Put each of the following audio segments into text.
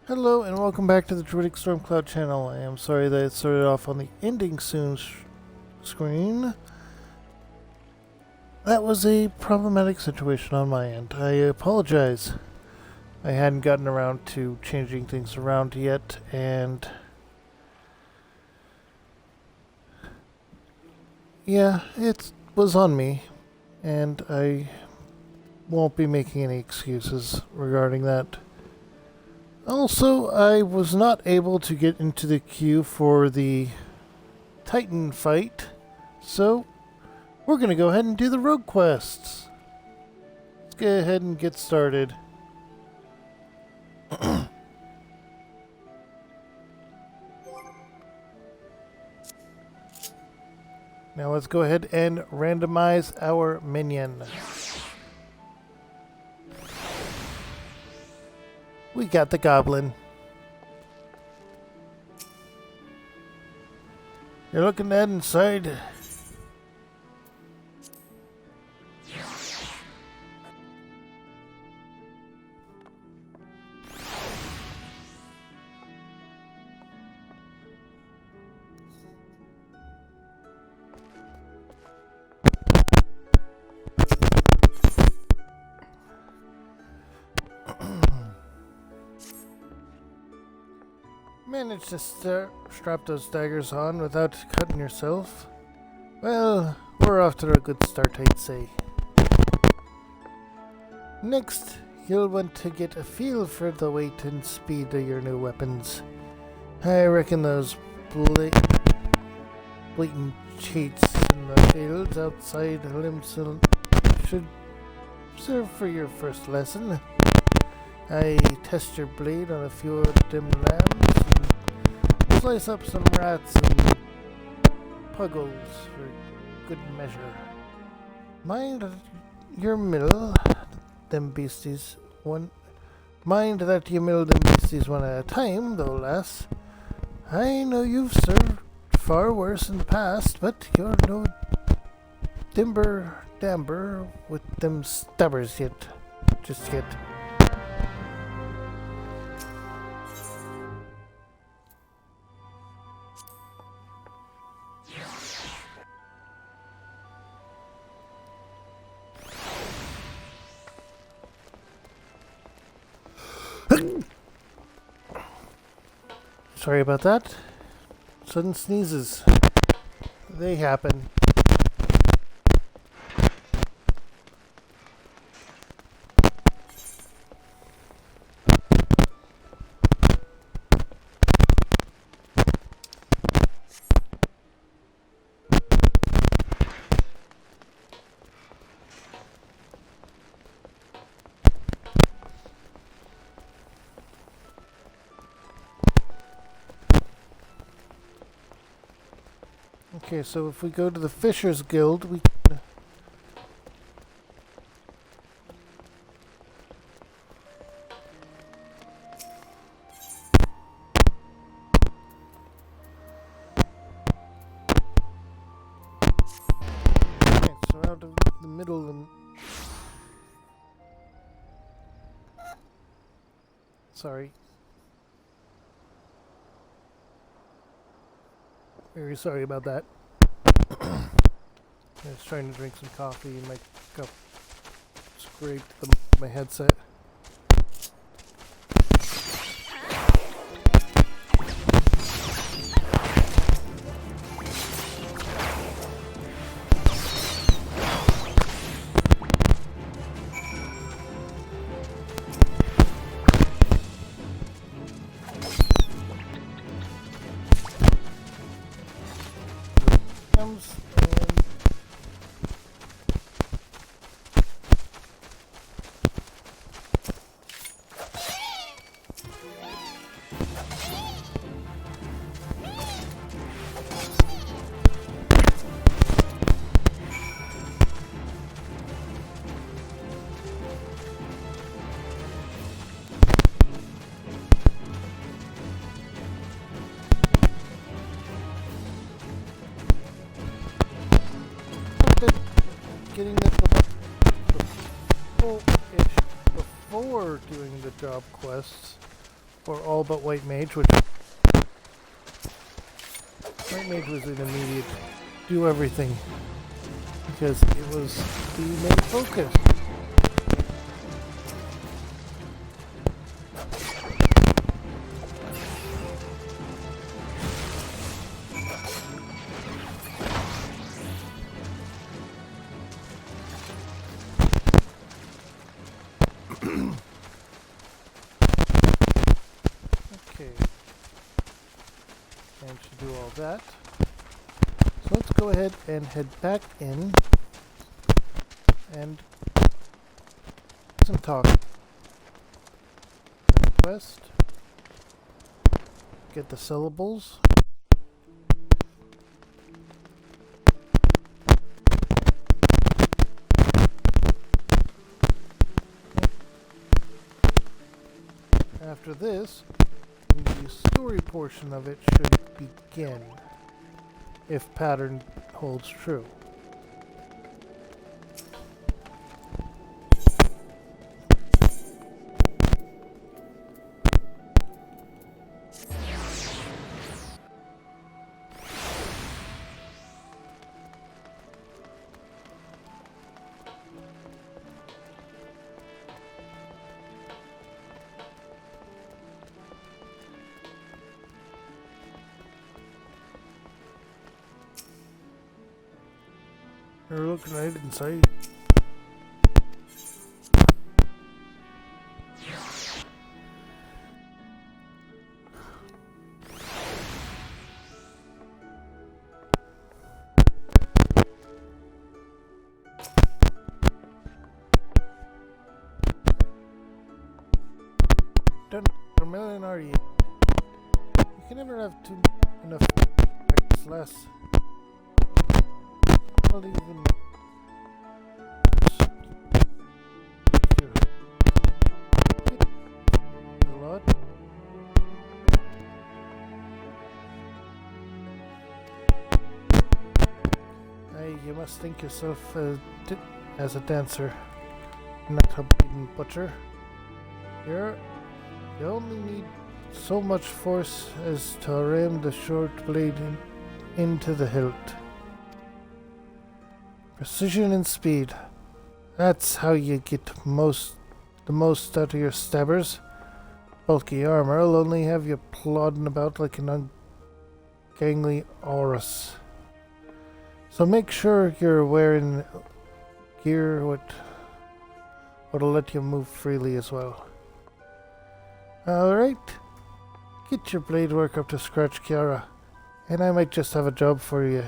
Hello and welcome back to the Druidic Stormcloud channel. I am sorry that it started off on the ending soon screen. That was a problematic situation on my end. I apologize. I hadn't gotten around to changing things around yet, and yeah, it was on me, and I won't be making any excuses regarding that. Also, I was not able to get into the queue for the Titan fight, so we're going to go ahead and do the rogue quests. Let's go ahead and get started. Now let's go ahead and randomize our minion. We got the goblin. You're looking at inside. Managed to strap those daggers on without cutting yourself. Well, we're off to a good start, I'd say. Next, you'll want to get a feel for the weight and speed of your new weapons. I reckon those blatant cheats in the fields outside Limson should serve for your first lesson. I test your blade on a few of them lambs and slice up some rats and puggles for good measure. Mind your mill them beasties one. Mind that you mill them beasties one at a time, though, lass. I know you've served far worse in the past, but you're no dimber damber with them stabbers yet. Just yet. Sorry about that. Sudden sneezes. They happen. Okay, so if we go to the Fishers Guild, we can... Okay, so out of the middle and... Sorry. Very sorry about that. I was trying to drink some coffee and my cup scraped my headset. Getting this before doing the job quests for all but White Mage, which White Mage was an immediate do everything because it was the main focus. Okay, managed to do all that. So let's go ahead and head back in and some talk. Quest. Get the syllables. After this, the story portion of it should begin, if pattern holds true. We're looking right inside. Done for a million, are you? You can never have enough less. Not even a lot. You must think yourself as a dancer, not a bleeding butcher. You only need so much force as to ram the short blade into the hilt. Precision and speed. That's how you get the most out of your stabbers. Bulky armor will only have you plodding about like an ungangly Aurus. So make sure you're wearing gear what'll let you move freely as well. Alright. Get your blade work up to scratch, Kiara. And I might just have a job for you.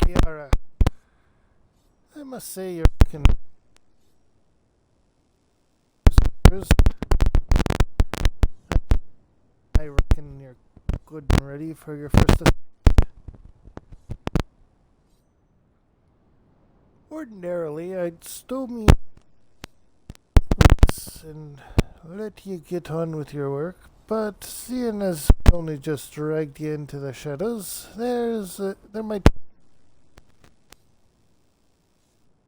Kiara, I must say you're looking. I reckon you're good and ready for your first. Ordinarily, I'd stow me and let you get on with your work, but seeing as I only just dragged you into the shadows, there might be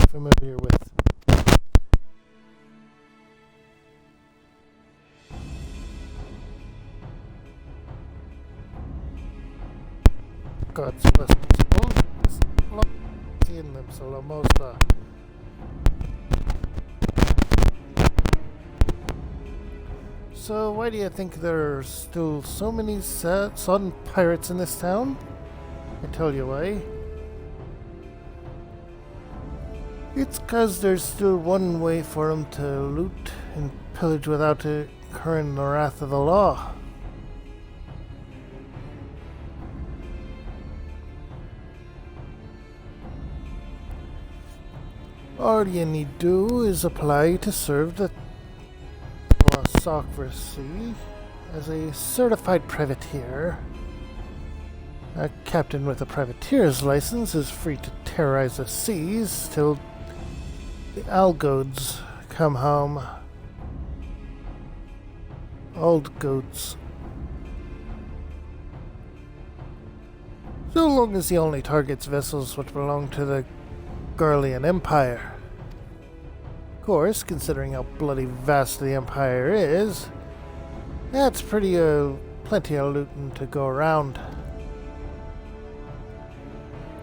familiar with. God's blessed soul. Seeing them, Salamosa. So, why do you think there are still so many sun pirates in this town? I tell you why. It's 'cause there's still one way for them to loot and pillage without incurring the wrath of the law. All you need do is apply to serve the Sovereignty as a certified privateer. A captain with a privateer's license is free to terrorize the seas till The Algodes come home. Old goats. So long as he only targets vessels which belong to the Garlean Empire. Of course, considering how bloody vast the Empire is, that's plenty of looting to go around.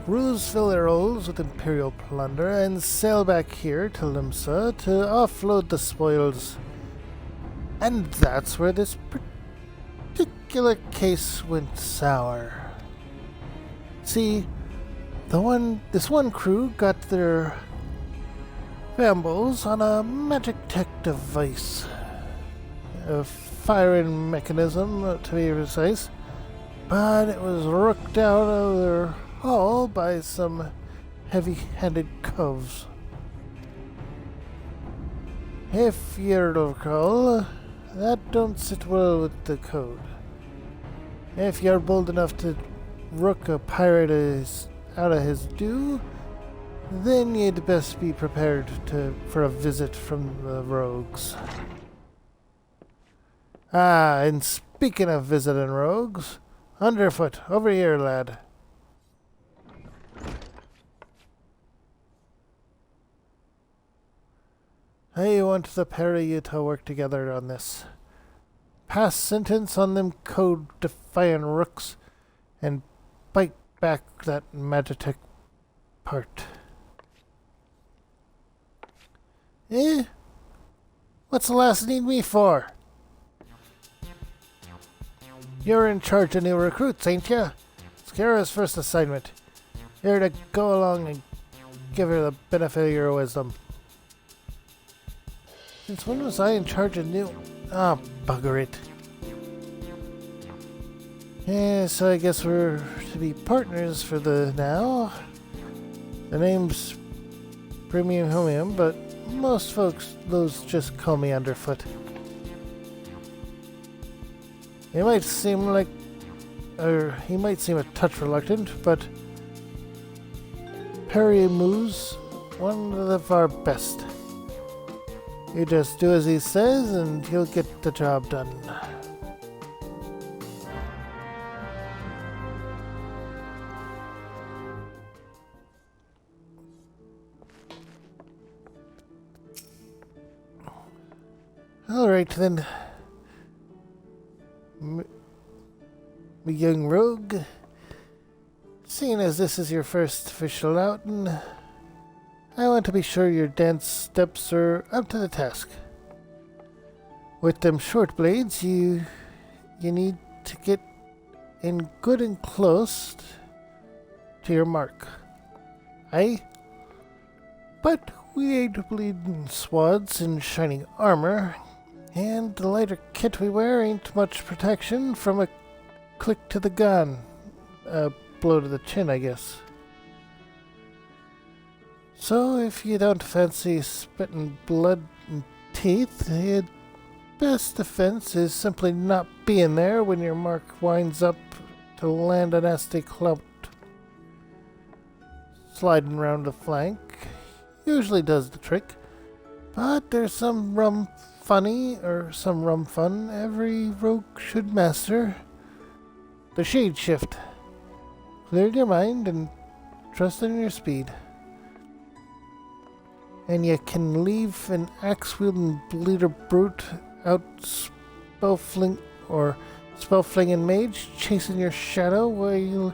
Rouge fill their rolls with Imperial plunder and sail back here to Limsa to offload the spoils. And that's where this particular case went sour. See, this one crew got their fambos on a magic tech device. A firing mechanism, to be precise. But it was rooked out of their hull by some heavy-handed coves. If you recall, that don't sit well with the code. If you're bold enough to rook a pirate out of his due, then you'd best be prepared for a visit from the rogues. Ah, and speaking of visiting rogues, Underfoot, over here, lad. I want the pair of you to work together on this. Pass sentence on them code-defying rooks and bite back that Magitech part. Eh? What's the last need me for? You're in charge of new recruits, ain't ya? It's Kara's first assignment. You're to go along and give her the benefit of your wisdom. Since when was I in charge of new... Ah, bugger it. Yeah, so I guess we're to be partners for the now. The name's Premium Homium, but most folks, those just call me Underfoot. He might seem a touch reluctant, but Perry Moo's one of our best. You just do as he says and he'll get the job done. Alright then. Me young rogue. Seeing as this is your first official outing, I want to be sure your dance steps are up to the task. With them short blades, you need to get in good and close to your mark. Aye? But we ain't bleeding swads in shining armor, and the lighter kit we wear ain't much protection from a click to the gun. A blow to the chin, I guess. So if you don't fancy spitting blood and teeth, your best defense is simply not being there when your mark winds up to land a nasty clout. Sliding round the flank usually does the trick, but there's some rum fun every rogue should master. The shade shift. Clear your mind and trust in your speed. And you can leave an axe-wielding bleeder brute out spellflinging mage chasing your shadow while you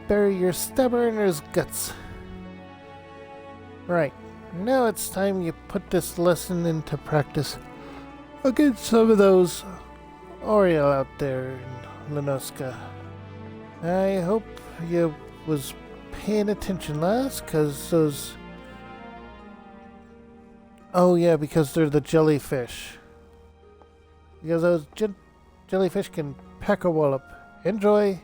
bury your stabber in his guts. Right, now it's time you put this lesson into practice against some of those Oriel out there in Lenoska. I hope you was paying attention last, cause those... Oh yeah, because they're the jellyfish. Because those jellyfish can pack a wallop. Enjoy!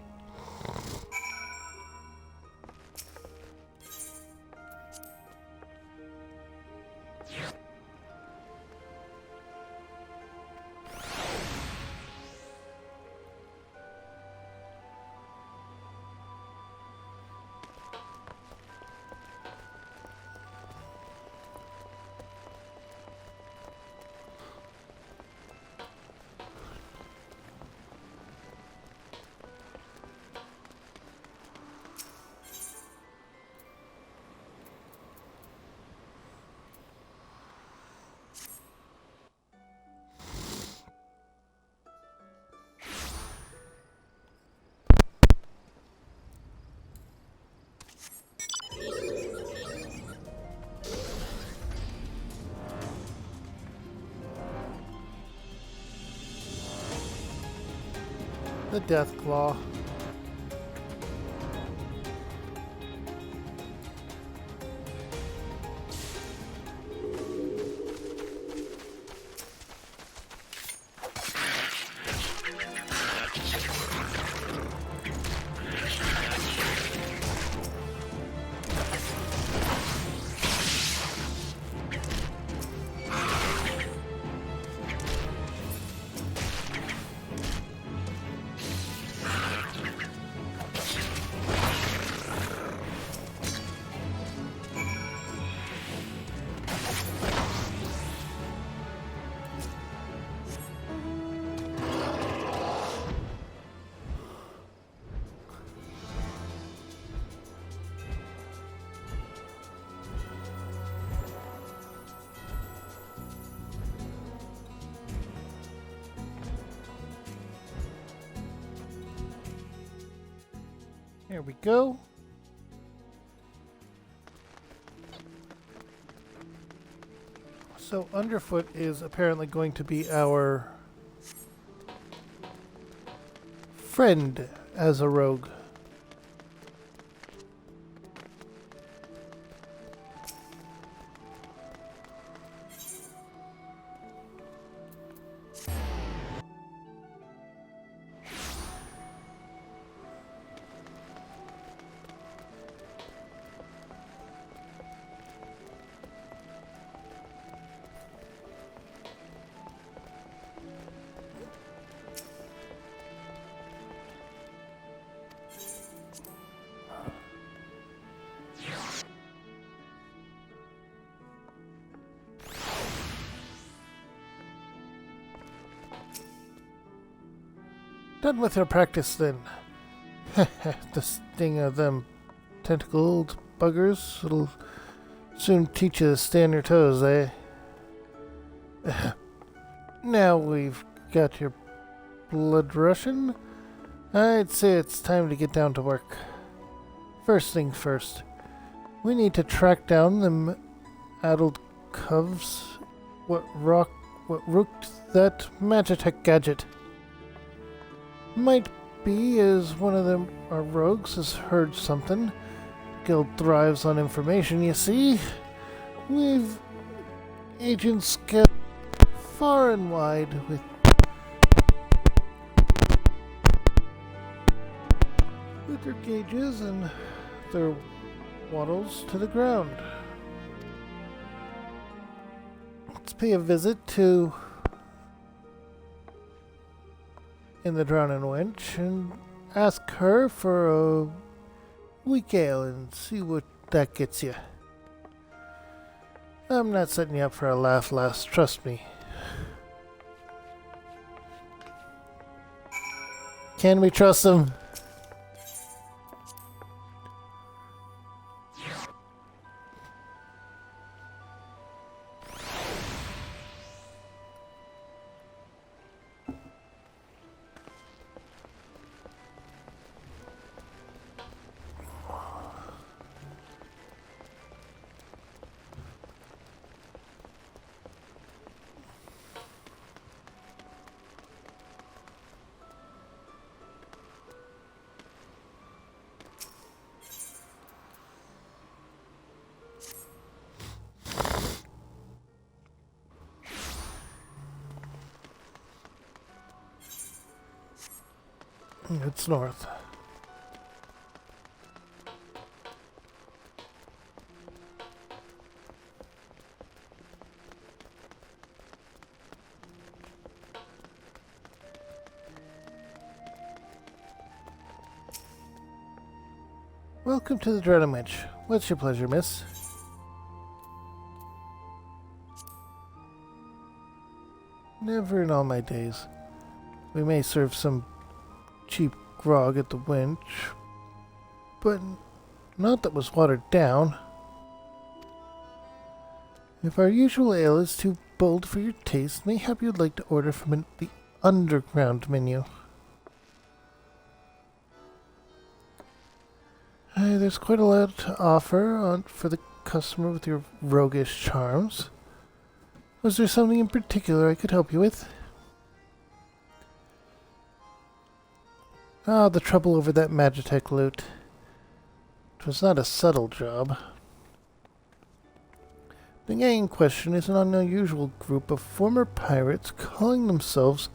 The Death Claw. Here we go. So Underfoot is apparently going to be our friend as a rogue. Done with your practice then. The sting of them tentacled buggers. It'll soon teach you to stay on your toes, eh? Now we've got your blood rushing, I'd say it's time to get down to work. First things first. We need to track down them addled covs. What rooked that Magitech gadget? Might be as one of them our rogues has heard something. Guild thrives on information, you see. We've agents scattered far and wide with their gauges and their wattles to the ground. Let's pay a visit to in the Drowning Wench and ask her for a weak ale and see what that gets you. I'm not setting you up for a laugh, lass, trust me. Can we trust them? It's north. Welcome to the Drowning Wench. What's your pleasure, miss? Never in all my days. We may serve some cheap grog at the Wench, but not that was watered down. If our usual ale is too bold for your taste, mayhap you'd like to order from the underground menu. There's quite a lot to offer for the customer with your roguish charms. Was there something in particular I could help you with? Ah, the trouble over that Magitech loot. It was not a subtle job. The gang in question is an unusual group of former pirates calling themselves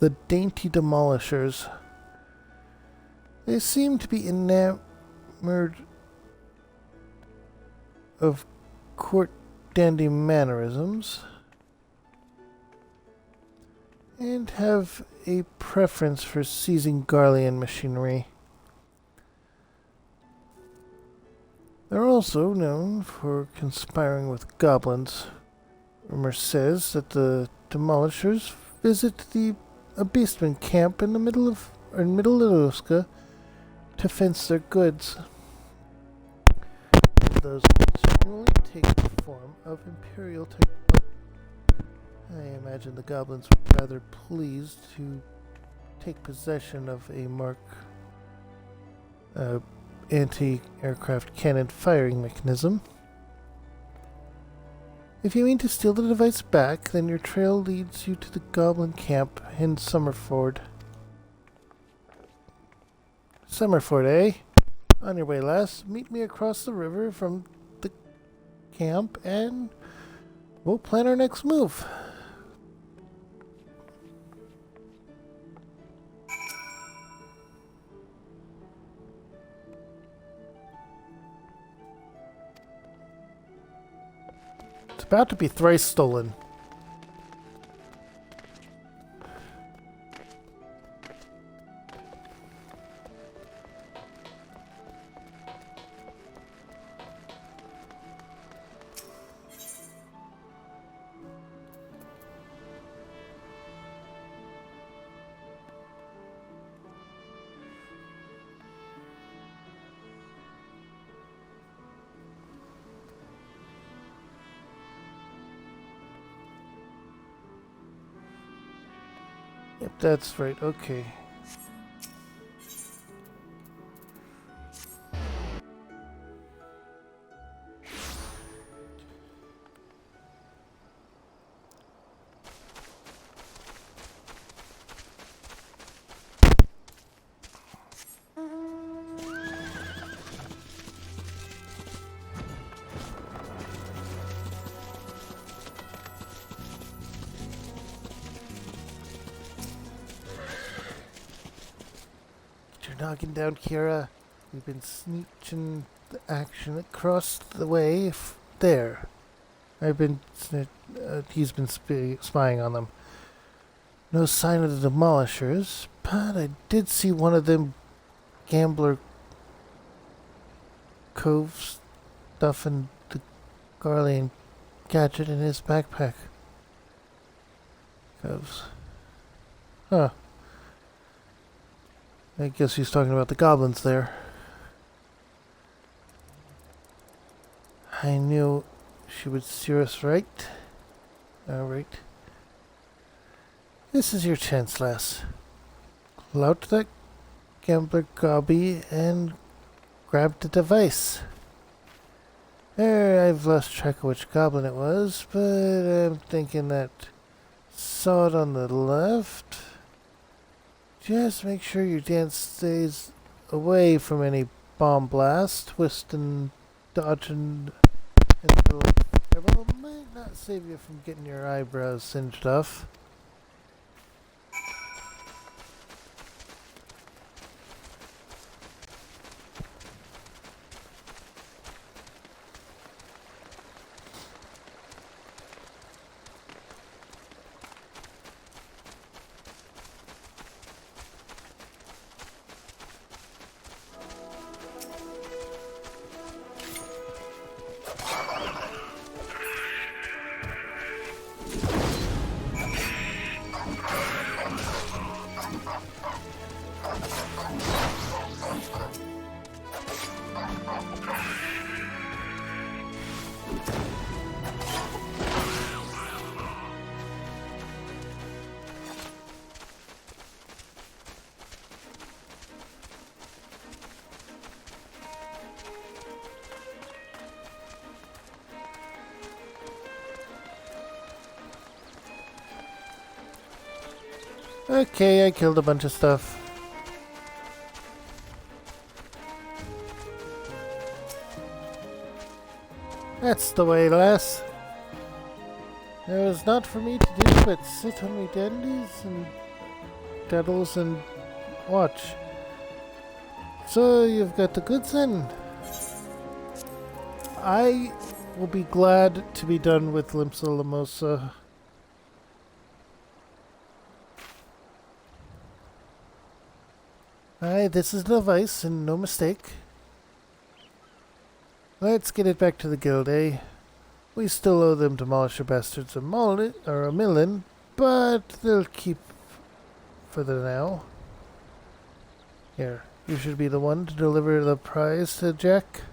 the Dainty Demolishers. They seem to be enamored of court dandy mannerisms and have a preference for seizing Garlean machinery. They're also known for conspiring with goblins. Rumor says that the Demolishers visit the Beastman camp in Middle Aluska to fence their goods. And those goods generally take the form of Imperial technology. I imagine the goblins were rather pleased to take possession of a Mark anti-aircraft cannon firing mechanism. If you mean to steal the device back, then your trail leads you to the goblin camp in Summerford. Summerford, eh? On your way, lass. Meet me across the river from the camp and we'll plan our next move. It's about to be thrice stolen. Yep, that's right. Okay. Knocking down, Kira. We've been sneaking the action across the way. There. He's been spying on them. No sign of the Demolishers, but I did see one of them gambler Cove stuffing the Garlean gadget in his backpack. Coves. Huh. I guess he's talking about the goblins there. I knew she would steer us right. Alright. This is your chance, lass. Clout that gambler gobby and grab the device. I've lost track of which goblin it was, but I'm thinking that saw it on the left. Just make sure your dance stays away from any bomb blast, twisting, dodging, and well, might not save you from getting your eyebrows singed off. Okay, I killed a bunch of stuff. That's the way, lass. There was not for me to do but sit on me dandies and daddles and watch. So you've got the goods then. I will be glad to be done with Limsa Lamosa. Aye, this is the vice and no mistake. Let's get it back to the guild, eh? We still owe them demolisher bastards a million, but they'll keep for the now. Here, you should be the one to deliver the prize to Jack.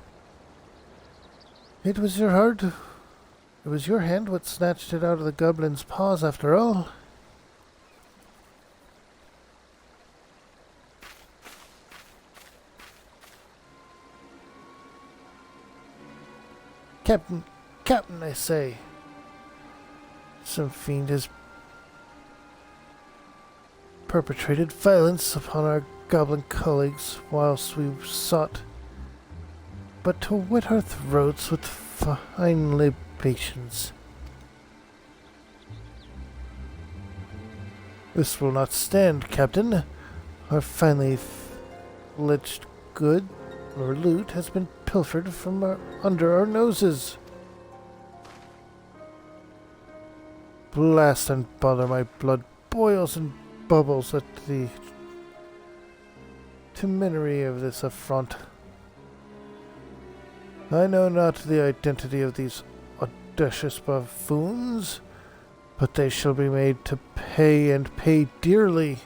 It was your heart. It was your hand what snatched it out of the goblin's paws after all. Captain, I say. Some fiend has perpetrated violence upon our goblin colleagues whilst we sought but to wet our throats with fine libations. This will not stand, Captain. Our finely fledged good or loot has been pilfered from under our noses. Blast and bother, my blood boils and bubbles at the temerity of this affront. I know not the identity of these audacious buffoons, but they shall be made to pay, and pay dearly,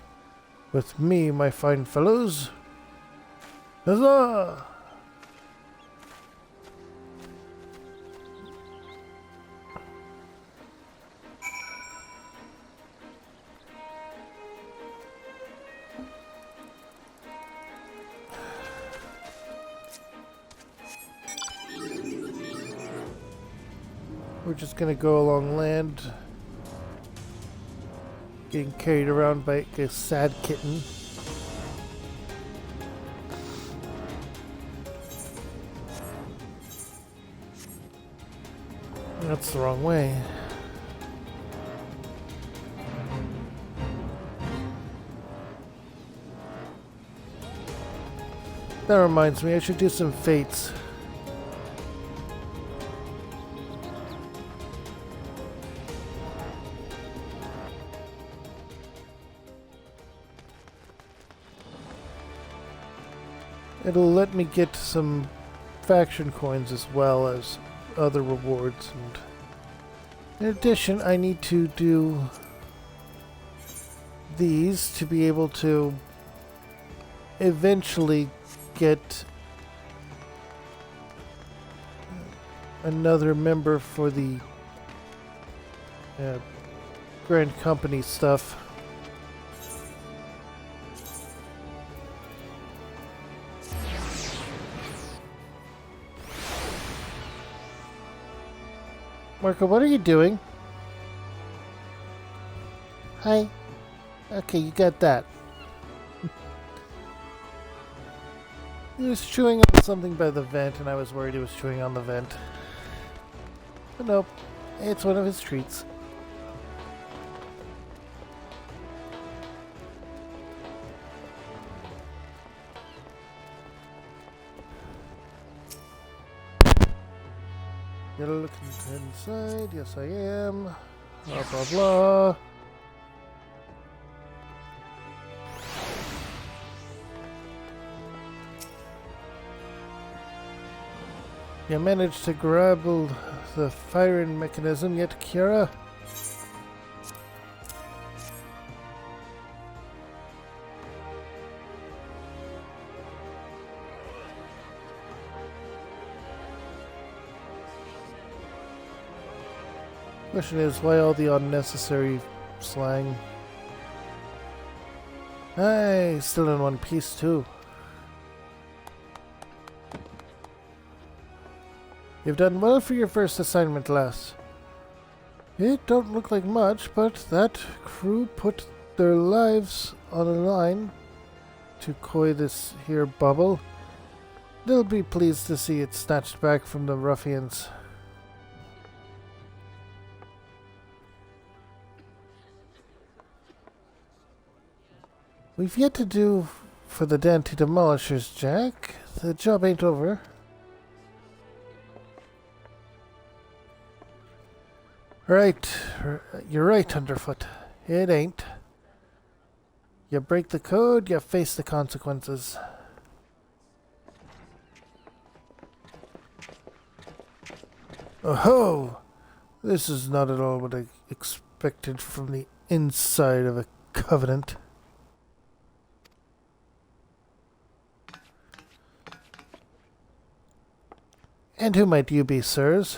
with me, my fine fellows. Huzzah! We're just gonna go along land, getting carried around by a sad kitten. That's the wrong way. That reminds me, I should do some fates. It'll let me get some faction coins as well as other rewards, and in addition I need to do these to be able to eventually get another member for the Grand Company stuff. Marco, what are you doing? Hi. Okay, you got that. He was chewing on something by the vent, and I was worried he was chewing on the vent. But nope, it's one of his treats. You're looking inside, yes I am. Blah blah blah. You managed to grapple the firing mechanism yet, Kira? Question is, why all the unnecessary slang? Hey, still in one piece too. You've done well for your first assignment, lass. It don't look like much, but that crew put their lives on the line to coy this here bubble. They'll be pleased to see it snatched back from the ruffians. We've yet to do for the Dante Demolishers, Jack. The job ain't over. Right. You're right, Underfoot. It ain't. You break the code, you face the consequences. Oh-ho! This is not at all what I expected from the inside of a covenant. And who might you be, sirs?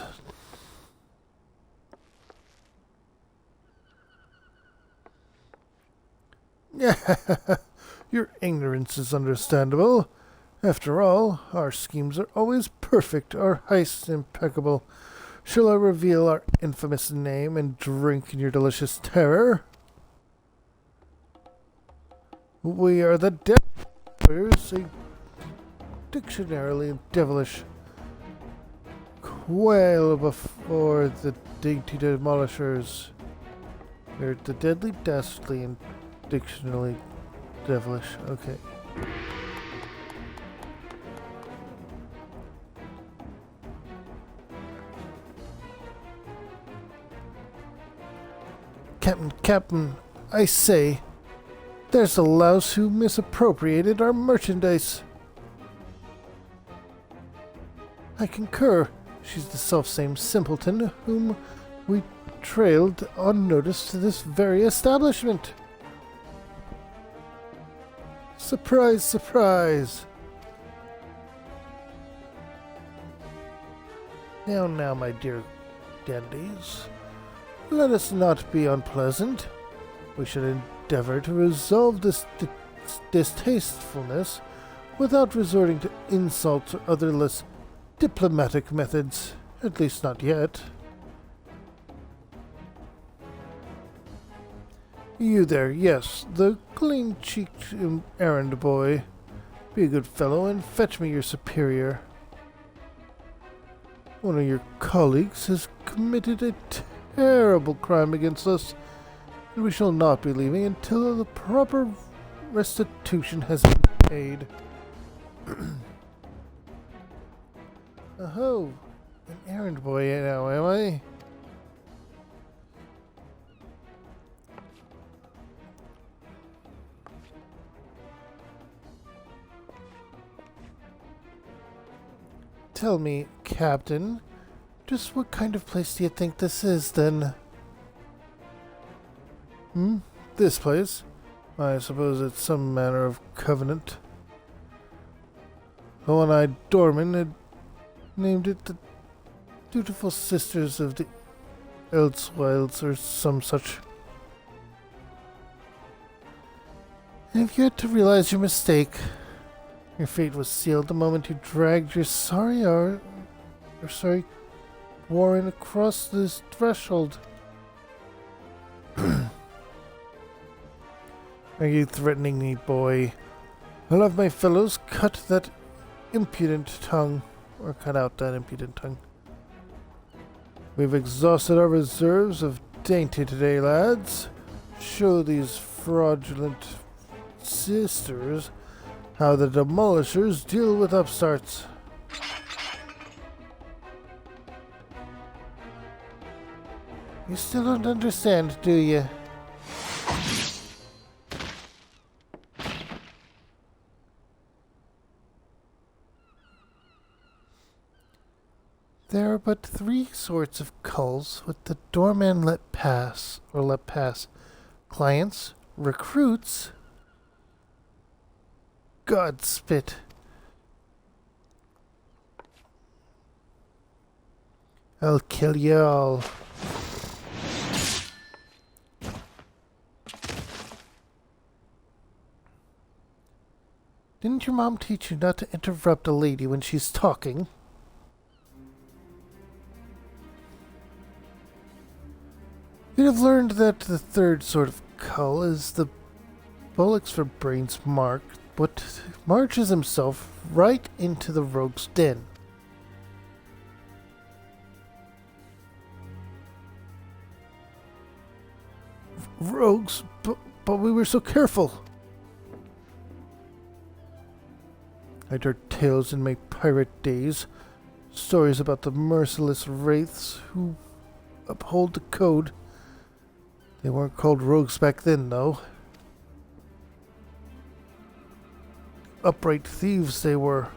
Your ignorance is understandable. After all, our schemes are always perfect, our heists impeccable. Shall I reveal our infamous name and drink in your delicious terror? We are the Devilers, a dictionarily devilish quail before the dainty demolishers. They're the deadly, dastardly, and dictionarily devilish. Okay. Captain, I say, there's a louse who misappropriated our merchandise. I concur. She's the selfsame simpleton whom we trailed unnoticed to this very establishment. Surprise, surprise. Now, my dear dandies, let us not be unpleasant. We should endeavor to resolve this distastefulness without resorting to insults or other less diplomatic methods, at least not yet. You there, yes, the clean-cheeked errand boy. Be a good fellow and fetch me your superior. One of your colleagues has committed a terrible crime against us, and we shall not be leaving until the proper restitution has been paid. Oh, an errand boy now, am I? Tell me, Captain, just what kind of place do you think this is, then? This place? I suppose it's some manner of covenant. The one-eyed doorman had named it the Dutiful Sisters of the Elsewilds, or some such. And if you had to realize your mistake, your fate was sealed the moment you dragged your sorry Warren across this threshold. Are you threatening me, boy? I'll have my fellows cut that impudent tongue. Or cut out that impudent tongue. We've exhausted our reserves of dainty today, lads. Show these fraudulent sisters how the demolishers deal with upstarts. You still don't understand, do you? There are but three sorts of culls with the doorman let pass. Clients, recruits, Godspit. I'll kill you all. Didn't your mom teach you not to interrupt a lady when she's talking? You'd have learned that the third sort of cull is the bullocks for brains mark, but marches himself right into the rogue's den. Rogues? But we were so careful. I'd heard tales in my pirate days. Stories about the merciless wraiths who uphold the code. They weren't called rogues back then, though. Upright thieves they were.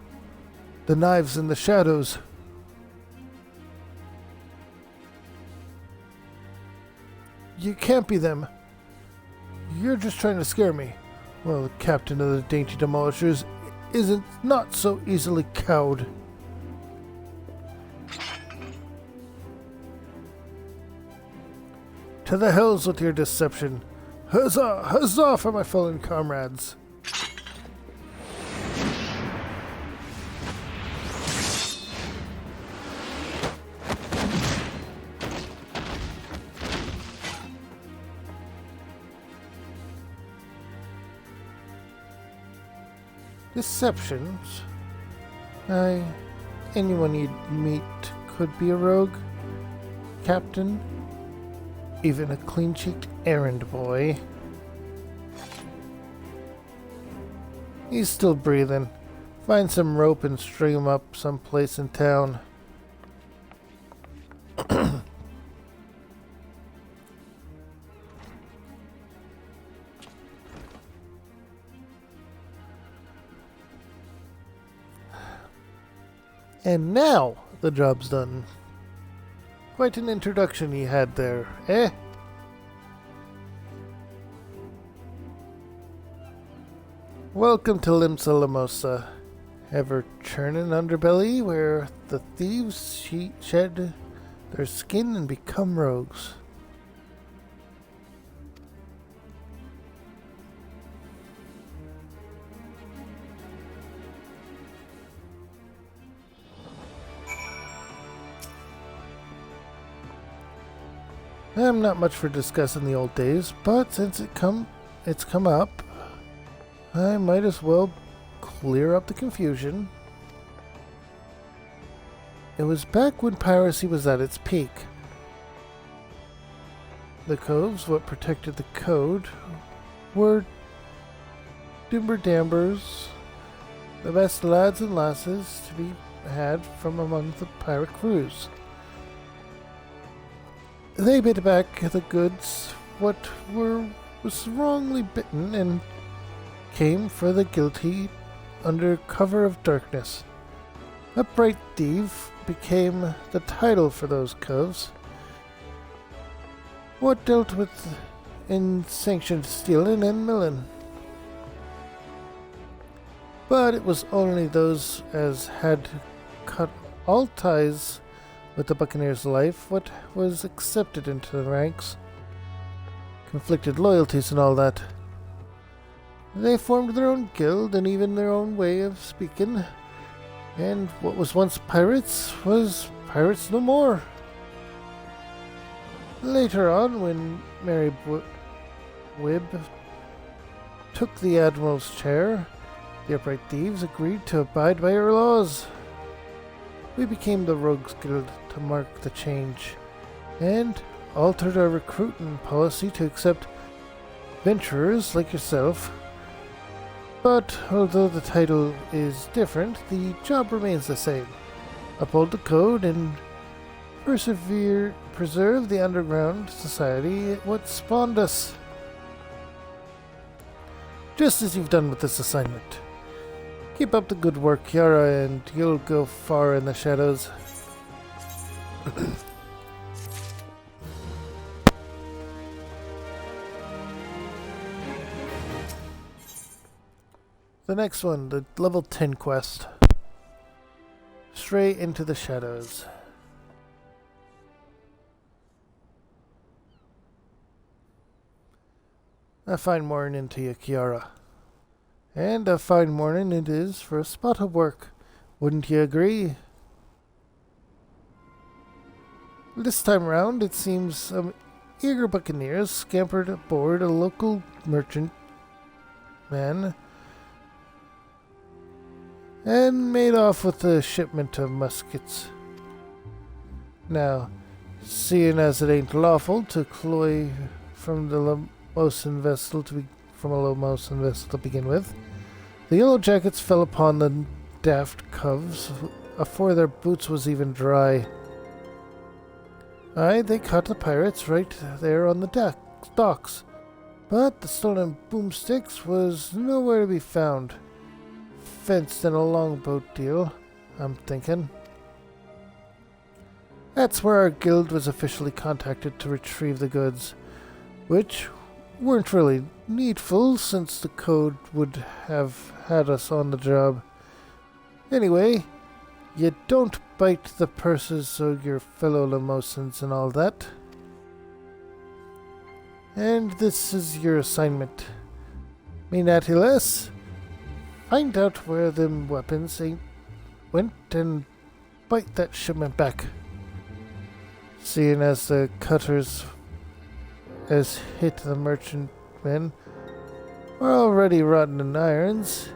The knives in the shadows. You can't be them. You're just trying to scare me. Well, the captain of the Dainty Demolishers isn't not so easily cowed. To the hells with your deception. Huzzah! Huzzah for my fallen comrades! Deceptions? Anyone you'd meet could be a rogue. Captain? Even a clean-cheeked errand boy. He's still breathing. Find some rope and string him up someplace in town. And now the job's done. Quite an introduction he had there, eh? Welcome to Limsa Lamosa, ever-churning underbelly where the thieves shed their skin and become rogues. I'm not much for discussing the old days, but since it's come up, I might as well clear up the confusion. It was back when piracy was at its peak. The coves, what protected the code, were Dimber-Dambers, the best lads and lasses to be had from among the pirate crews. They bid back the goods what was wrongly bitten and came for the guilty under cover of darkness. Upright thief became the title for those coves. What dealt with unsanctioned stealing and milling. But it was only those as had cut all ties with the Buccaneer's life what was accepted into the ranks. Conflicted loyalties and all that. They formed their own guild and even their own way of speaking, and what was once pirates was pirates no more. Later on, when Mary Wibb took the Admiral's chair, the Upright Thieves agreed to abide by her laws. We became the Rogues Guild to mark the change, and altered our recruiting policy to accept venturers like yourself. But although the title is different, the job remains the same. Uphold the code and preserve the underground society what spawned us. Just as you've done with this assignment. Keep up the good work, Kiara, and you'll go far in the shadows. The next one, the level 10 quest. Stray into the shadows. A fine morning to you, Kiara. And a fine morning it is for a spot of work. Wouldn't you agree? This time round, it seems some eager buccaneers scampered aboard a local merchant man and made off with a shipment of muskets. Now, seeing as it ain't lawful to cloy from the Lamosan vessel from a Lamosan vessel to begin with, the Yellow Jackets fell upon the daft coves afore their boots was even dry. Aye, they caught the pirates right there on the docks, but the stolen boomsticks was nowhere to be found. Fenced in a longboat deal, I'm thinking. That's where our guild was officially contacted to retrieve the goods, which weren't really needful since the code would have had us on the job. Anyway, you don't bite the purses of your fellow Limosans and all that. And this is your assignment. Me natty less. Find out where them weapons went and bite that shipment back. Seeing as the cutters has hit the merchantmen are already rotten in irons,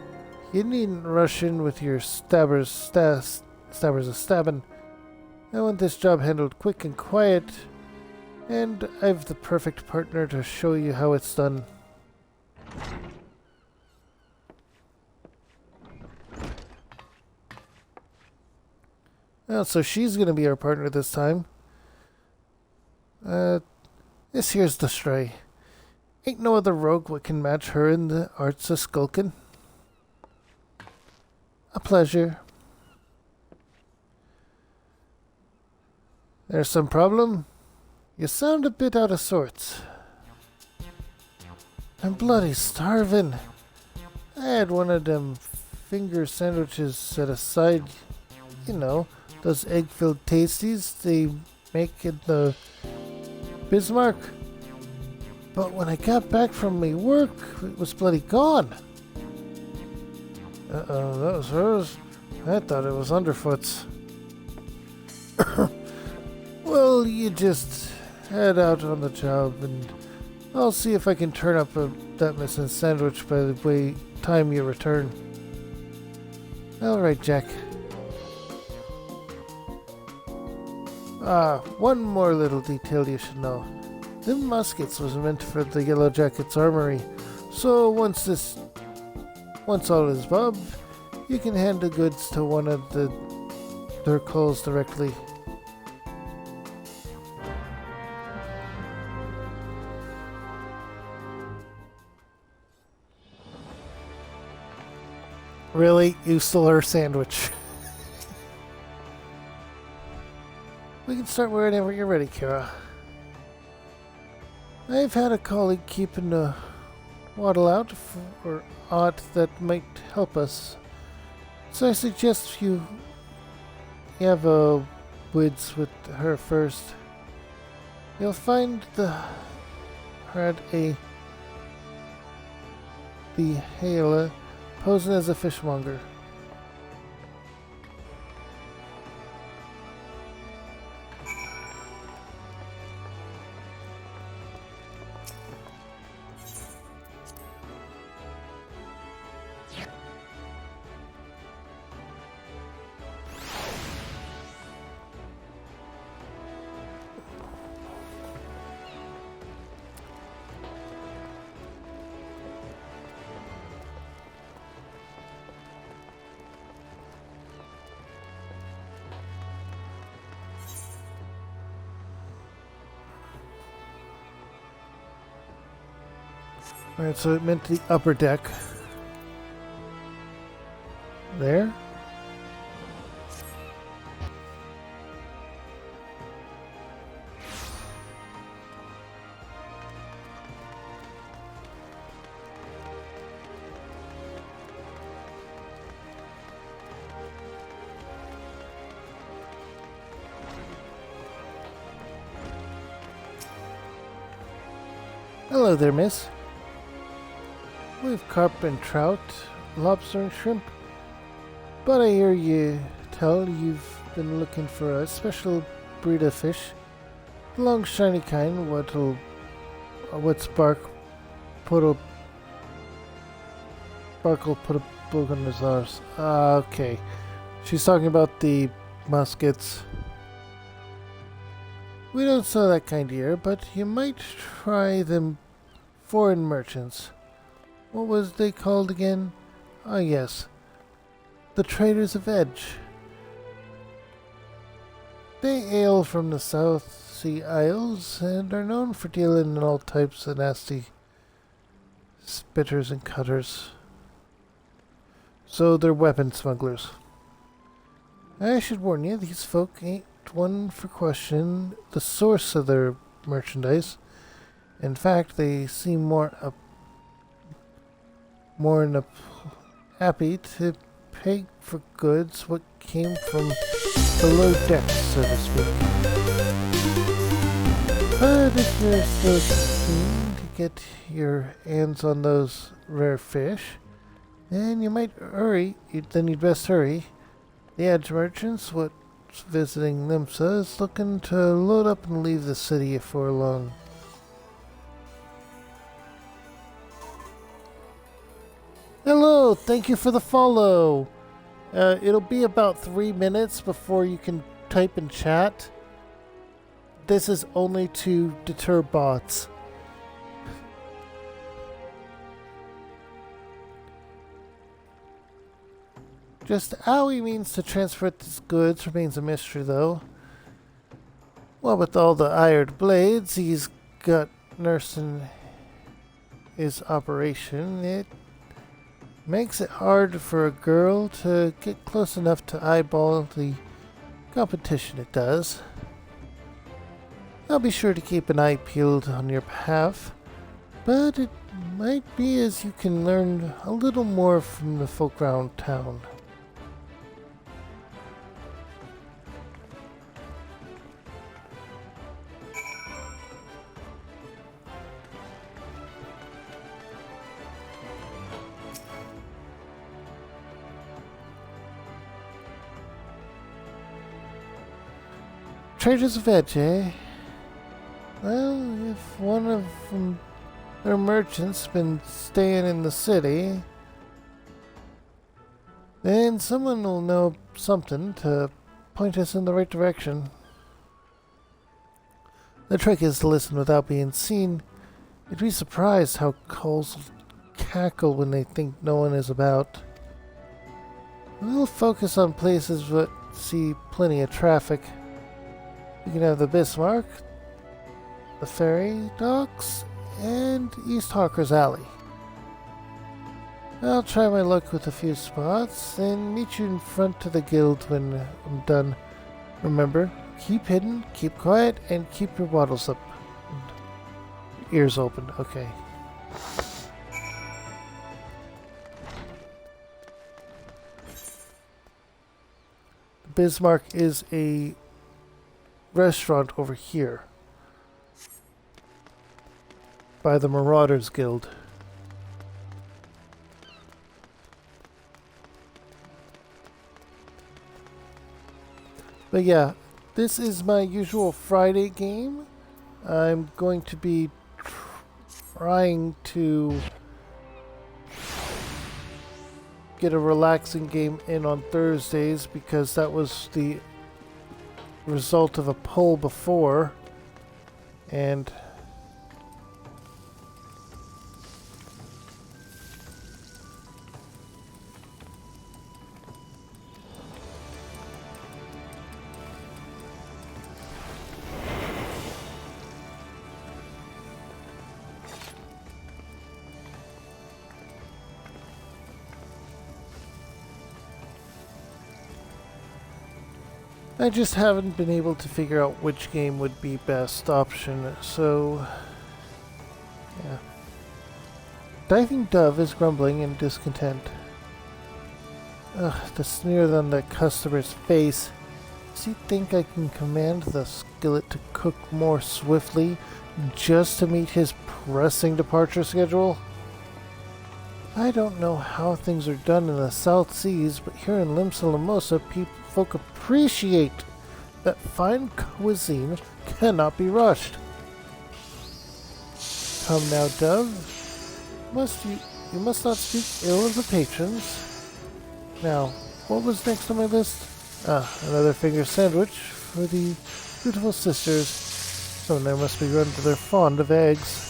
you needn't rush in with your stabbers a stabbing. I want this job handled quick and quiet, and I've the perfect partner to show you how it's done. Well, so she's gonna be our partner this time. This here's the Stray. Ain't no other rogue what can match her in the arts of skulking. A pleasure. There's some problem? You sound a bit out of sorts. I'm bloody starving. I had one of them finger sandwiches set aside. You know, those egg-filled tasties they make in the Bismarck. But when I got back from my work, it was bloody gone. Uh-oh, that was hers. I thought it was Underfoot's. Well, you just head out on the job, and I'll see if I can turn up that missing sandwich by the time you return. Alright, Jack. One more little detail you should know. Them muskets was meant for the Yellow Jackets' armory, so once all is bob, you can hand the goods to one of their calls directly. Really? You stole her sandwich. We can start whenever you're ready, Kira. I've had a colleague keeping a waddle out for aught that might help us. So I suggest you have a words with her first. You'll find her at the Hala posing as a fishmonger. Alright, so it meant the upper deck. There. Hello there, miss. We've carp and trout, lobster and shrimp, but I hear you tell you've been looking for a special breed of fish, the long shiny kind what sparkle put a book on his arse. Okay. She's talking about the muskets. We don't sell that kind here, but you might try them foreign merchants. What was they called again? Ah, yes. the traders of Edge. They hail from the South Sea Isles and are known for dealing in all types of nasty spitters and cutters. So they're weapon smugglers. I should warn you, these folk ain't one for questioning the source of their merchandise. In fact, they seem more happy to pay for goods what came from below decks, so to speak. But if you're still keen to get your hands on those rare fish, then you'd best hurry. The Edge merchants, what's visiting Limsa, is looking to load up and leave the city before long. Hello, thank you for the follow. It'll be about 3 minutes before you can type in chat. This is only to deter bots. Just how he means to transfer these goods remains a mystery, though. Well, with all the iron blades he's got nursing his operation, it makes it hard for a girl to get close enough to eyeball the competition it does. I'll be sure to keep an eye peeled on your behalf, but it might be as you can learn a little more from the folk around town. Traders of Edge, eh? Well, if one of their merchants been staying in the city, then someone will know something to point us in the right direction. The trick is to listen without being seen. You'd be surprised how culls cackle when they think no one is about. We'll focus on places that see plenty of traffic. You can have the Bismarck, the ferry docks, and East Hawker's Alley. I'll try my luck with a few spots, and meet you in front of the guild when I'm done. Remember, keep hidden, keep quiet, and keep your wattles up. Ears open, okay. Bismarck is a restaurant over here by the Marauders Guild. But yeah, this is my usual Friday game. I'm going to be trying to get a relaxing game in on Thursdays because that was the result of a poll before, and I just haven't been able to figure out which game would be best option, so yeah. Diving Dove is grumbling in discontent. Ugh, the sneer on the customer's face. Does he think I can command the skillet to cook more swiftly just to meet his pressing departure schedule? I don't know how things are done in the South Seas, but here in Limsa Lamosa, folk appreciate that fine cuisine cannot be rushed. Come now, Dove. You must not speak ill of the patrons. Now, what was next on my list? Another finger sandwich for the beautiful sisters. Someone there must be rather they're fond of eggs.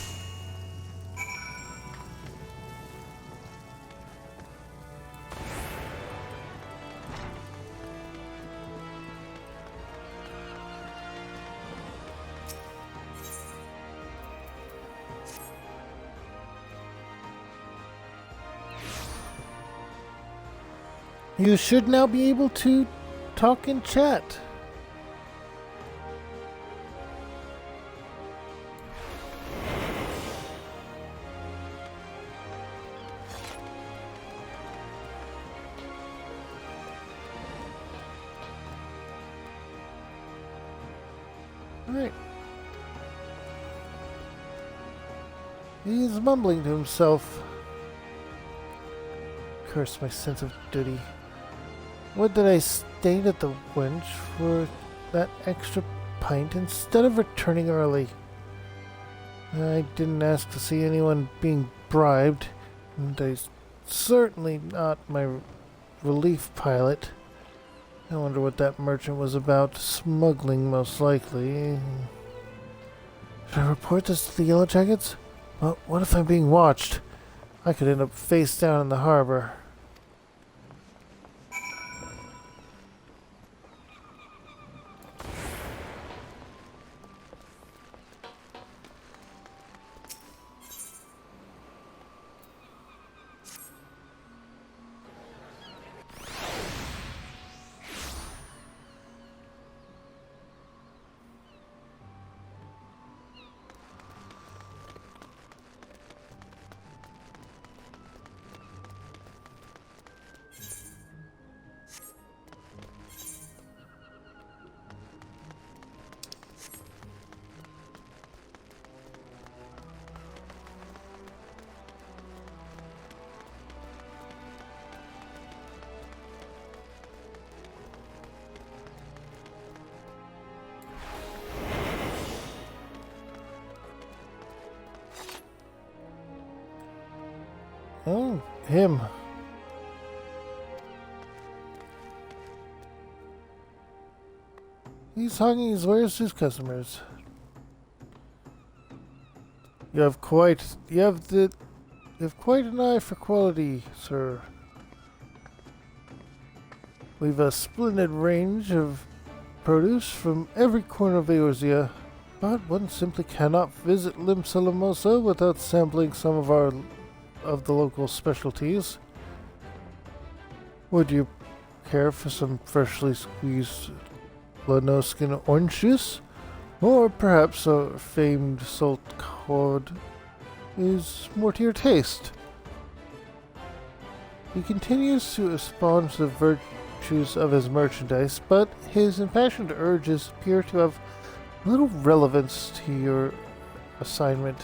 You should now be able to talk and chat. Alright. He's mumbling to himself. Curse my sense of duty. What did I stay at the wench for that extra pint instead of returning early? I didn't ask to see anyone being bribed, and I certainly not my relief pilot. I wonder what that merchant was about. Smuggling, most likely. Should I report this to the Yellow Jackets? Well, what if I'm being watched? I could end up face down in the harbor. Oh, him. He's hawking his wares to his customers. You have quite an eye for quality, sir. We've a splendid range of produce from every corner of Eorzea, but one simply cannot visit Limsa without sampling some of the local specialties. Would you care for some freshly squeezed Lanoskin orange juice? Or perhaps a famed salt cod is more to your taste? He continues to expound the virtues of his merchandise, but his impassioned urges appear to have little relevance to your assignment.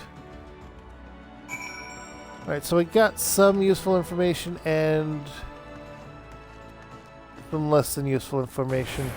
Alright, so we got some useful information and some less than useful information.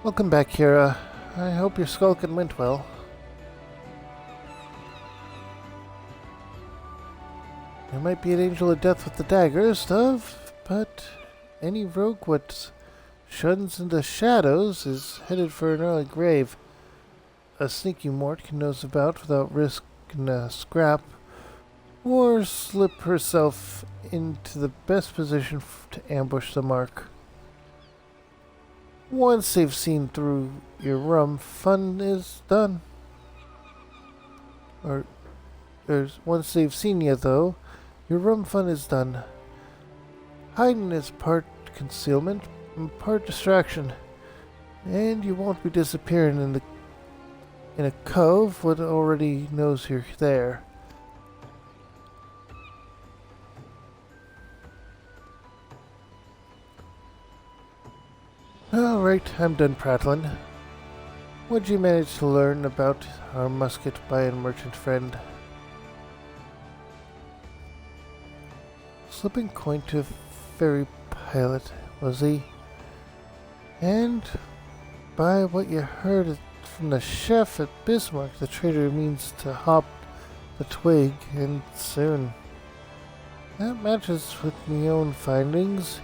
Welcome back, Kira. I hope your skulking went well. You might be an angel of death with the daggers, Dove, but any rogue what shuns in the shadows is headed for an early grave. A sneaky mort can nose about without risking a scrap, or slip herself into the best position to ambush the mark. Once they've seen through your rum, fun is done. Once they've seen you, though, your rum fun is done. Hiding is part concealment and part distraction, and you won't be disappearing in a cove what already knows you're there. Alright, I'm done prattling. What'd you manage to learn about our musket by a merchant friend? Slipping coin to a ferry pilot, was he? And by what you heard from the chef at Bismarck, the trader means to hop the twig, and soon. That matches with my own findings.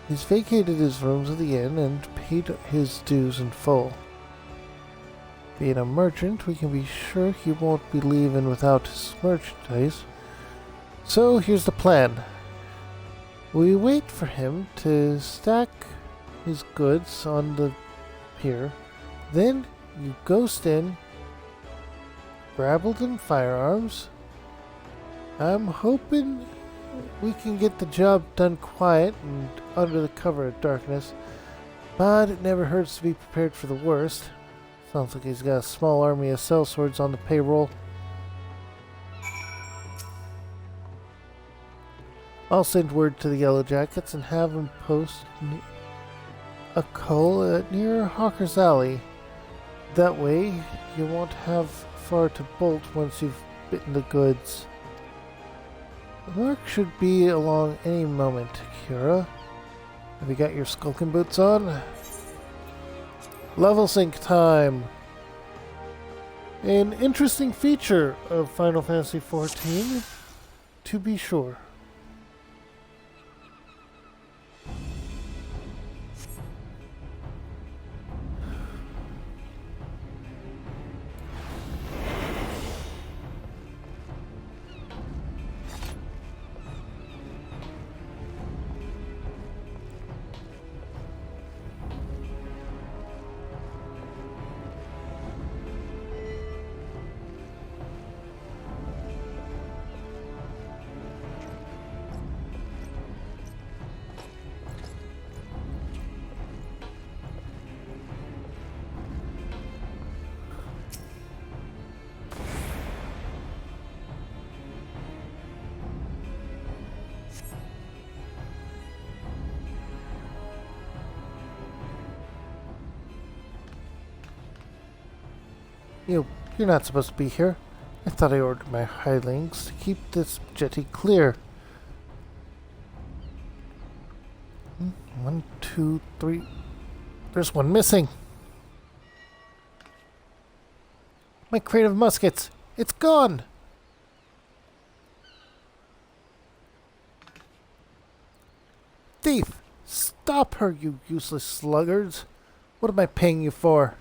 He's vacated his rooms at the inn and paid his dues in full. Being a merchant, we can be sure he won't be leaving without his merchandise. So here's the plan. We wait for him to stack his goods on the pier. Then you ghost in, grab them firearms. I'm hoping we can get the job done quiet and under the cover of darkness, but it never hurts to be prepared for the worst. Sounds like he's got a small army of sellswords on the payroll. I'll send word to the Yellow Jackets and have them post a cull near Hawker's Alley. That way, you won't have far to bolt once you've bitten the goods. The mark should be along any moment, Kira. Have you got your skulking boots on? Level sync time! An interesting feature of Final Fantasy XIV, to be sure. You're not supposed to be here. I thought I ordered my hirelings to keep this jetty clear. 1, 2, 3. There's one missing. My crate of muskets. It's gone. Thief! Stop her, you useless sluggards. What am I paying you for?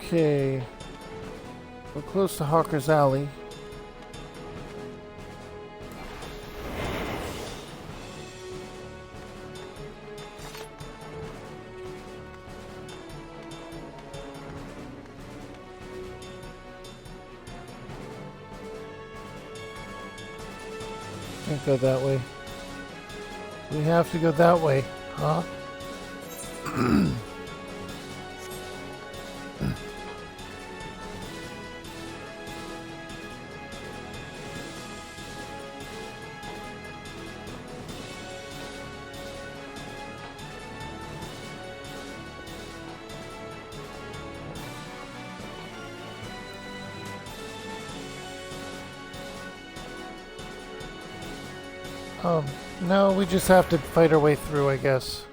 Okay. We're close to Hawker's Alley. Can't go that way. We have to go that way, huh? No, we just have to fight our way through, I guess.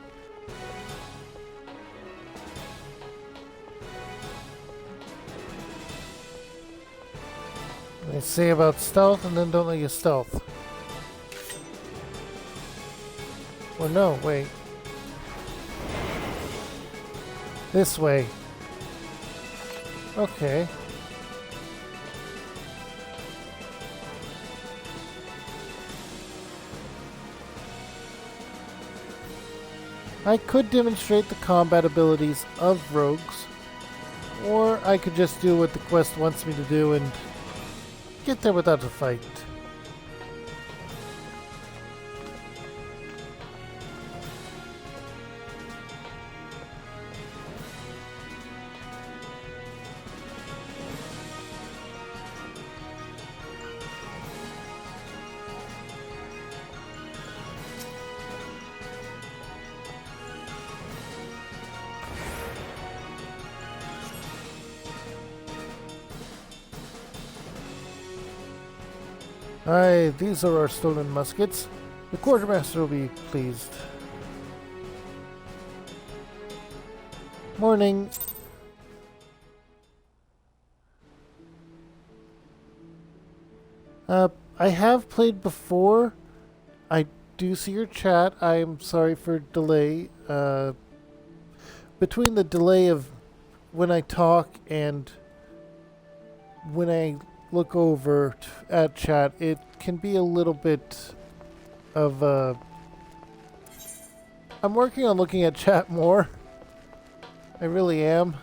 They say about stealth and then don't let you stealth. Or no, wait. This way. Okay. I could demonstrate the combat abilities of rogues, or I could just do what the quest wants me to do and get there without a fight. Aye, these are our stolen muskets. The quartermaster will be pleased. Morning. I have played before. I do see your chat. I am sorry for delay. Between the delay of when I talk and when I look over at chat, it can be a little bit of I'm working on looking at chat more. I really am.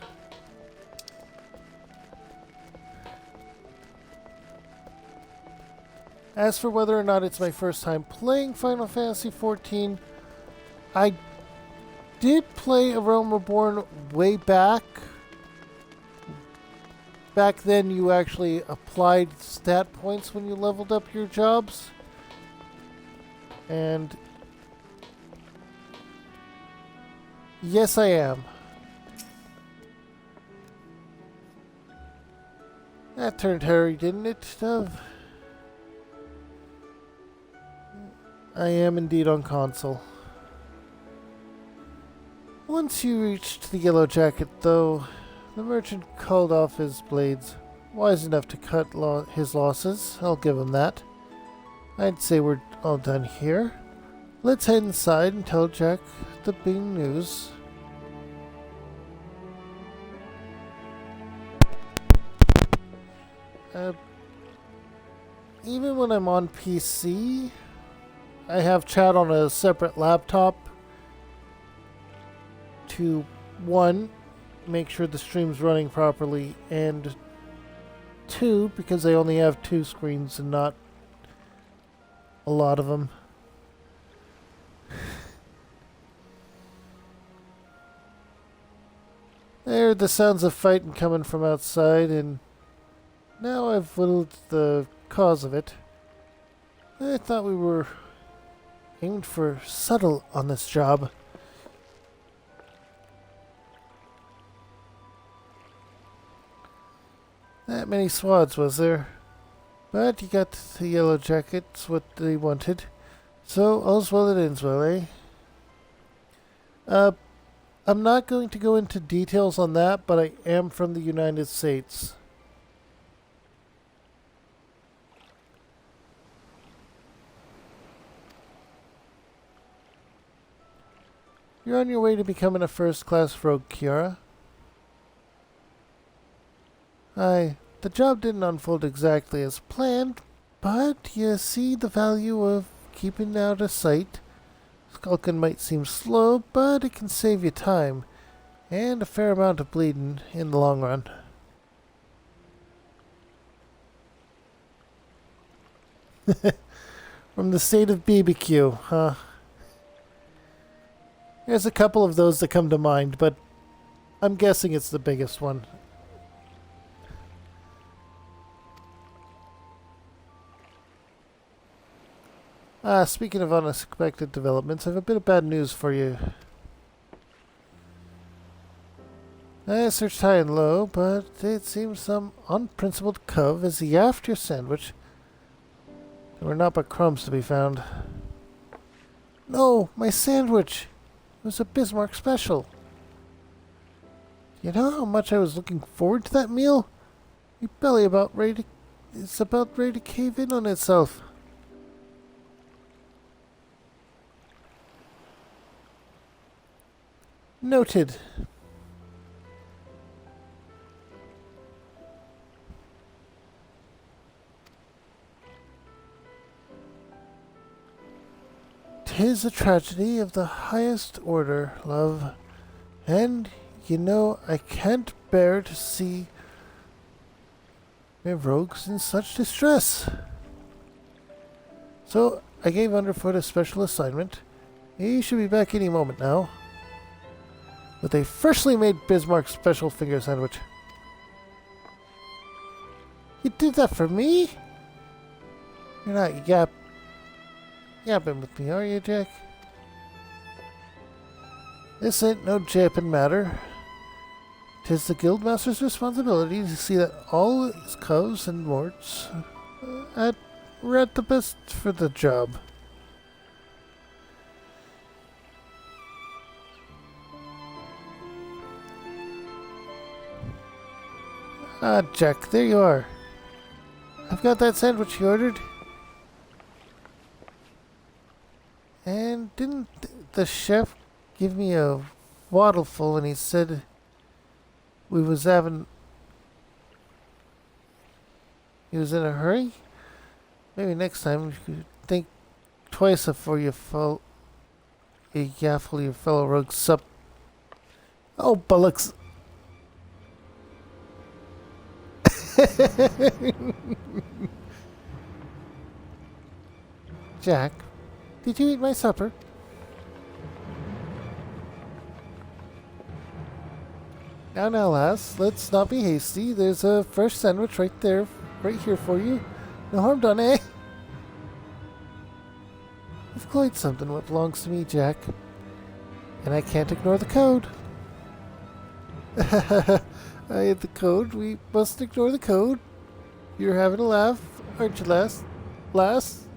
As for whether or not it's my first time playing Final Fantasy XIV, I did play A Realm Reborn way back. Back then, you actually applied stat points when you leveled up your jobs. And yes, I am. That turned hairy, didn't it, Dove? I am indeed on console. Once you reached the Yellow Jacket, though, the merchant called off his blades. Wise enough to cut his losses. I'll give him that. I'd say we're all done here. Let's head inside and tell Jack the big news. Even when I'm on PC, I have chat on a separate laptop to, one, make sure the stream's running properly, and two, because I only have two screens and not a lot of them. There are the sounds of fighting coming from outside, and now I've whittled the cause of it. I thought we were aimed for subtle on this job. That many swads, was there? But you got the Yellow Jackets what they wanted. So, all's well that ends well, eh? I'm not going to go into details on that, but I am from the United States. You're on your way to becoming a first-class rogue, Kiara. Aye, the job didn't unfold exactly as planned, but you see the value of keeping out of sight. Skulking might seem slow, but it can save you time, and a fair amount of bleeding in the long run. From the state of BBQ, huh? There's a couple of those that come to mind, but I'm guessing it's the biggest one. Speaking of unexpected developments, I have a bit of bad news for you. I searched high and low, but it seems some unprincipled cove has yaffed your sandwich. There were not but crumbs to be found. No, my sandwich. It was a Bismarck special. You know how much I was looking forward to that meal? Your belly it's about ready to cave in on itself. Noted. "'Tis a tragedy of the highest order, love, and you know I can't bear to see my rogues in such distress. So I gave Underfoot a special assignment. He should be back any moment now, with a freshly made Bismarck special finger sandwich." "You did that for me? You're not yapping with me, are you, Jack?" "This ain't no japing matter. 'Tis the guildmaster's responsibility to see that all his coves and morts were at the best for the job." "Ah, Jack, there you are. I've got that sandwich you ordered." "And didn't the chef give me a waddleful and he said he was in a hurry? Maybe next time you could think twice before you yaffle your fellow rogues sup." "Oh, bullocks." "Jack, did you eat my supper?" Now, lass, let's not be hasty. There's a fresh sandwich right here for you. No harm done, eh?" "You've quite something what belongs to me, Jack, and I can't ignore the code." "I hit the code. We must ignore the code. You're having a laugh, aren't you, lass? Lass?"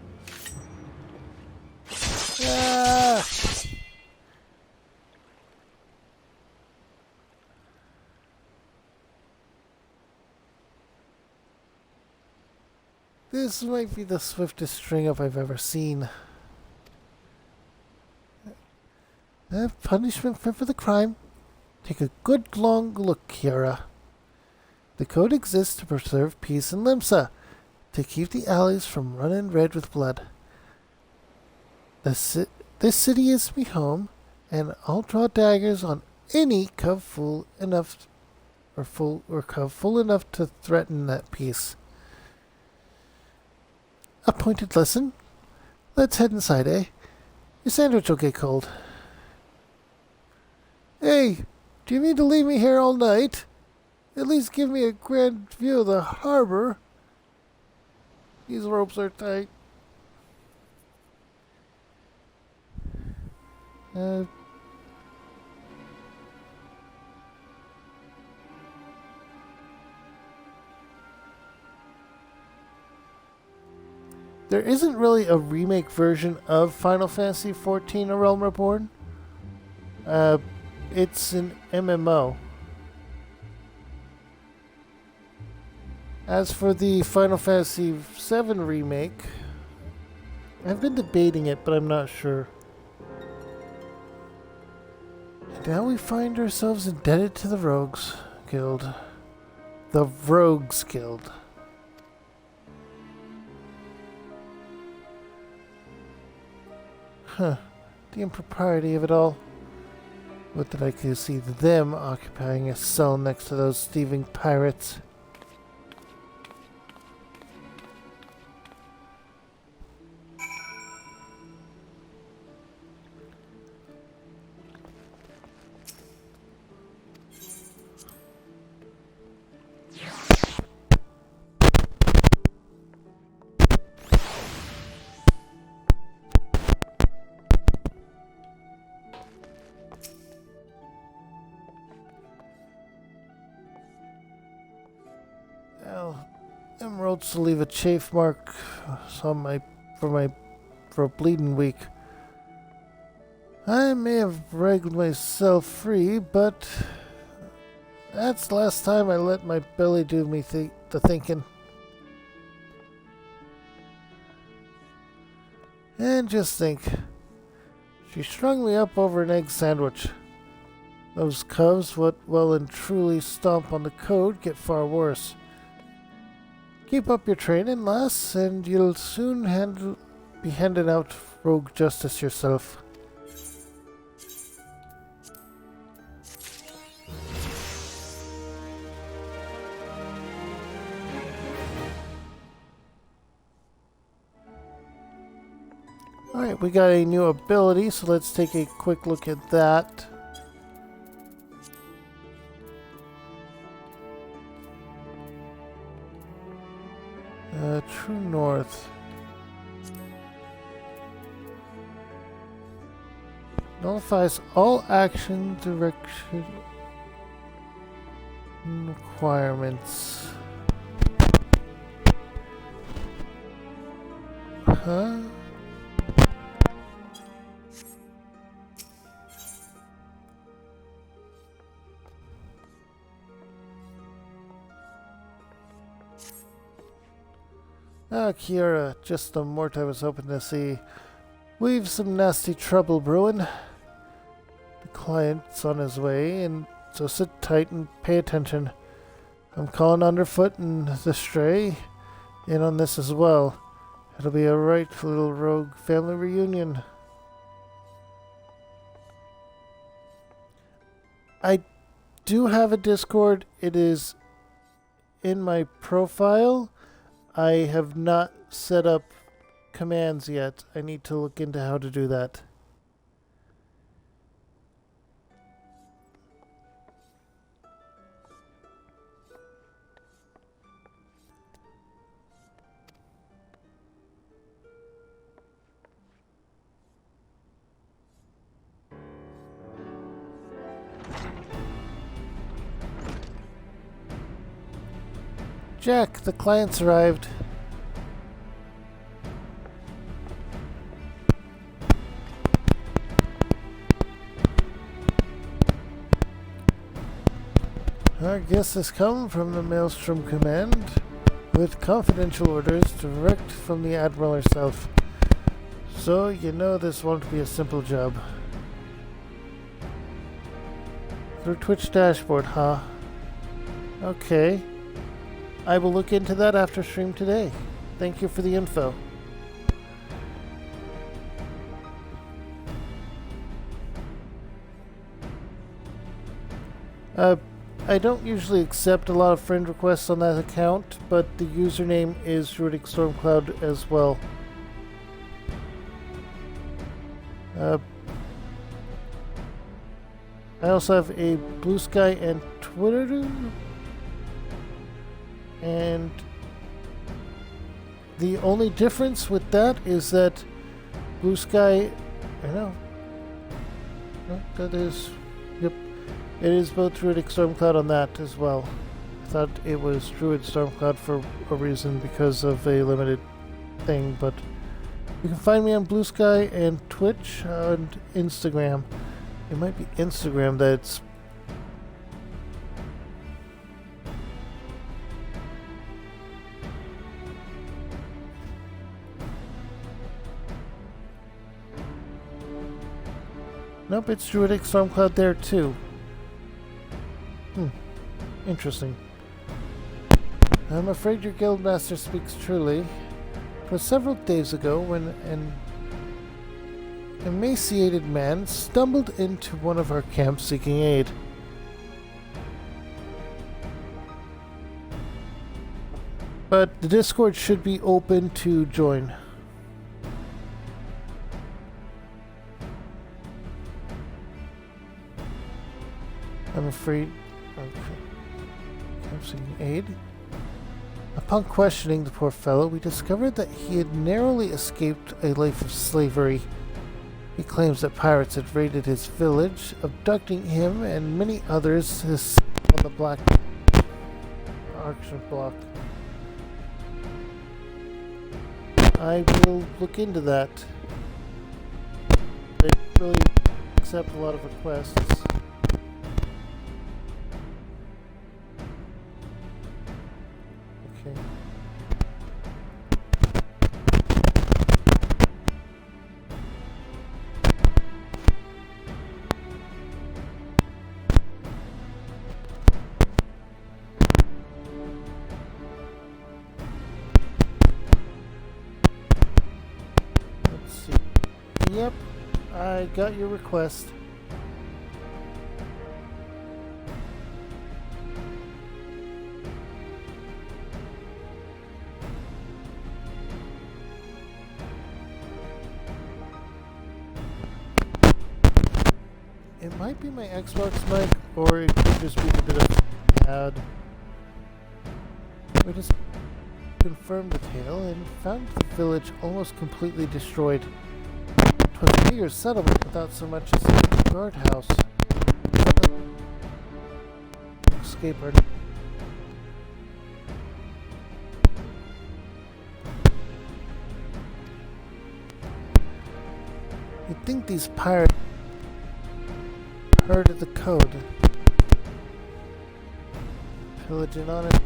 Ah! This might be the swiftest string-up I've ever seen. Punishment for the crime. Take a good long look, Kiara. The code exists to preserve peace in Limsa, to keep the alleys from running red with blood. This city is me home, and I'll draw daggers on any cub fool enough to threaten that peace. A pointed lesson. Let's head inside, eh? Your sandwich will get cold." "Hey, do you mean to leave me here all night? At least give me a grand view of the harbor. These ropes are tight." There isn't really a remake version of Final Fantasy XIV: A Realm Reborn. It's an MMO. As for the Final Fantasy VII remake, I've been debating it, but I'm not sure. And now we find ourselves indebted to the Rogues Guild. The Rogues Guild. Huh. The impropriety of it all. What did I could see them occupying a cell next to those thieving pirates? Well, emeralds will leave a chafe mark on for a bleeding week. I may have wrangled myself free, but that's the last time I let my belly do me the thinking. And just think, she strung me up over an egg sandwich. Those cubs, what well and truly stomp on the code, get far worse. Keep up your training, lass, and you'll soon be handing out rogue justice yourself. Alright, we got a new ability, so let's take a quick look at that. True North. Nullifies all action direction requirements. Huh? Ah, Kiara, just the mort I was hoping to see. We've some nasty trouble brewing. The client's on his way, and so sit tight and pay attention. I'm calling Underfoot and the Stray in on this as well. It'll be a right little rogue family reunion. I do have a Discord. It is in my profile. I have not set up commands yet. I need to look into how to do that. Jack, the client's arrived. Our guest has come from the Maelstrom Command with confidential orders direct from the Admiral herself. So you know this won't be a simple job. Through Twitch dashboard, huh? Okay. I will look into that after stream today. Thank you for the info. I don't usually accept a lot of friend requests on that account, but the username is Druidic Stormcloud as well. I also have a Blue Sky and Twitter. And the only difference with that is that Blue Sky, I know, that is, yep, it is both Druidic Stormcloud on that as well. I thought it was Druid Stormcloud for a reason because of a limited thing, but you can find me on Blue Sky and Twitch and Instagram. It might be Instagram that's nope, it's Druidic Stormcloud there too. Interesting. I'm afraid your guildmaster speaks truly. It was several days ago when an emaciated man stumbled into one of our camps seeking aid. But the Discord should be open to join. I'm afraid... I'm seeking aid. Upon questioning the poor fellow, we discovered that he had narrowly escaped a life of slavery. He claims that pirates had raided his village, abducting him and many others on the black auction block. I will look into that. I really accept a lot of requests. Okay. Let's see. Yep, I got your request. It might be my Xbox mic, or it could just be the bit of ad. We just confirmed the tale and found the village almost completely destroyed. 'Twas a mere settlement without so much as a guardhouse. Escape our... You'd think these pirates heard of the code. Pillaging on it.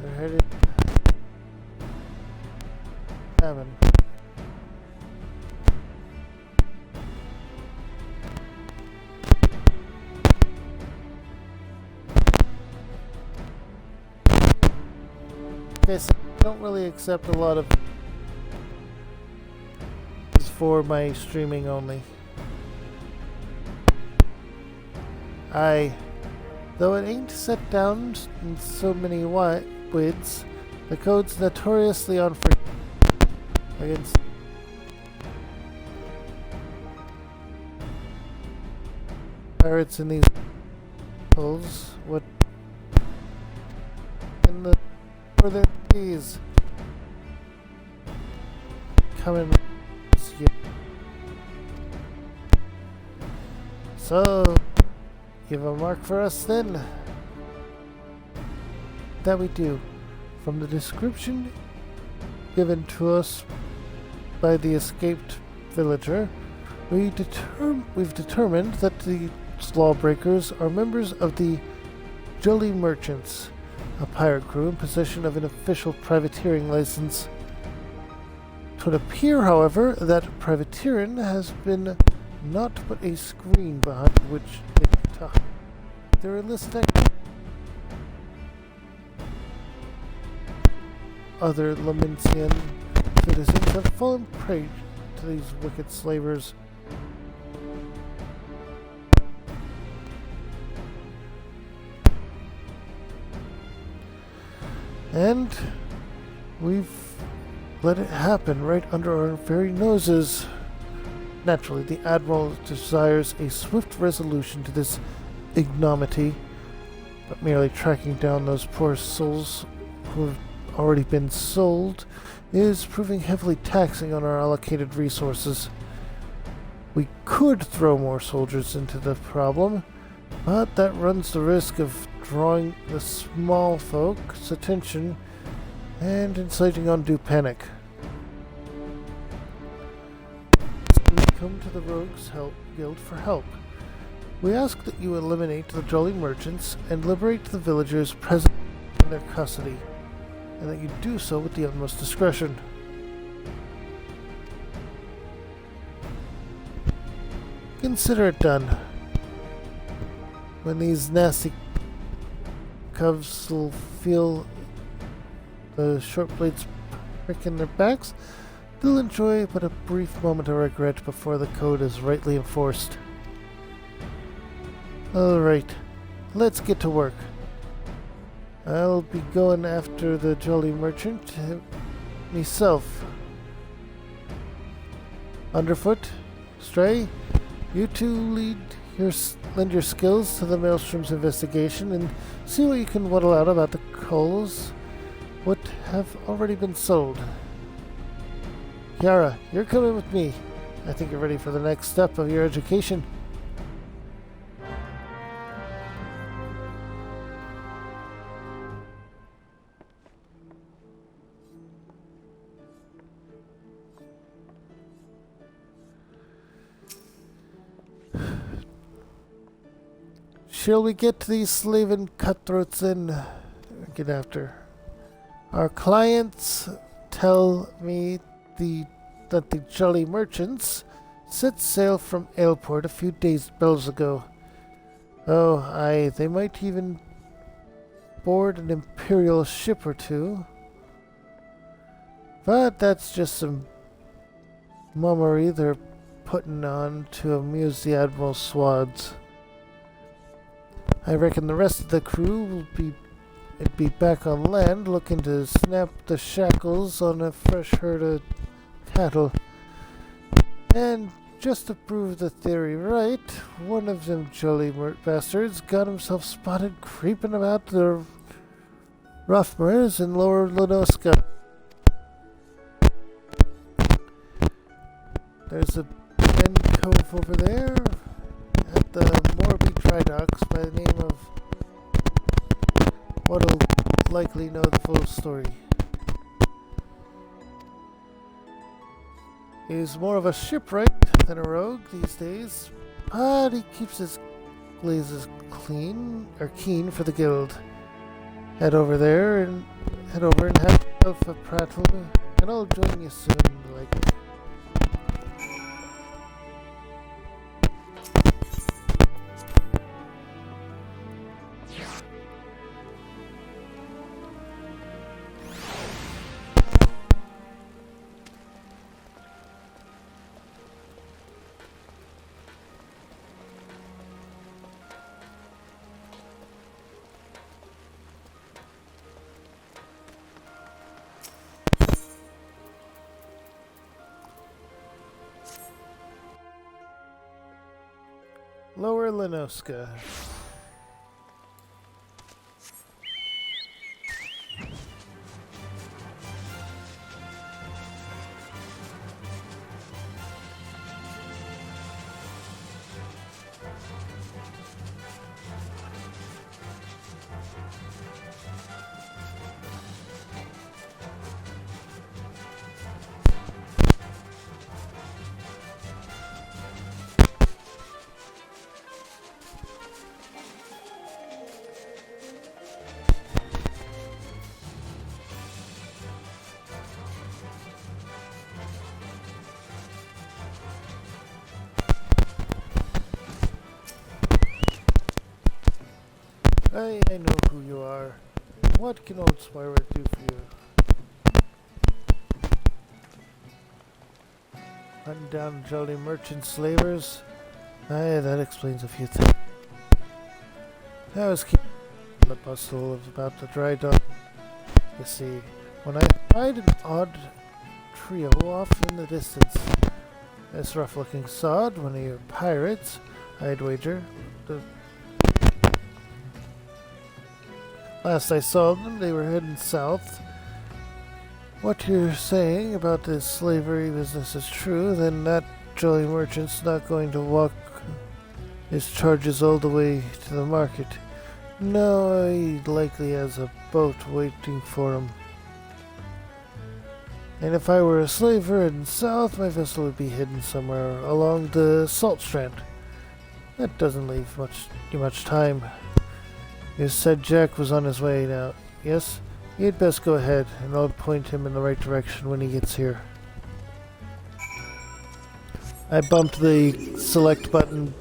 They're headed cabin. Okay, so I don't really accept a lot of for my streaming only. Though it ain't set down in so many widths, the code's notoriously unforgiving against pirates in these holes. What in the northern seas coming? So, give a mark for us then. That we do. From the description given to us by the escaped villager, we've determined that the lawbreakers are members of the Jolly Merchants, a pirate crew in possession of an official privateering license. It would appear, however, that privateering has been not but a screen behind which they can hide their illicit activity. Other Lamentian citizens have fallen prey to these wicked slavers. And we've let it happen right under our very noses. Naturally, the Admiral desires a swift resolution to this ignominy, but merely tracking down those poor souls who have already been sold is proving heavily taxing on our allocated resources. We could throw more soldiers into the problem, but that runs the risk of drawing the small folks' attention and inciting undue panic. Come to the Rogues Guild for help. We ask that you eliminate the Jolly Merchants and liberate the villagers present in their custody, and that you do so with the utmost discretion. Consider it done. When these nasty cubs will feel the short blades prick in their backs, they'll enjoy but a brief moment of regret before the code is rightly enforced. Alright, let's get to work. I'll be going after the Jolly Merchant myself. Underfoot, Stray, you two lend your skills to the Maelstrom's investigation and see what you can whittle out about the coals, what have already been sold. Kiara, you're coming with me. I think you're ready for the next step of your education. shall we get to these slaving cutthroats and get after? Our clients tell me that the jolly merchants set sail from Ailport a few bells ago. Oh, aye, they might even board an imperial ship or two. But that's just some mummery they're putting on to amuse the Admiral's swads. I reckon the rest of the crew will be back on land looking to snap the shackles on a fresh herd of cattle. And just to prove the theory right, one of them jolly bastards got himself spotted creeping about the Ruffmers in Lower Lenoska. There's a Ben Cove over there at the Morby Dry Docks by the name of what'll likely know the full story. He's more of a shipwright than a rogue these days, but he keeps his glazes keen for the guild. Head over and have yourself a prattle, and I'll join you soon, like. Lower Lenoska. I know who you are. What can old Spyro do for you? Hunting down jolly merchant slavers? Aye, that explains a few things. I was keeping the bustle about the dry dock. You see, when I spied an odd trio off in the distance, this rough-looking sod, one of your pirates, I'd wager. Last I saw them, they were heading south. What you're saying about this slavery business is true, then that jolly merchant's not going to walk his charges all the way to the market. No, he likely has a boat waiting for him. And if I were a slaver heading south, my vessel would be hidden somewhere along the salt strand. That doesn't leave much time. You said Jack was on his way now, yes? You'd best go ahead, and I'll point him in the right direction when he gets here. I bumped the select button.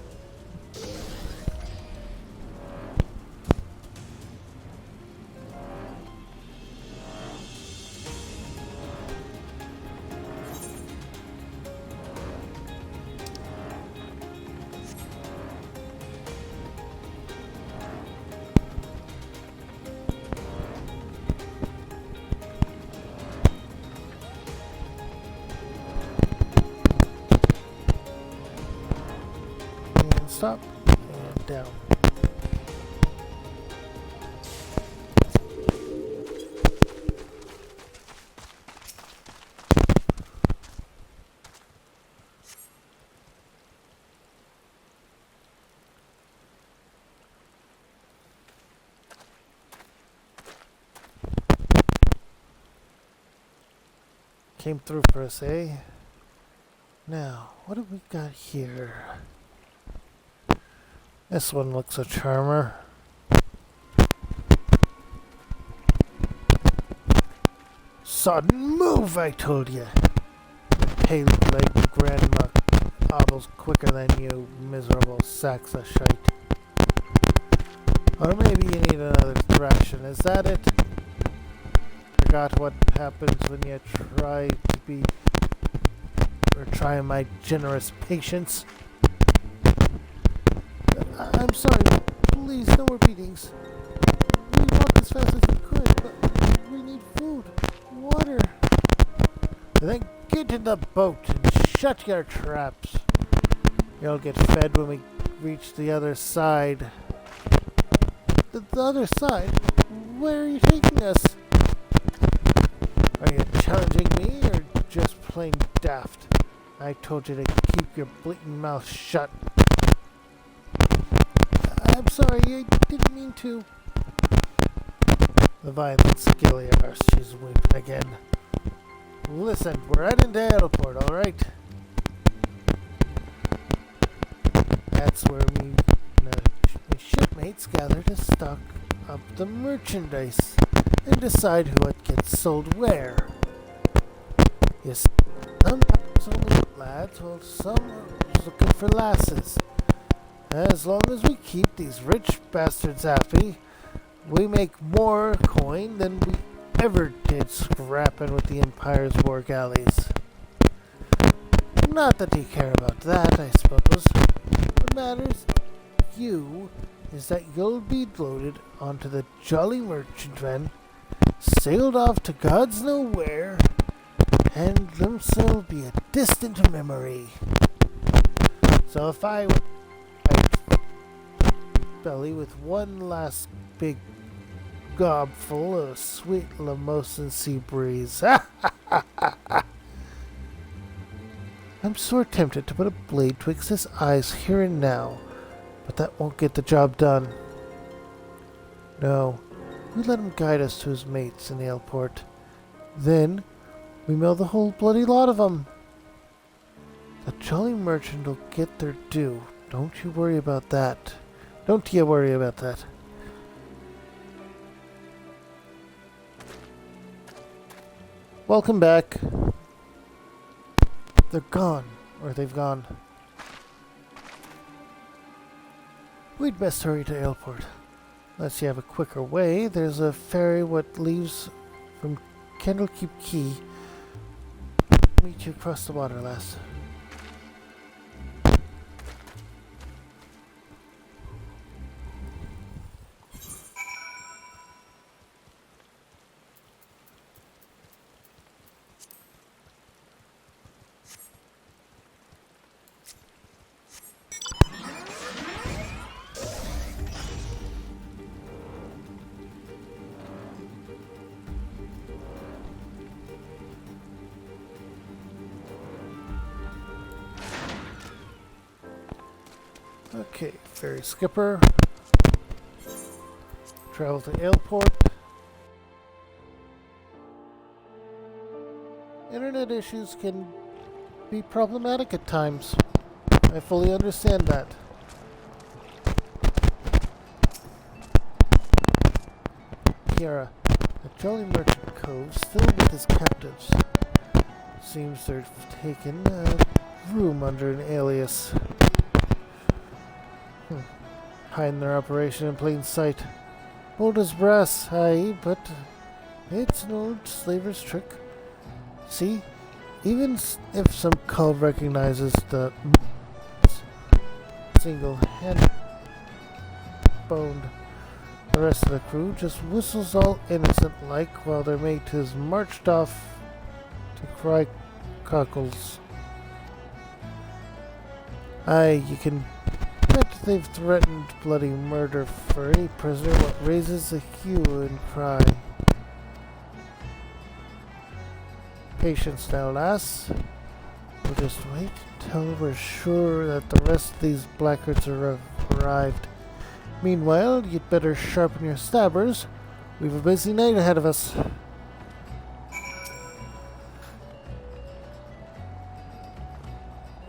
Stop and down. Came through for us, eh? Now, what have we got here? This one looks a charmer. Sudden move, I told you. Pale-legged grandma hobbles quicker than you, miserable sacks of shite. Or maybe you need another thrashing, is that it? Forgot what happens when you try my generous patience. I'm sorry, please, no more beatings. We walked as fast as we could, but we need food, water. Then get in the boat and shut your traps. You'll get fed when we reach the other side. The other side? Where are you taking us? Are you challenging me or just plain daft? I told you to keep your bleating mouth shut. I'm sorry, I didn't mean to. The violent Skilliar, she's weeping again. Listen, we're heading to airport, alright? That's where me shipmates gather to stock up the merchandise and decide what gets sold where. Yes, some are lads, while some are looking for lasses. As long as we keep these rich bastards happy, we make more coin than we ever did scrapping with the Empire's war galleys. Not that you care about that, I suppose. What matters to you is that you'll be loaded onto the Jolly Merchantman, sailed off to God's nowhere, and themselves be a distant memory. So if I belly with one last big gobful of sweet Lamosan sea breeze. I'm sore tempted to put a blade twixt his eyes here and now, but that won't get the job done. No, we let him guide us to his mates in the airport. Then we mill the whole bloody lot of them. The Jolly Merchant will get their due. Don't you worry about that. Don't you worry about that. Welcome back. They're gone. Or they've gone. We'd best hurry to airport. Unless you have a quicker way, there's a ferry what leaves from Candlekeep Quay. Meet you across the water, lass. Okay, ferry skipper. Travel to airport. Internet issues can be problematic at times. I fully understand that. Kiara, the Jolly Merchant Cove's filled with his captives. Seems they've taken a room under an alias. Hiding their operation in plain sight. Bold as brass, aye, but it's an old slaver's trick. See, even if some cult recognizes the single hand boned, the rest of the crew just whistles all innocent like while their mate is marched off to cry cockles. Aye, you can bet they've threatened bloody murder for any prisoner what raises a hue and cry. Patience now, lass. We'll just wait until we're sure that the rest of these blackguards are arrived. Meanwhile, you'd better sharpen your stabbers. We've a busy night ahead of us.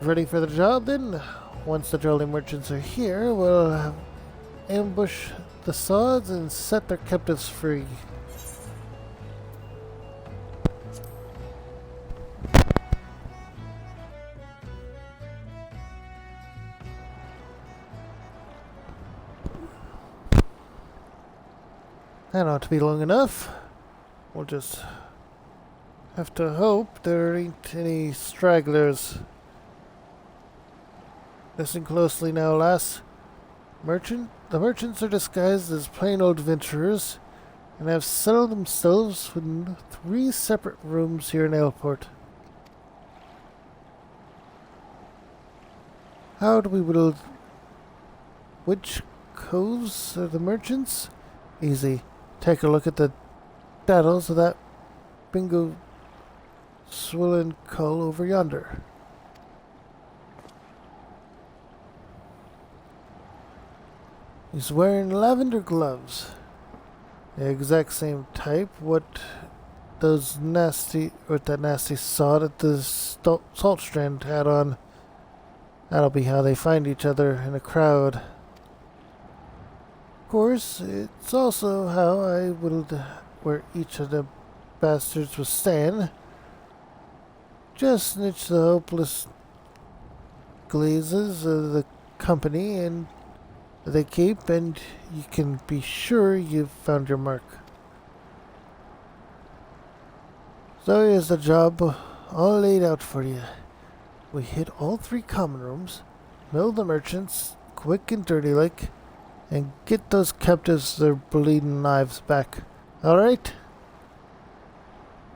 Ready for the job then? Once the Jolly merchants are here, we'll ambush the sods and set their captives free. That ought to be long enough. We'll just have to hope there ain't any stragglers. Listen closely now, lass. The merchants are disguised as plain old adventurers and have settled themselves in 3 separate rooms here in Aleport. How do we whittle? Which coves are the merchants? Easy. Take a look at the daddles of that bingo swollen cull over yonder. He's wearing lavender gloves. The exact same type what that nasty sod at the salt strand had on. That'll be how they find each other in a crowd. Of course, it's also how I whittled where each of the bastards was staying. Just snitch the hopeless glazes of the company and they keep, and you can be sure you've found your mark. So here's the job all laid out for you. We hit all 3 common rooms, mill the merchants, quick and dirty like, and get those captives their bleeding lives back. Alright?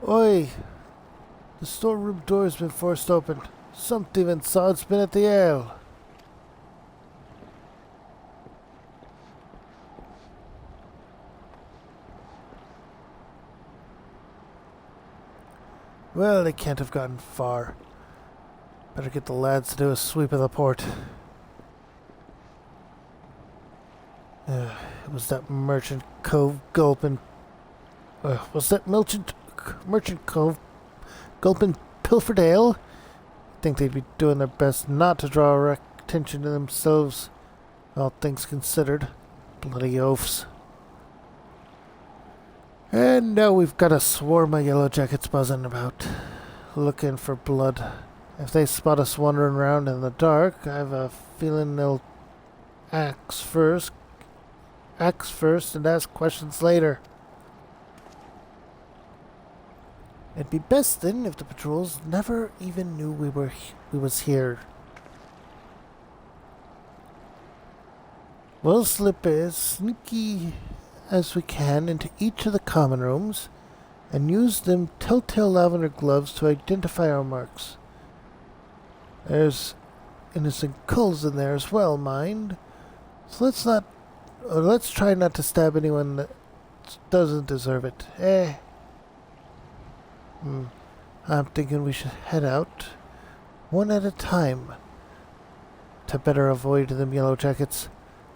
Oi! The storeroom door's been forced open. Some thieving sod's been at the ale. Well, they can't have gotten far. Better get the lads to do a sweep of the port. It was that merchant cove gulping. Was that merchant cove gulping pilfered ale? Think they'd be doing their best not to draw attention to themselves, all things considered. Bloody oafs. And now we've got a swarm of yellow jackets buzzing about, looking for blood. If they spot us wandering around in the dark, I have a feeling they'll axe first and ask questions later. It'd be best then if the patrols never even knew we was here. We'll slip as sneaky as we can into each of the common rooms and use them telltale lavender gloves to identify our marks. There's innocent culls in there as well, mind. So let's try not to stab anyone that doesn't deserve it. I'm thinking we should head out one at a time to better avoid them yellow jackets.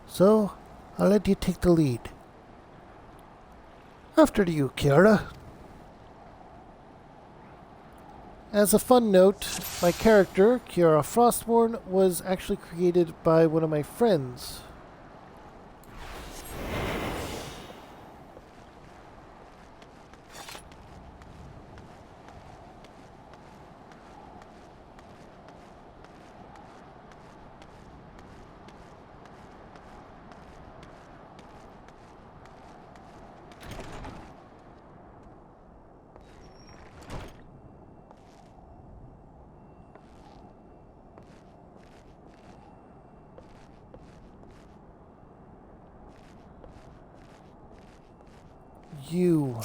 So I'll let you take the lead. After you, Kiara. As a fun note, my character, Kiara Frostborn, was actually created by one of my friends. You.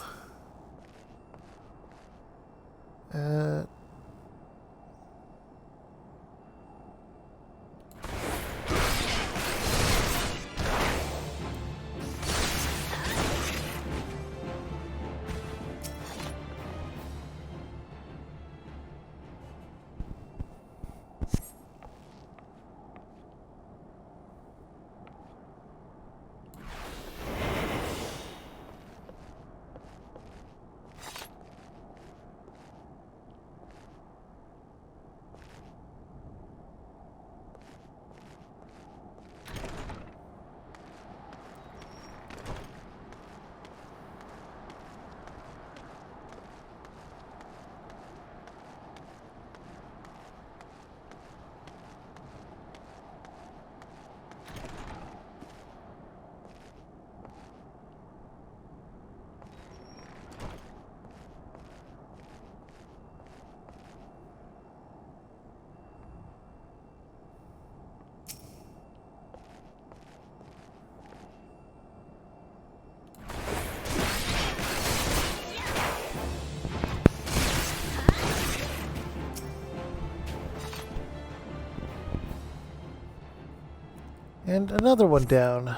And another one down.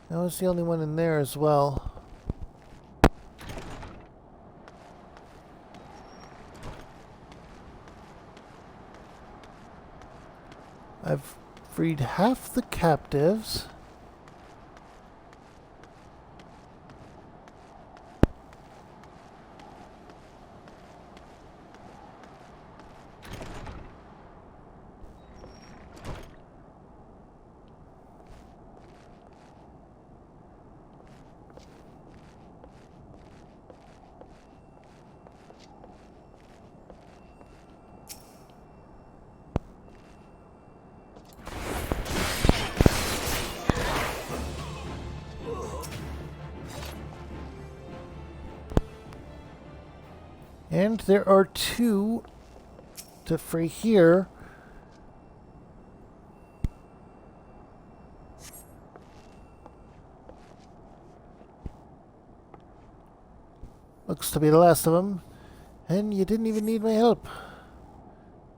That was the only one in there as well. I've freed half the captives. And there are 2 to free here. Looks to be the last of them. And you didn't even need my help.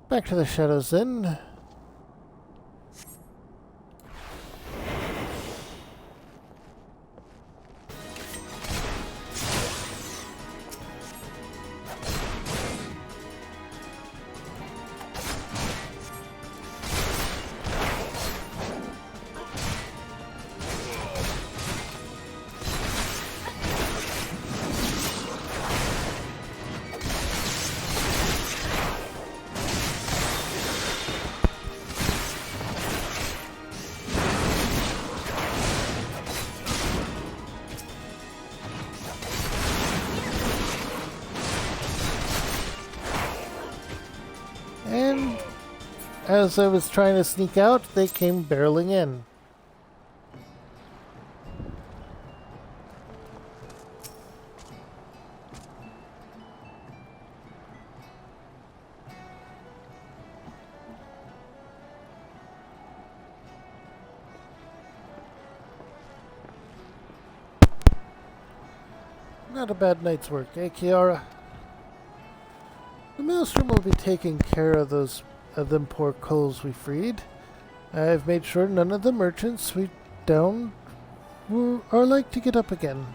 Back to the shadows then. And as I was trying to sneak out, they came barreling in. Not a bad night's work, eh, Kiara? The maelstrom will be taking care of them poor coals we freed. I've made sure none of the merchants we downed are like to get up again.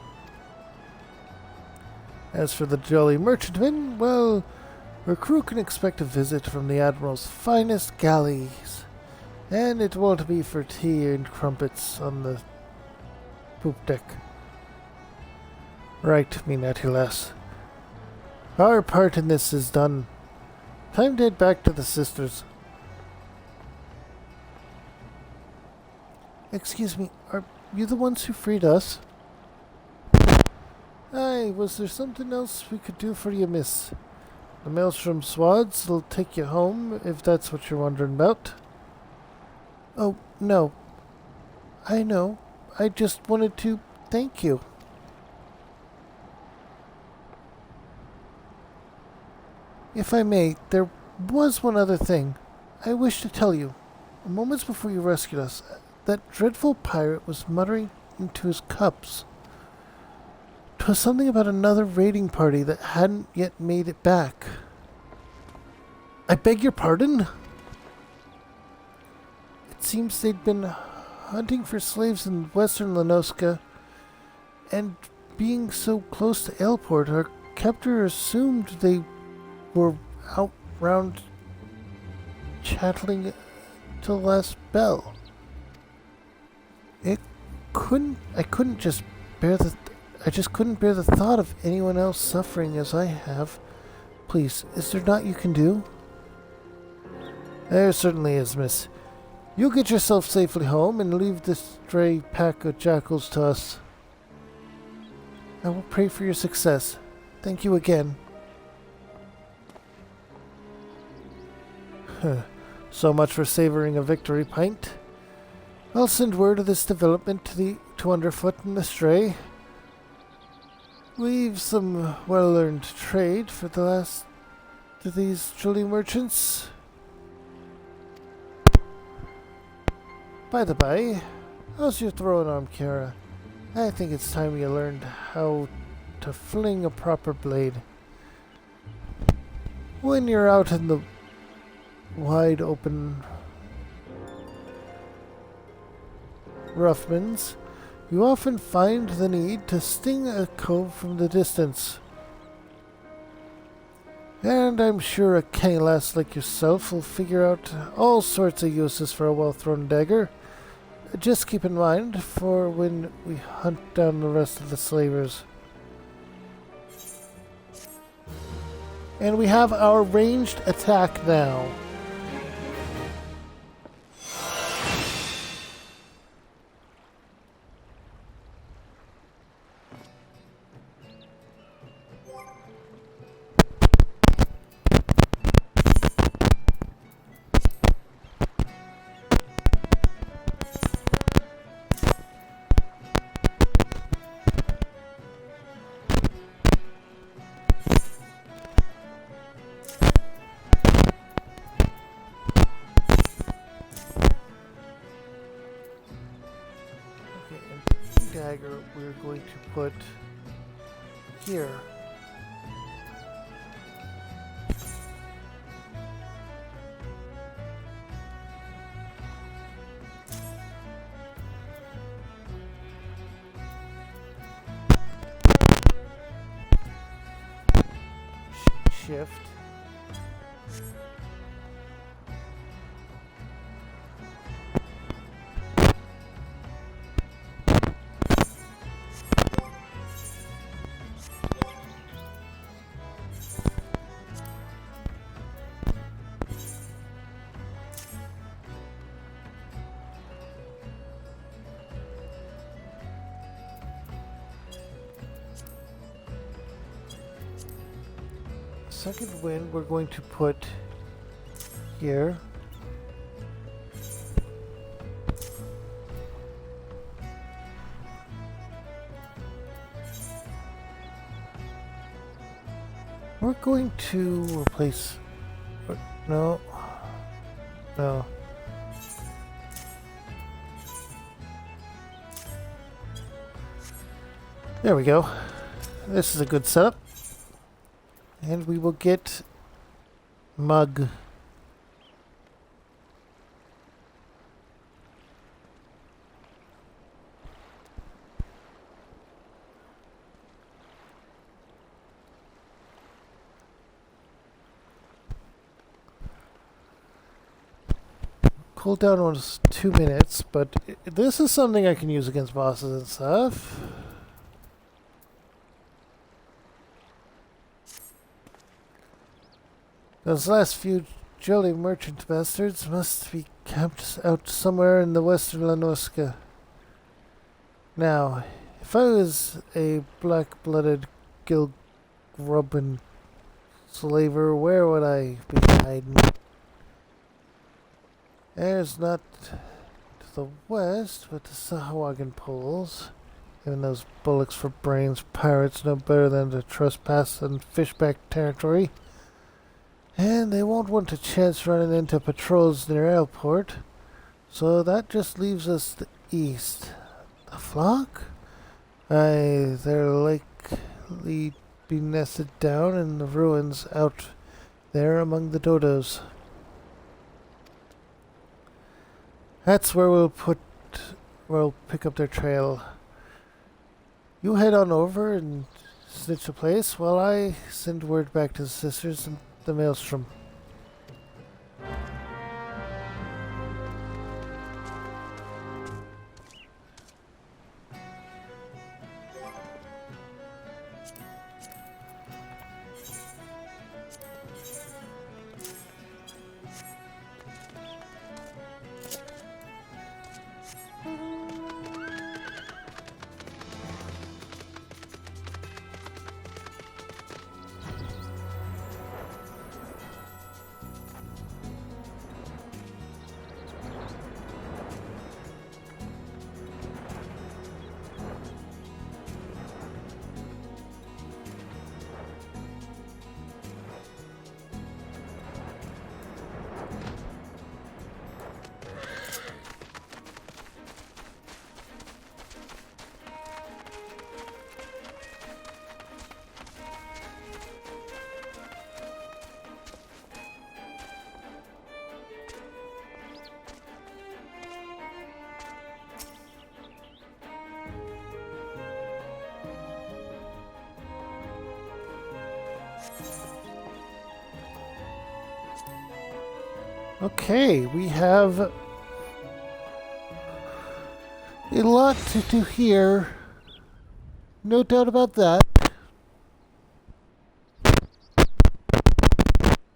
As for the jolly merchantmen, well, our crew can expect a visit from the Admiral's finest galleys, and it won't be for tea and crumpets on the poop deck. Right, me natty lass. Our part in this is done. Time to head back to the sisters. Excuse me, are you the ones who freed us? Aye, was there something else we could do for you, miss? The maelstrom swads will take you home, if that's what you're wondering about. Oh, no. I know. I just wanted to thank you. If I may, there was one other thing I wish to tell you. Moments before you rescued us, that dreadful pirate was muttering into his cups. 'Twas something about another raiding party that hadn't yet made it back. I beg your pardon? It seems they'd been hunting for slaves in western Lenoska, and being so close to Aleport, our captor assumed they were out round chattling till the last bell. I just couldn't bear the thought of anyone else suffering as I have. Please, is there naught you can do? There certainly is, miss. You get yourself safely home and leave this stray pack of jackals to us. I will pray for your success. Thank you again. So much for savoring a victory pint. I'll send word of this development to Underfoot and the Stray. We've some well-earned trade for the last of these jewelry merchants. By the by, How's your throwing arm, Kara? I think it's time you learned how to fling a proper blade. When you're out in the wide open roughlands, you often find the need to sting a cove from the distance. And I'm sure a canny lass like yourself will figure out all sorts of uses for a well-thrown dagger. Just keep in mind for when we hunt down the rest of the slavers. And we have our ranged attack now. Dagger we're going to put here. Shift. Second wind we're going to put here. We're going to replace... No. No. There we go. This is a good setup. And we will get mug. Cooldown was 2 minutes, but this is something I can use against bosses and stuff. Those last few jolly merchant bastards must be camped out somewhere in the western Lanorska. Now, if I was a black-blooded Gilgrubbin slaver, where would I be hiding? There's not to the west, but the Sahuagin poles. Even those bullocks for brains pirates know better than to trespass in fishback territory. And they won't want a chance running into patrols near airport. So that just leaves us the east. The flock? Aye, they're likely be nested down in the ruins out there among the dodos. That's where we'll pick up their trail. You head on over and snitch the place while I send word back to the sisters and the Maelstrom. Okay, we have a lot to do here. No doubt about that.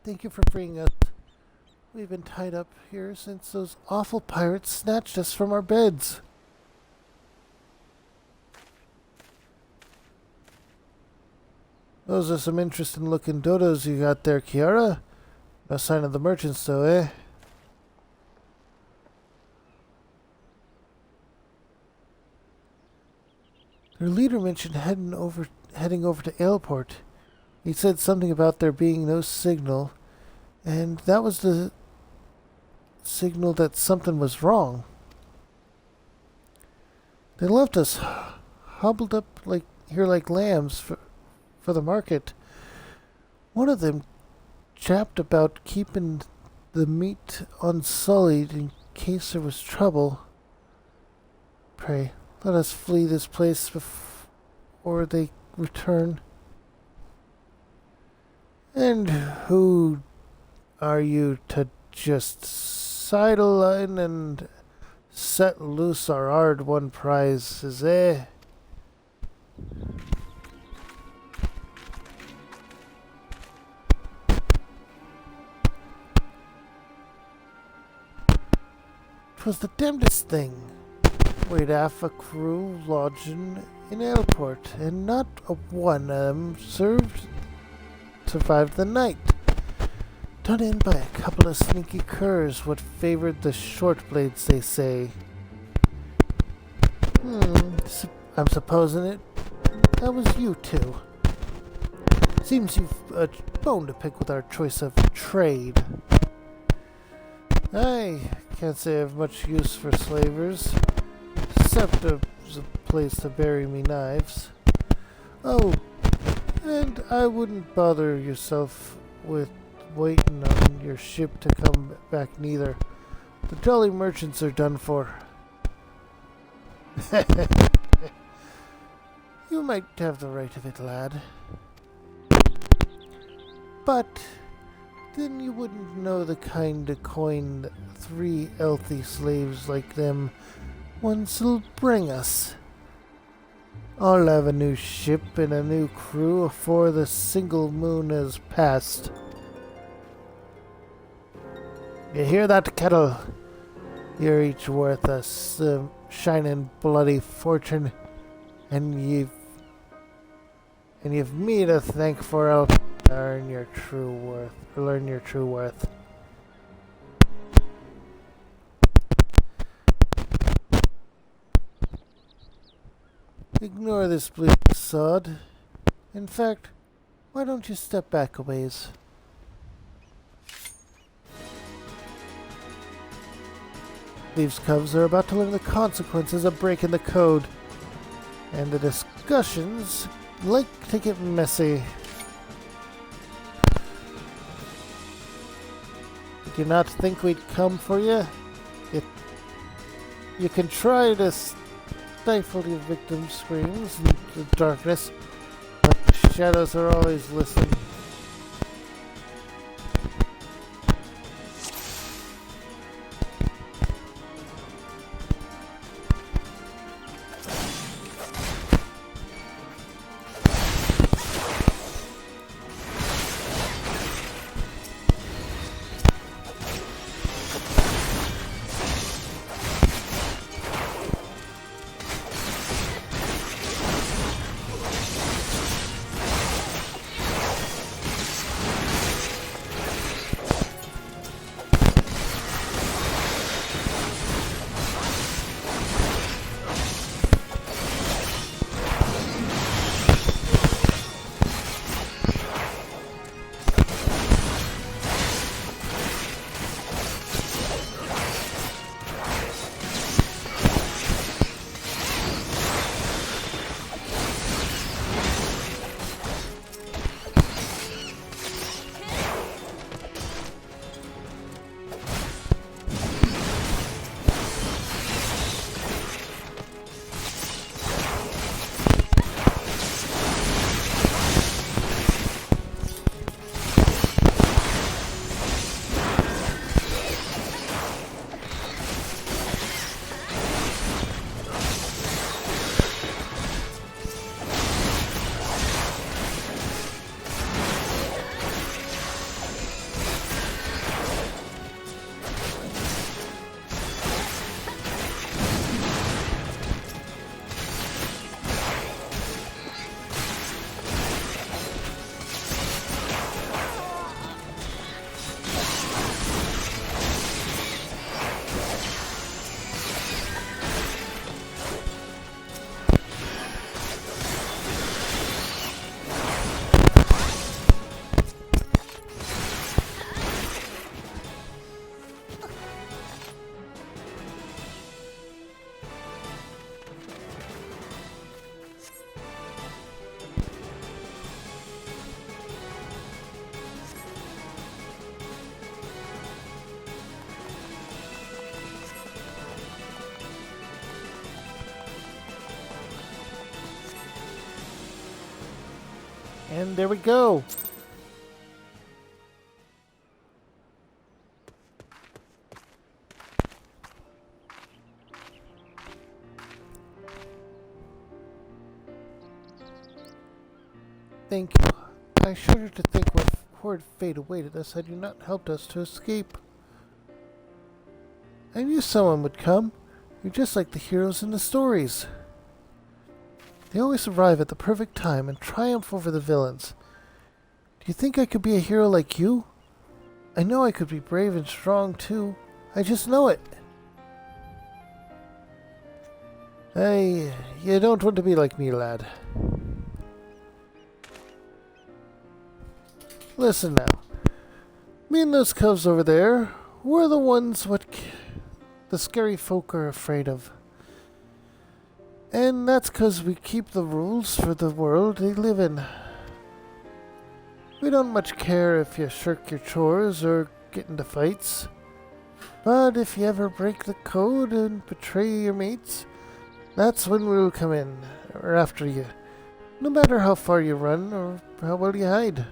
Thank you for freeing us. We've been tied up here since those awful pirates snatched us from our beds. Those are some interesting looking dodos you got there, Kiara. No sign of the merchants though, eh? Their leader mentioned heading over to Ailport. He said something about there being no signal, and that was the signal that something was wrong. They left us hobbled up like lambs for the market. One of them jabbed about keeping the meat unsullied in case there was trouble. Pray, let us flee this place before they return. And who are you to just sidle in and set loose our hard-won prizes, eh? "'Twas the damnedest thing. We'd half a crew lodging in Ailport, and not a one of them survived the night. Done in by a couple of sneaky curs what favored the short blades, they say. I'm supposing that was you two. Seems you've a bone to pick with our choice of trade. I can't say I've much use for slavers, except as a place to bury me knives. Oh, and I wouldn't bother yourself with waiting on your ship to come back neither. The jolly merchants are done for." "You might have the right of it, lad. But then you wouldn't know the kind to coin that 3 healthy slaves like them once'll bring us. I'll have a new ship and a new crew afore the single moon has passed. You hear that, kettle? You're each worth a shining bloody fortune, and you've me to thank for helping learn your true worth. Ignore this bleeding sod. In fact, why don't you step back a ways?" Thieves' cubs are about to learn the consequences of breaking the code, and the discussions like to get messy. Did you not think we'd come for you? You can try to stifle your victim's screams in the darkness, but the shadows are always listening. And there we go. Thank you. I shudder to think what horrid fate awaited us had you not helped us to escape. I knew someone would come. You're just like the heroes in the stories. They always arrive at the perfect time and triumph over the villains. Do you think I could be a hero like you? I know I could be brave and strong too. I just know it. You don't want to be like me, lad. Listen now. Me and those cubs over there, we're the ones what the scary folk are afraid of. And that's 'cause we keep the rules for the world they live in. We don't much care if you shirk your chores or get into fights. But if you ever break the code and betray your mates, that's when we'll come in, or after you. No matter how far you run or how well you hide.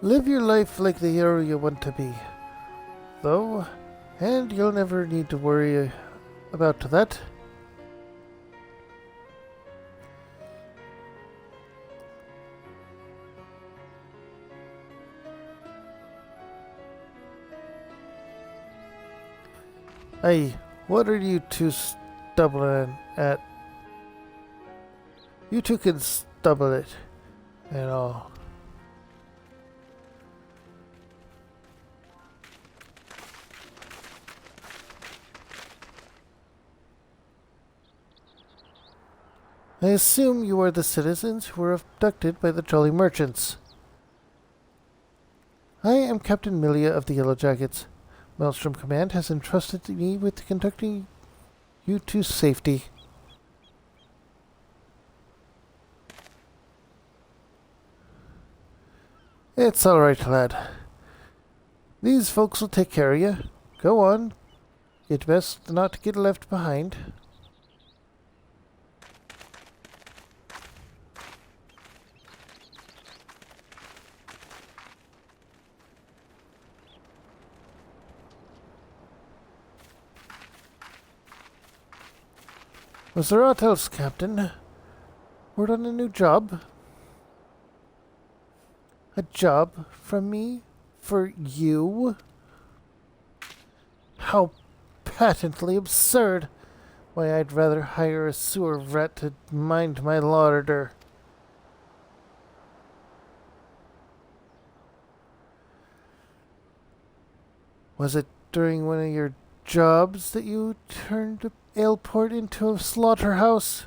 Live your life like the hero you want to be, though, and you'll never need to worry about that. Hey, what are you two stumbling at? You two can stumble it and all. I assume you are the citizens who were abducted by the Jolly Merchants. I am Captain Milia of the Yellow Jackets. Maelstrom Command has entrusted me with conducting you to safety. It's all right, lad. These folks will take care of you. Go on. It's best not to get left behind. Was there aught else, Captain? Word on a new job? A job from me? For you? How patently absurd! Why, I'd rather hire a sewer rat to mind my larder. Was it during one of your jobs that you turned Aleport into a slaughterhouse?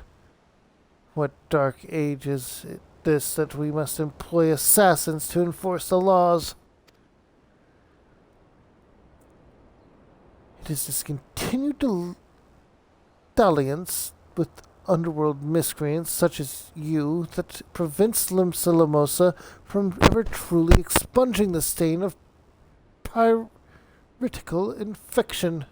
What dark age is this that we must employ assassins to enforce the laws? It is this continued dalliance with underworld miscreants such as you that prevents Limsa Lamosa from ever truly expunging the stain of piratical infection.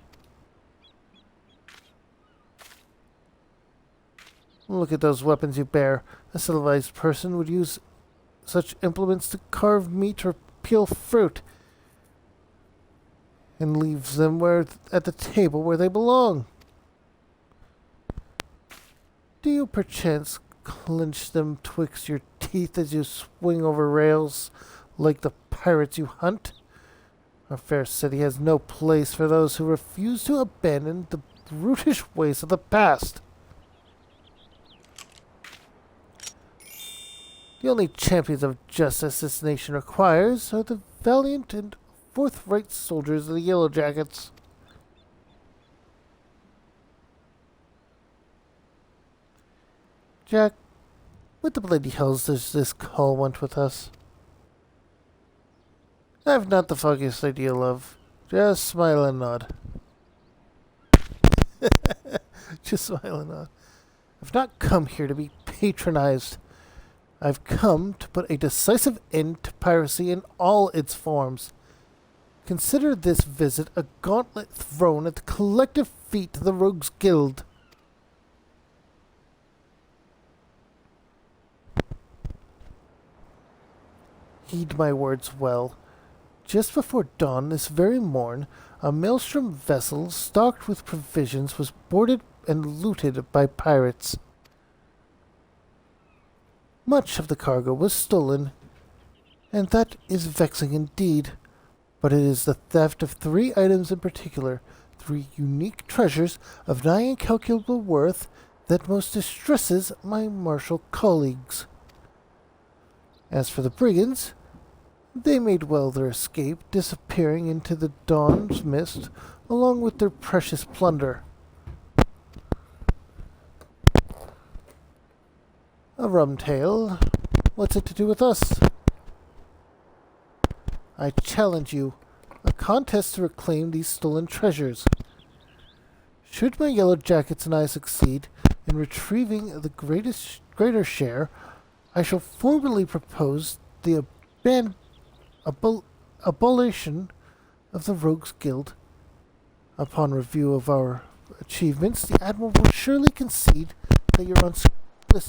Look at those weapons you bear. A civilized person would use such implements to carve meat or peel fruit, and leaves them at the table where they belong. Do you perchance clench them twixt your teeth as you swing over rails like the pirates you hunt? Our fair city has no place for those who refuse to abandon the brutish ways of the past. The only champions of justice this nation requires are the valiant and forthright soldiers of the Yellow Jackets. Jack, what the bloody hells does this call want with us? I've not the foggiest idea, love. Just smile and nod. Just smile and nod. I've not come here to be patronized. I've come to put a decisive end to piracy in all its forms. Consider this visit a gauntlet thrown at the collective defeat the Rogues Guild. Heed my words well. Just before dawn this very morn, a maelstrom vessel stocked with provisions was boarded and looted by pirates. Much of the cargo was stolen, and that is vexing indeed. But it is the theft of 3 items in particular, 3 unique treasures of nigh incalculable worth, that most distresses my martial colleagues. As for the brigands, they made well their escape, disappearing into the dawn's mist along with their precious plunder. A rum tale. What's it to do with us? I challenge you. A contest to reclaim these stolen treasures. Should my yellow jackets and I succeed in retrieving the greater share, I shall formally propose the abolition of the Rogues Guild. Upon review of our achievements, the Admiral will surely concede that your unscrupulous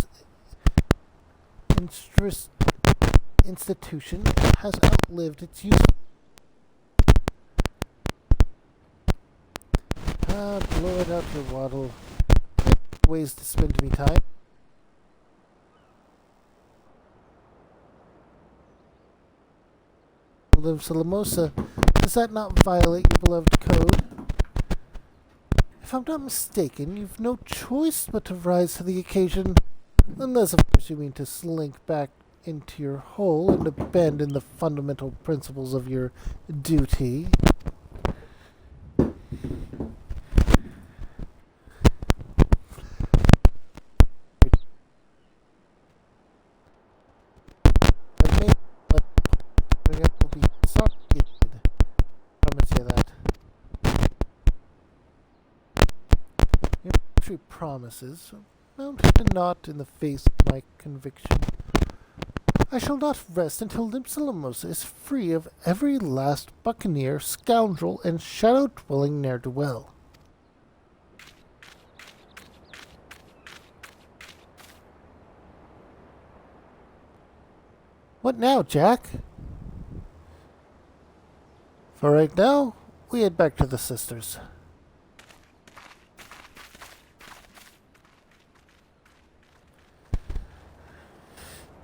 institution has outlived its use. Blow it out your waddle. Ways to spend me time. Salamosa, does that not violate your beloved code? If I'm not mistaken, you've no choice but to rise to the occasion, unless of course you mean to slink back into your hole and abandon the fundamental principles of your duty. Promises, mounted not in the face of my conviction. I shall not rest until Limsa is free of every last buccaneer, scoundrel, and shadow-dwelling ne'er-do-well. What now, Jack? For right now, we head back to the sisters.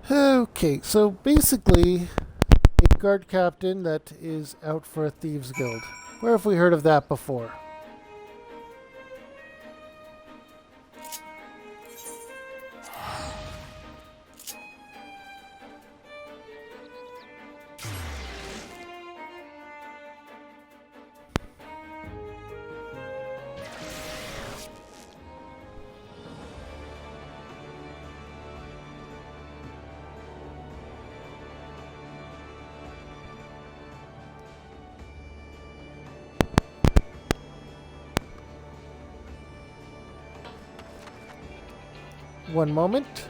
Okay, so basically, a guard captain that is out for a thieves' guild. Where have we heard of that before? One moment.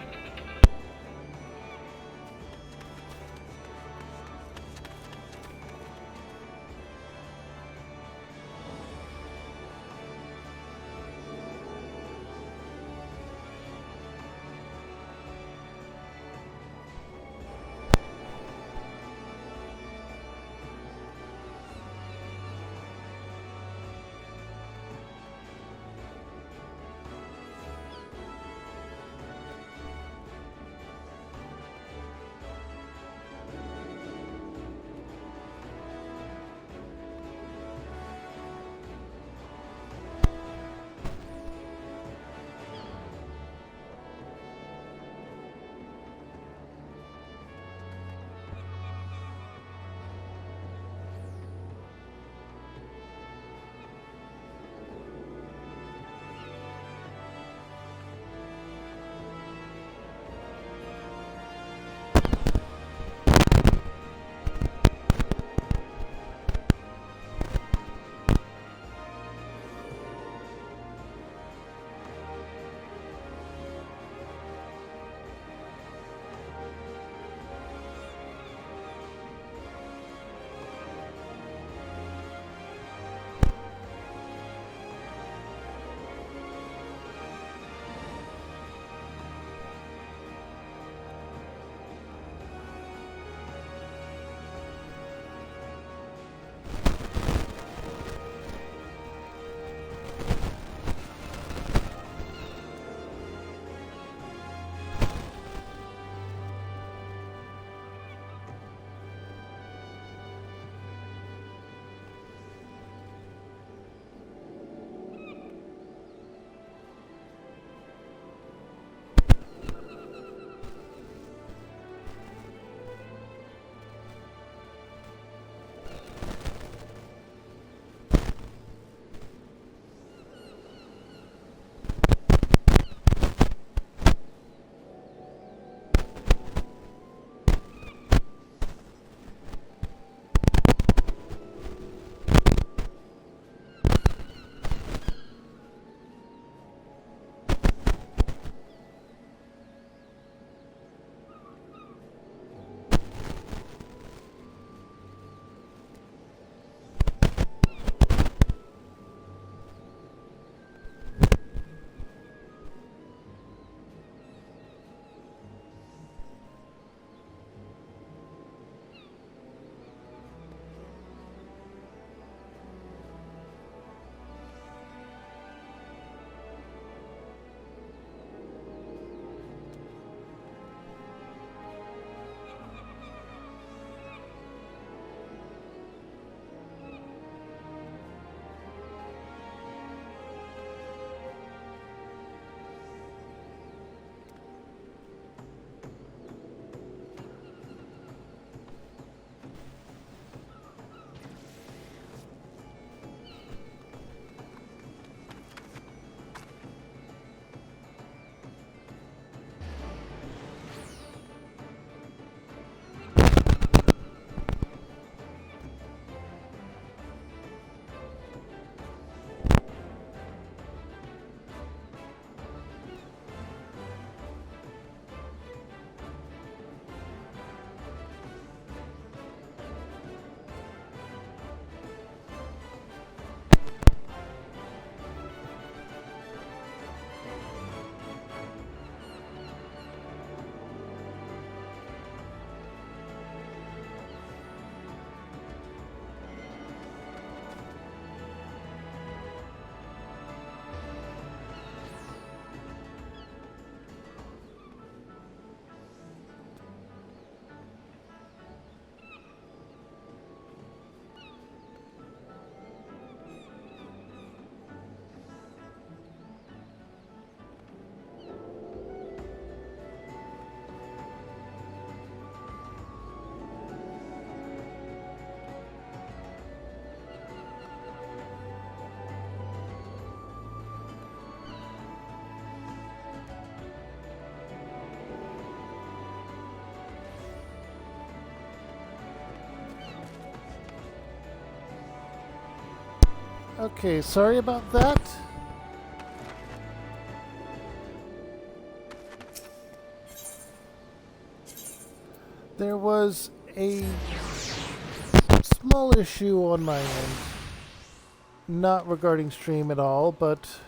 Okay, sorry about that. There was a small issue on my end. Not regarding stream at all, but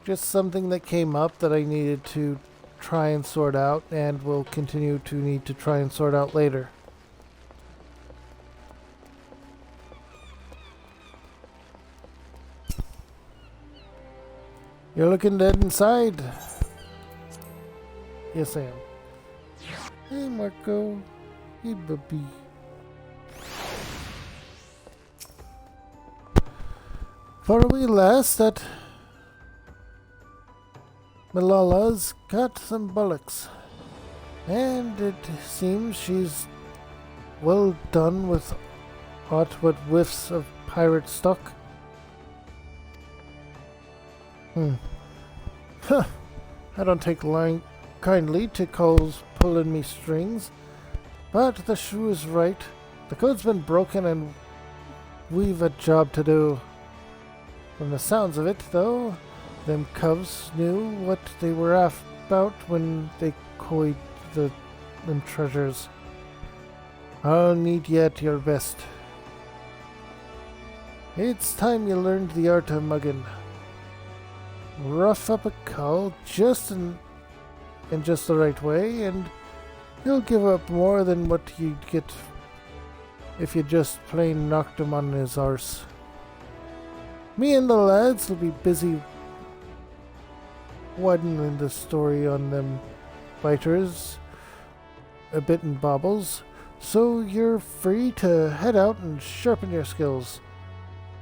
just something that came up that I needed to try and sort out, and will continue to need to try and sort out later. You're looking dead inside. Yes, I am. Hey, Marco. Hey, Bubby. For we last that Malala's got some bullocks, and it seems she's well done with aught but whiffs of pirate stock. Huh. I don't take kindly to Cole's pulling me strings, but the shoe is right. The code's been broken and we've a job to do. From the sounds of it, though, them cubs knew what they were about when they coined them treasures. I'll need you at your best. It's time you learned the art of mugging. Rough up a cull just in just the right way, and he'll give up more than what you'd get if you just plain knocked him on his arse. Me and the lads will be busy widening the story on them biters a bit in baubles, so you're free to head out and sharpen your skills.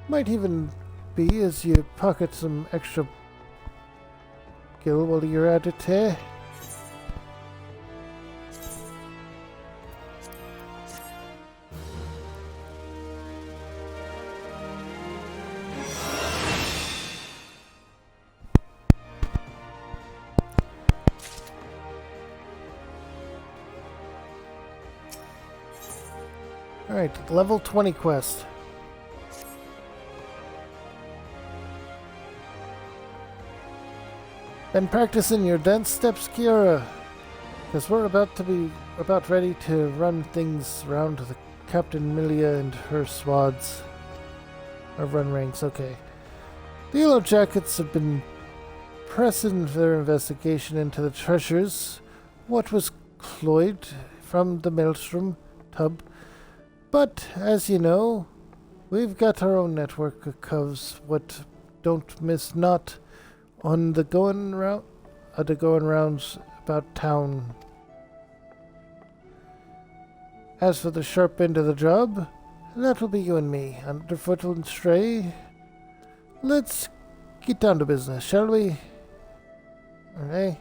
Might even be as you pocket some extra gil while you're at it, eh? Alright, level 20 quest. Been practicing your dance steps, Kiara? Because we're about ready to run things around the Captain Milia and her swads. Or run ranks, okay. The Yellow Jackets have been pressing their investigation into the treasures. What was cloyed from the Maelstrom tub. But, as you know, we've got our own network of covs, what don't miss not on the going rounds about town. As for the sharp end of the job, that'll be you and me, underfoot and stray. Let's get down to business, shall we? Okay.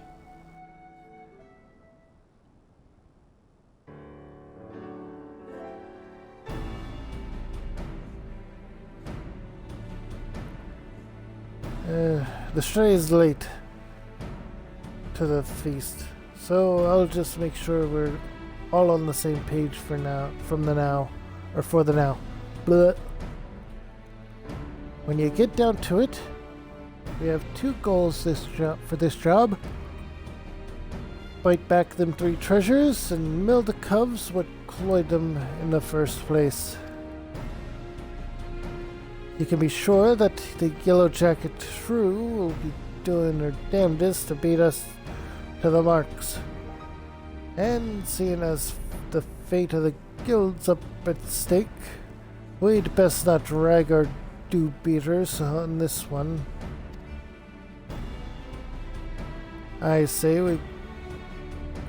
The stray is late to the feast, so I'll just make sure we're all on the same page for the now. Blah. When you get down to it, we have two goals for this job. Bite back them 3 treasures and mill the cubs what cloyed them in the first place. You can be sure that the Yellow Jacket crew will be doing their damnedest to beat us to the marks. And seeing as the fate of the guild's up at stake, we'd best not drag our do-beaters on this one. I say we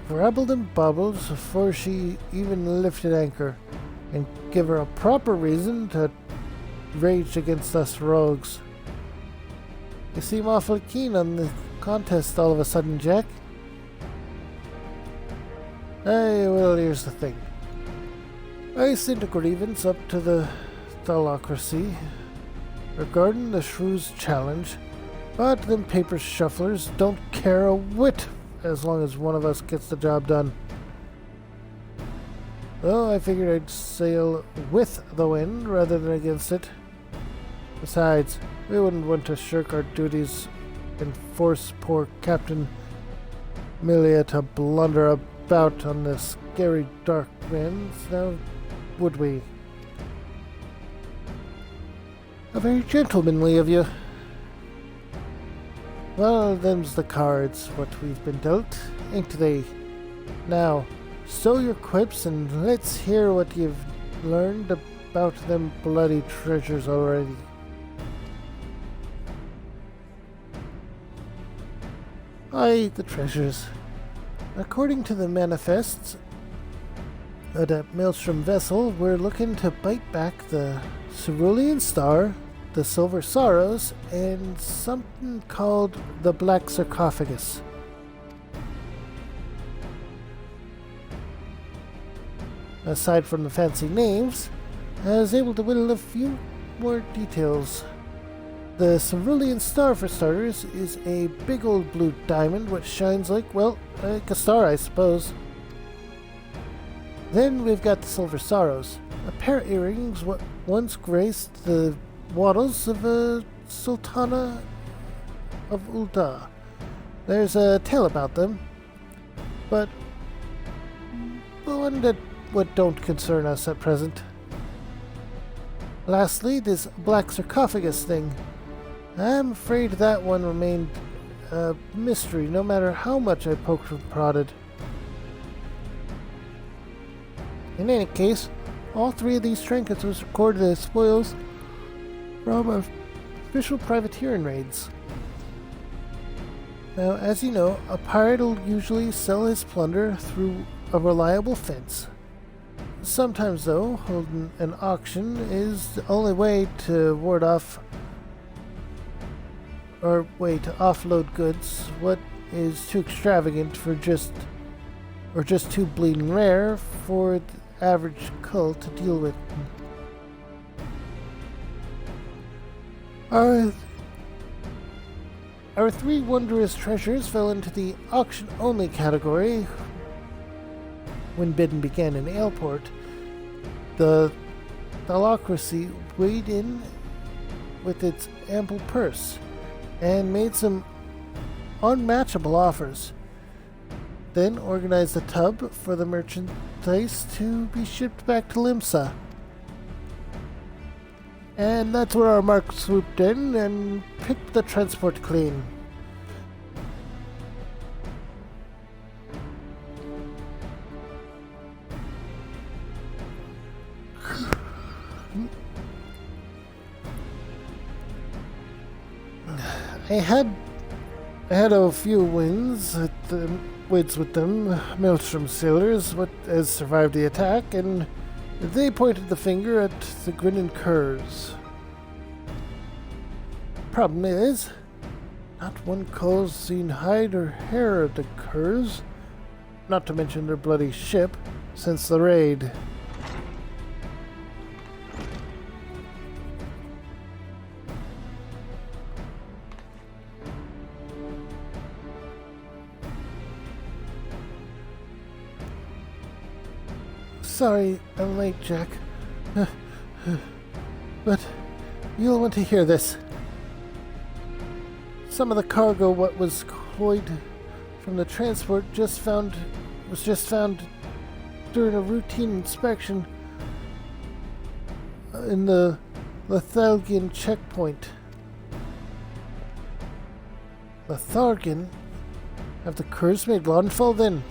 grabbled and bobbled before she even lifted anchor, and give her a proper reason to rage against us rogues. You seem awfully keen on the contest all of a sudden, Jack. Well, here's the thing. I sent a grievance up to the Thalocracy regarding the Shrews challenge, but them paper shufflers don't care a whit as long as one of us gets the job done. Well, I figured I'd sail with the wind rather than against it. Besides, we wouldn't want to shirk our duties and force poor Captain Milia to blunder about on the scary dark winds, now would we? How very gentlemanly of you. Well, them's the cards, what we've been dealt, ain't they? Now, stow your quips and let's hear what you've learned about them bloody treasures already. Aye, the treasures. According to the manifests, at a Maelstrom vessel, we're looking to bite back the Cerulean Star, the Silver Sorrows, and something called the Black Sarcophagus. Aside from the fancy names, I was able to whittle a few more details. The Cerulean Star, for starters, is a big old blue diamond which shines like, well, like a star, I suppose. Then we've got the Silver Sorrows, a pair of earrings what once graced the wattles of a Sultana of Ulda. There's a tale about them, but one that what don't concern us at present. Lastly, this Black Sarcophagus thing. I'm afraid that one remained a mystery no matter how much I poked and prodded. In any case, all three of these trinkets was recorded as spoils from official privateering raids. Now, as you know, a pirate will usually sell his plunder through a reliable fence. Sometimes, though, holding an auction is the only way to ward off or way to offload goods what is too extravagant for just too bleeding rare for the average cull to deal with. Our three wondrous treasures fell into the auction-only category when bidding began in Aleport. The Thalocracy weighed in with its ample purse and made some unmatchable offers. Then organized a tub for the merchandise to be shipped back to Limsa. And that's where our mark swooped in and picked the transport clean. I had a few wins with them, Maelstrom sailors, what has survived the attack, and they pointed the finger at the grinning curs. Problem is, not one cull's seen hide or hair of the curs, not to mention their bloody ship, since the raid. Sorry I'm late, Jack. But you'll want to hear this. Some of the cargo what was cloyed from the transport was just found during a routine inspection in the Lethalgian checkpoint. Lethalgian? Have the curs made landfall then?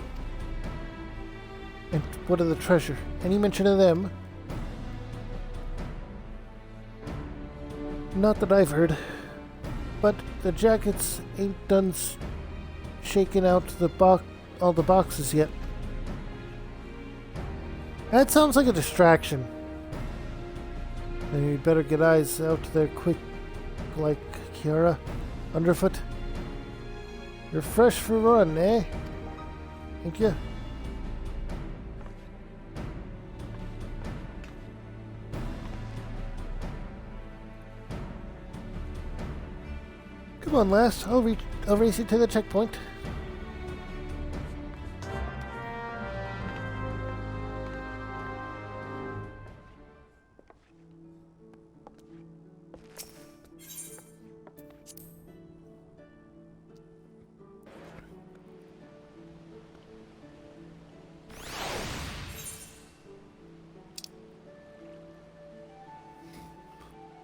And what of the treasure? Any mention of them? Not that I've heard. But the jackets ain't done shaking out all the boxes yet. That sounds like a distraction. Then you'd better get eyes out there quick, like Kiara. Underfoot. You're fresh for a run, eh? Thank you. Come on, lass. I'll race you to the checkpoint.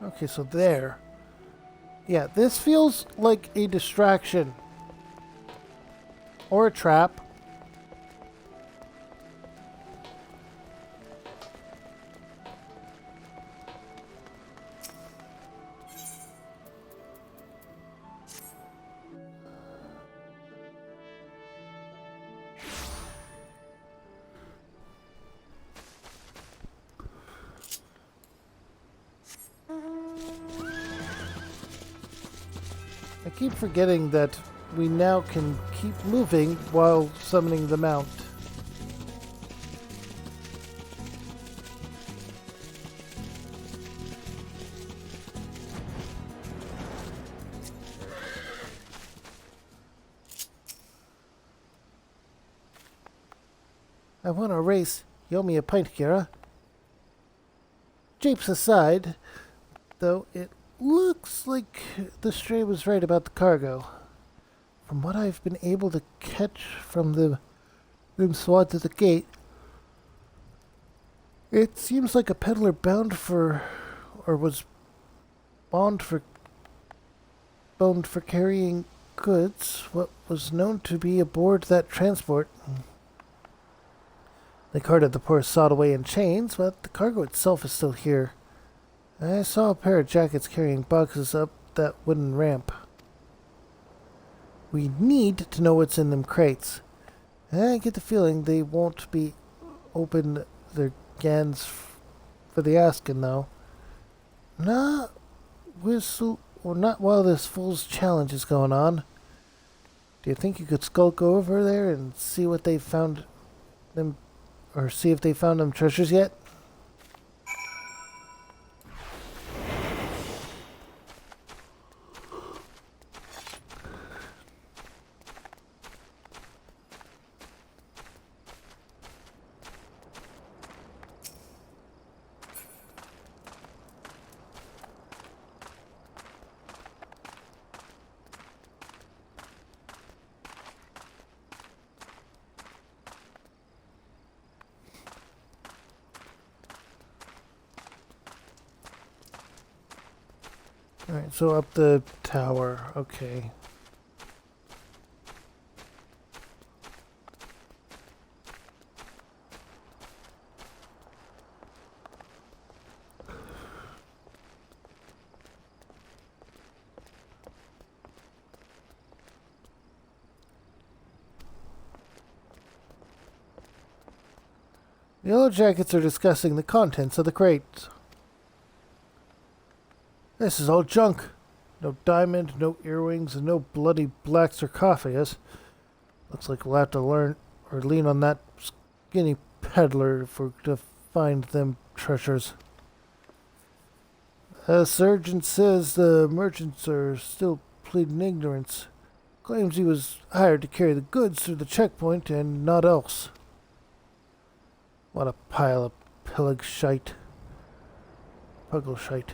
Okay, so there. Yeah, this feels like a distraction. Or a trap. I keep forgetting that we now can keep moving while summoning the mount. I want a race. You owe me a pint, Kira. Japes aside, though, it looks like the stray was right about the cargo. From what I've been able to catch from them swads at the gate, it seems like a peddler bound for, or was bound for, boned for carrying goods, what was known to be aboard that transport. They carted the poor sod away in chains, but the cargo itself is still here. I saw a pair of jackets carrying boxes up that wooden ramp. We need to know what's in them crates. I get the feeling they won't be open their gans for the asking, though. Not while this fool's challenge is going on. Do you think you could skulk over there and see what they found them, or see if they found them treasures yet? Alright, so up the tower. Okay. The Yellow Jackets are discussing the contents of the crates. This is all junk. No diamond, no earrings, and no bloody black sarcophagus. Looks like we'll have to learn or lean on that skinny peddler if we're to find them treasures. The sergeant says the merchants are still pleading ignorance. Claims he was hired to carry the goods through the checkpoint and not else. What a pile of pillig shite. Puggle shite.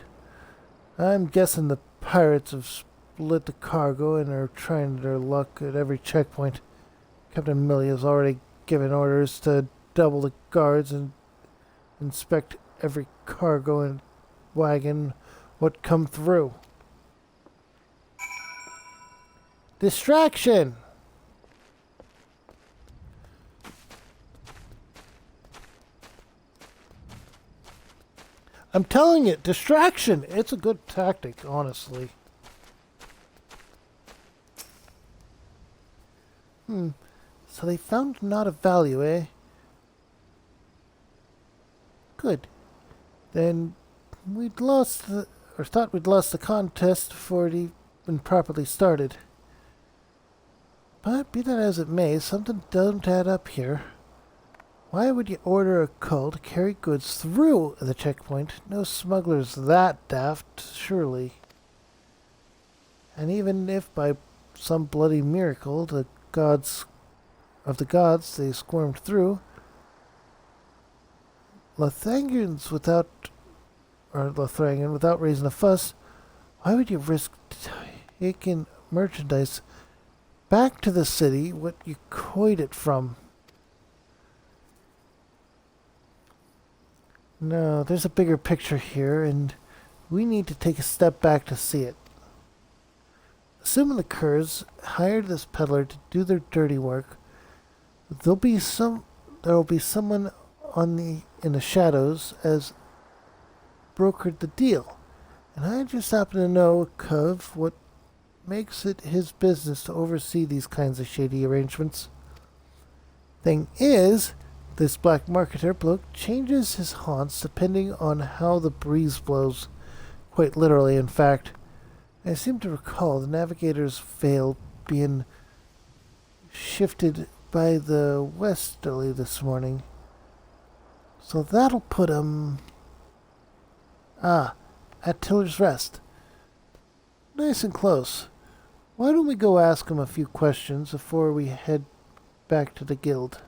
I'm guessing the pirates have split the cargo and are trying their luck at every checkpoint. Captain Millie has already given orders to double the guards and inspect every cargo and wagon what come through. Distraction! I'm telling you, distraction! It's a good tactic, honestly. So they found not of value, eh? Good. Then we'd lost the, or thought we'd lost the contest before it even properly started. But be that as it may, something doesn't add up here. Why would you order a cull to carry goods through the checkpoint? No smuggler's that daft, surely. And even if by some bloody miracle the gods they squirmed through, Lothrangan without raising a fuss, why would you risk taking merchandise back to the city what you coined it from? No, there's a bigger picture here, and we need to take a step back to see it. Assuming the Curs hired this peddler to do their dirty work, there'll be someone in the shadows as brokered the deal. And I just happen to know, Cove, what makes it his business to oversee these kinds of shady arrangements. Thing is, this black marketer bloke changes his haunts depending on how the breeze blows. Quite literally, in fact. I seem to recall the navigator's veil being shifted by the westerly this morning. So that'll put him... at Tiller's Rest. Nice and close. Why don't we go ask him a few questions before we head back to the guild?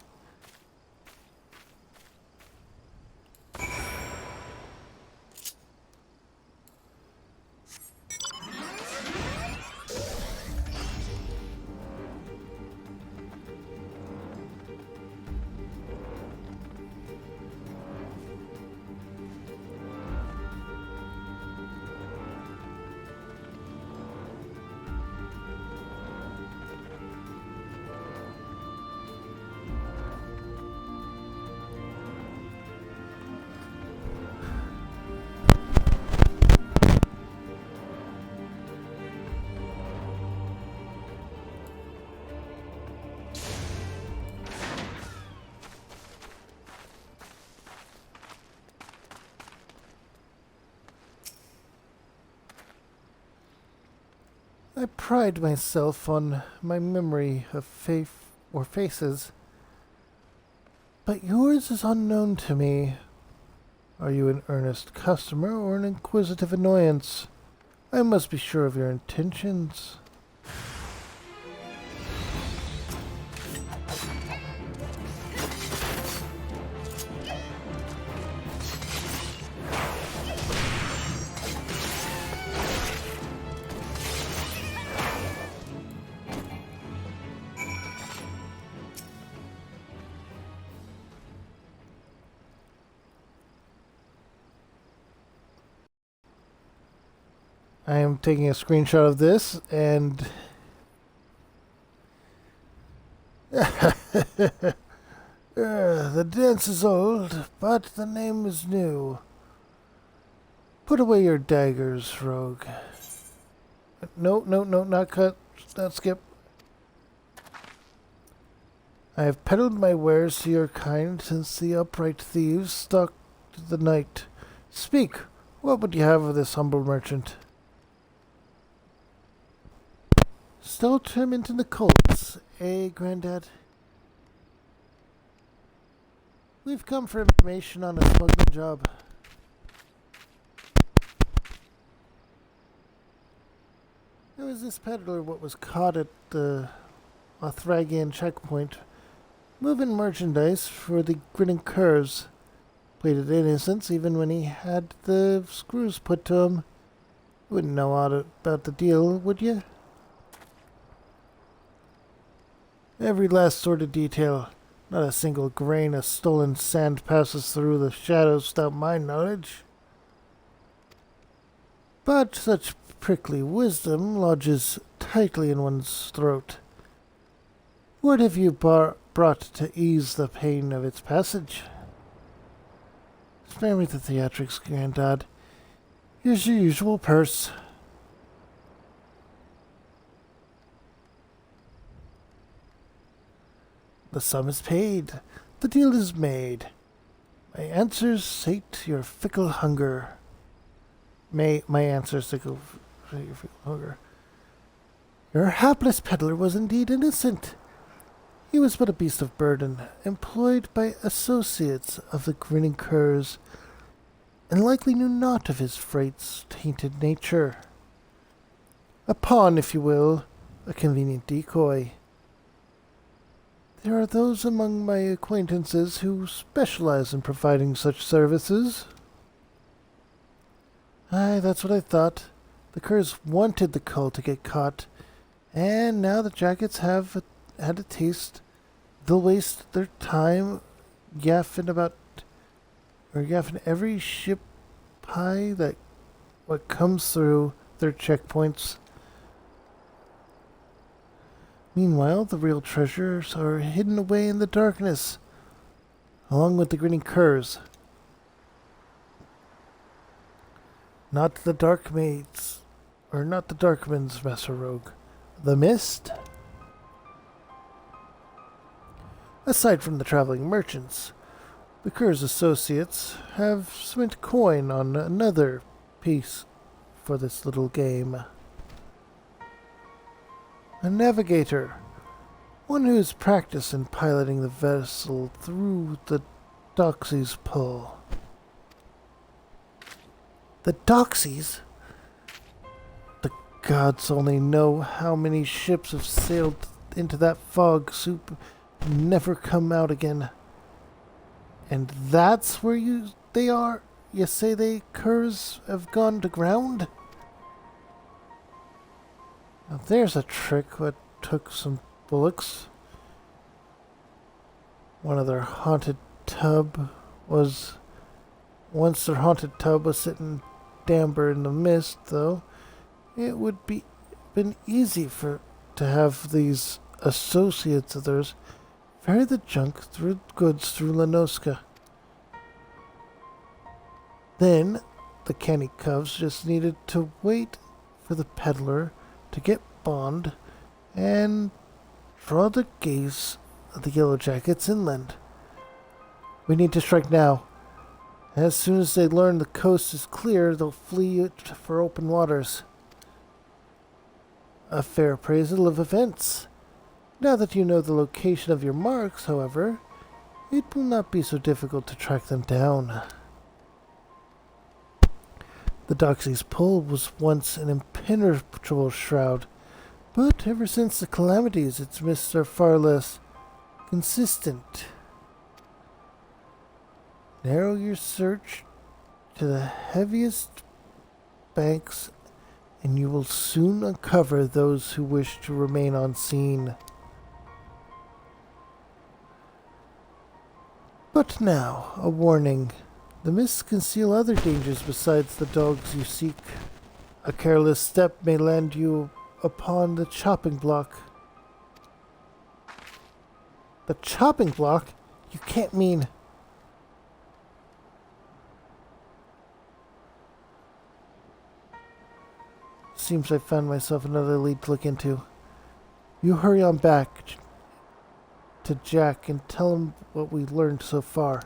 I pride myself on my memory of faces, but yours is unknown to me. Are you an earnest customer or an inquisitive annoyance? I must be sure of your intentions. I am taking a screenshot of this, and the dance is old, but the name is new. Put away your daggers, rogue. No, not cut, not skip. I have peddled my wares to your kind since the upright thieves stalked the night. Speak, what would you have of this humble merchant? Still trim into the Colts, eh, Grandad? We've come for information on a smuggling job. It was this peddler what was caught at the Othragian checkpoint, moving merchandise for the grinning curs. Pleaded innocence even when he had the screws put to him. You wouldn't know all about the deal, would you? Every last sort of detail. Not a single grain of stolen sand passes through the shadows without my knowledge. But such prickly wisdom lodges tightly in one's throat. What have you brought to ease the pain of its passage? Spare me the theatrics, Grandad. Here's your usual purse. The sum is paid. The deal is made. My answers sate your fickle hunger. My answers sate your fickle hunger. Your hapless peddler was indeed innocent. He was but a beast of burden, employed by associates of the grinning curs, and likely knew naught of his freight's tainted nature. A pawn, if you will, a convenient decoy. There are those among my acquaintances who specialize in providing such services. Aye, that's what I thought. The curs wanted the cull to get caught, and now the jackets have had a taste. They'll waste their time yaffing every ship pie that what comes through their checkpoints. Meanwhile, the real treasures are hidden away in the darkness, along with the grinning curs. Not the dark maids, or not the darkmans, Master Rogue. The mist? Aside from the traveling merchants, the Cur's associates have spent coin on another piece for this little game. A navigator, one who is practiced in piloting the vessel through the Doxy's pull. The Doxies? The gods only know how many ships have sailed into that fog soup and never come out again. And that's where they are? You say they curs have gone to ground? Now there's a trick that took some bullocks. Once their haunted tub was sitting damper in the mist, though, it would been easy to have these associates of theirs ferry the goods through Lanoska. Then the canny cubs just needed to wait for the peddler to get bond and draw the gaze of the Yellow Jackets inland. We need to strike now. As soon as they learn the coast is clear, they'll flee for open waters. A fair appraisal of events. Now that you know the location of your marks, however, it will not be so difficult to track them down. The Doxy's pull was once an impenetrable shroud, but ever since the calamities, its mists are far less consistent. Narrow your search to the heaviest banks, and you will soon uncover those who wish to remain unseen. But now, a warning. The mists conceal other dangers besides the dogs you seek. A careless step may land you upon the chopping block. The chopping block? You can't mean... Seems I found myself another lead to look into. You hurry on back to Jack and tell him what we learned so far.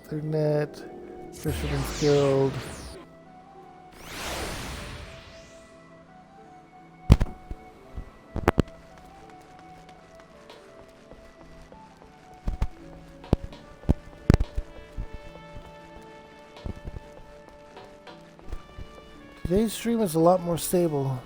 Their net, Fisherman's Guild. Today's stream is a lot more stable.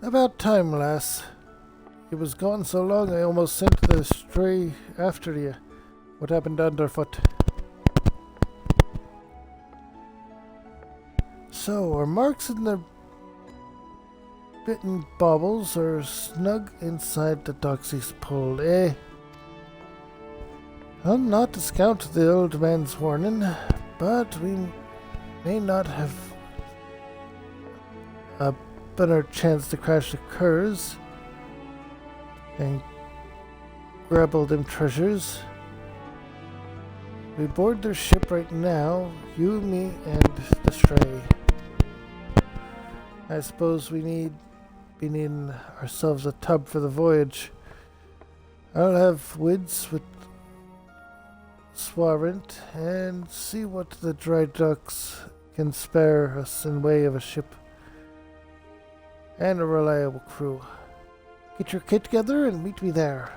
About time, lass. It was gone so long I almost sent the stray after you. What happened underfoot? So, are marks in the bitten baubles are snug inside the doxy's pole, eh? I'll not discount the old man's warning, but we may not have a better chance to crash the curs and grabble them treasures. We board their ship right now, you, me, and the stray. I suppose we need ourselves a tub for the voyage. I'll have Wids with Swarrant and see what the dry docks can spare us in way of a ship and a reliable crew. Get your kit together and meet me there.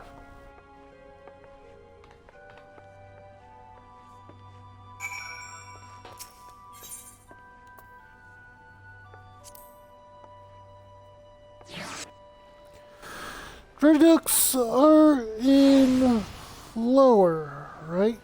Dry docks are in lower, right?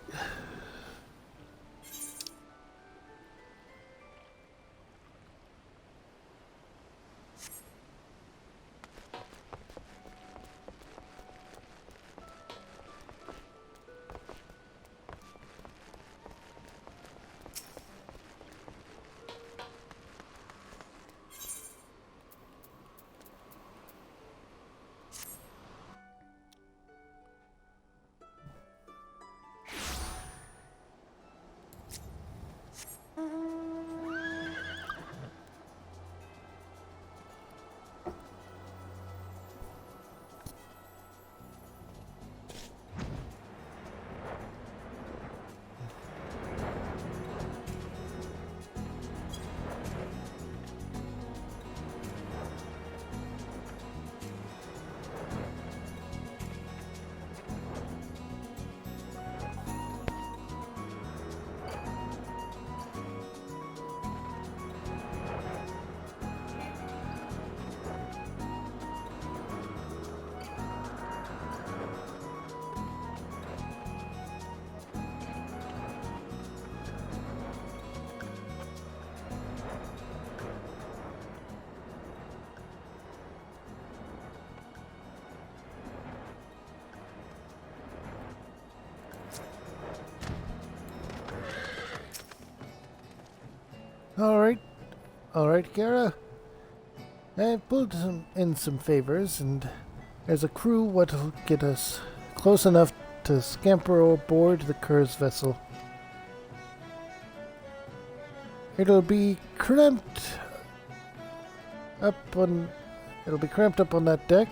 Alright, Kara. I've pulled in some favors, and there's a crew what'll get us close enough to scamper aboard the Cur's vessel. It'll be cramped up on that deck.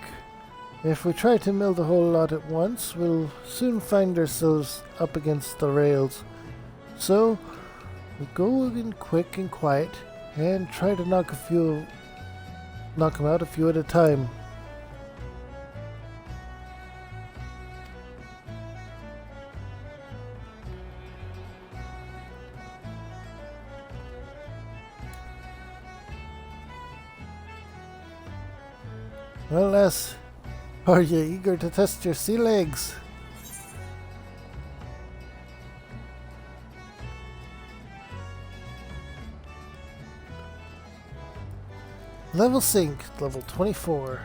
If we try to mill the whole lot at once, we'll soon find ourselves up against the rails. So we'll go in quick and quiet and try to knock them out a few at a time. Well, lass, are you eager to test your sea legs? Level sync, level 24.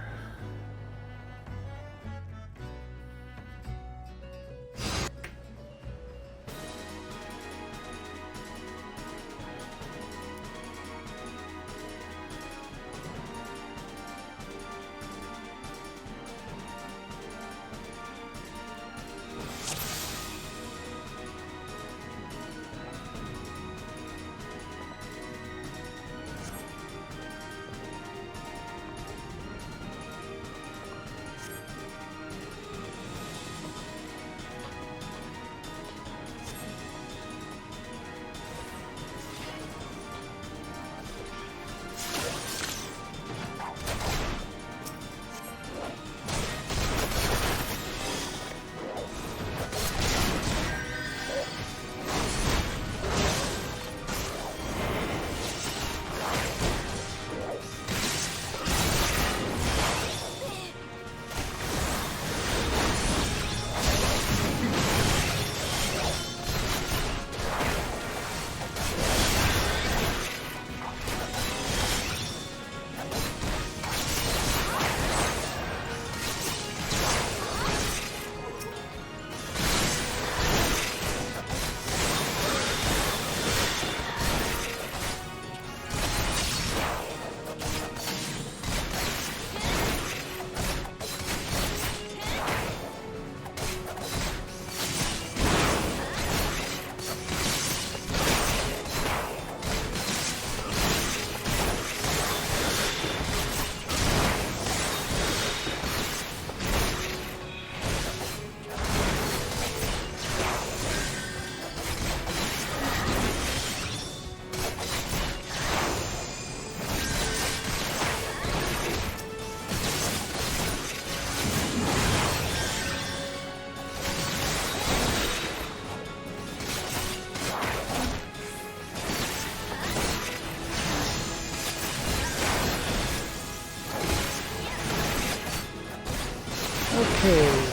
Okay.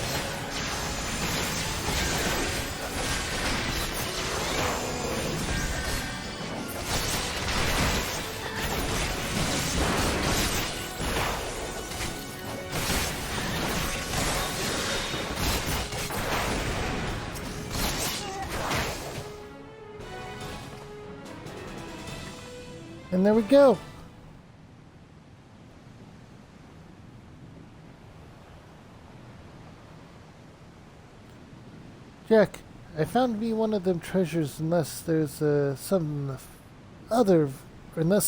And there we go. Jack, I found me one of them treasures unless there's unless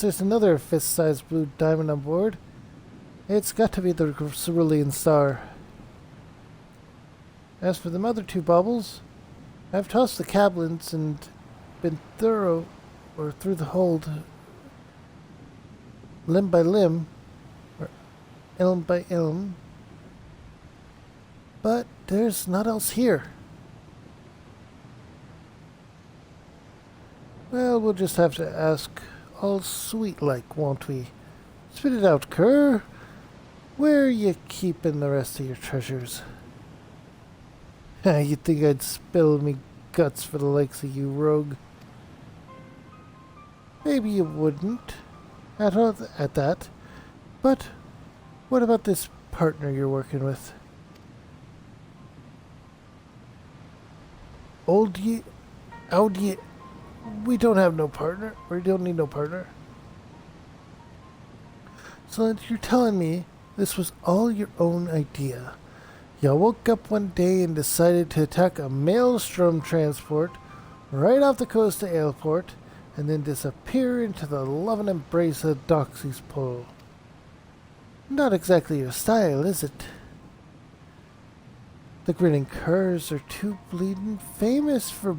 there's another fist-sized blue diamond on board. It's got to be the cerulean star. As for the other two baubles, I've tossed the cablets and been through the hold, limb by limb, or ilm by ilm, but there's not else here. Well, we'll just have to ask all sweet-like, won't we? Spit it out, cur. Where are you keeping the rest of your treasures? You think I'd spill me guts for the likes of you, rogue? Maybe you wouldn't, at that. But what about this partner you're working with? We don't have no partner. We don't need no partner. So you're telling me this was all your own idea? You woke up one day and decided to attack a maelstrom transport right off the coast of Ailport and then disappear into the loving embrace of Doxy's pole. Not exactly your style, is it? The grinning curs are too bleeding famous for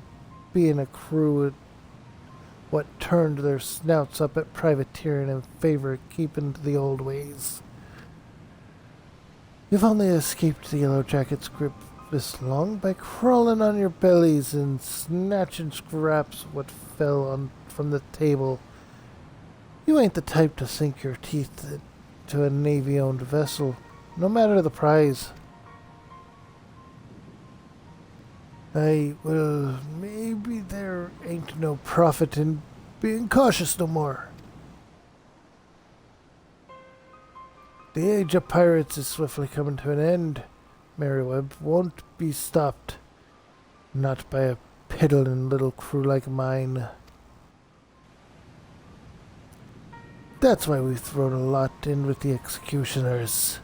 being a crew at what turned their snouts up at privateering in favor of keeping to the old ways. You've only escaped the Yellow Jacket's grip this long by crawling on your bellies and snatching scraps of what fell from the table. You ain't the type to sink your teeth into a Navy-owned vessel, no matter the prize. Well, maybe there ain't no profit in being cautious no more. The age of pirates is swiftly coming to an end. Merriweb won't be stopped. Not by a piddling little crew like mine. That's why we've thrown a lot in with the executioners.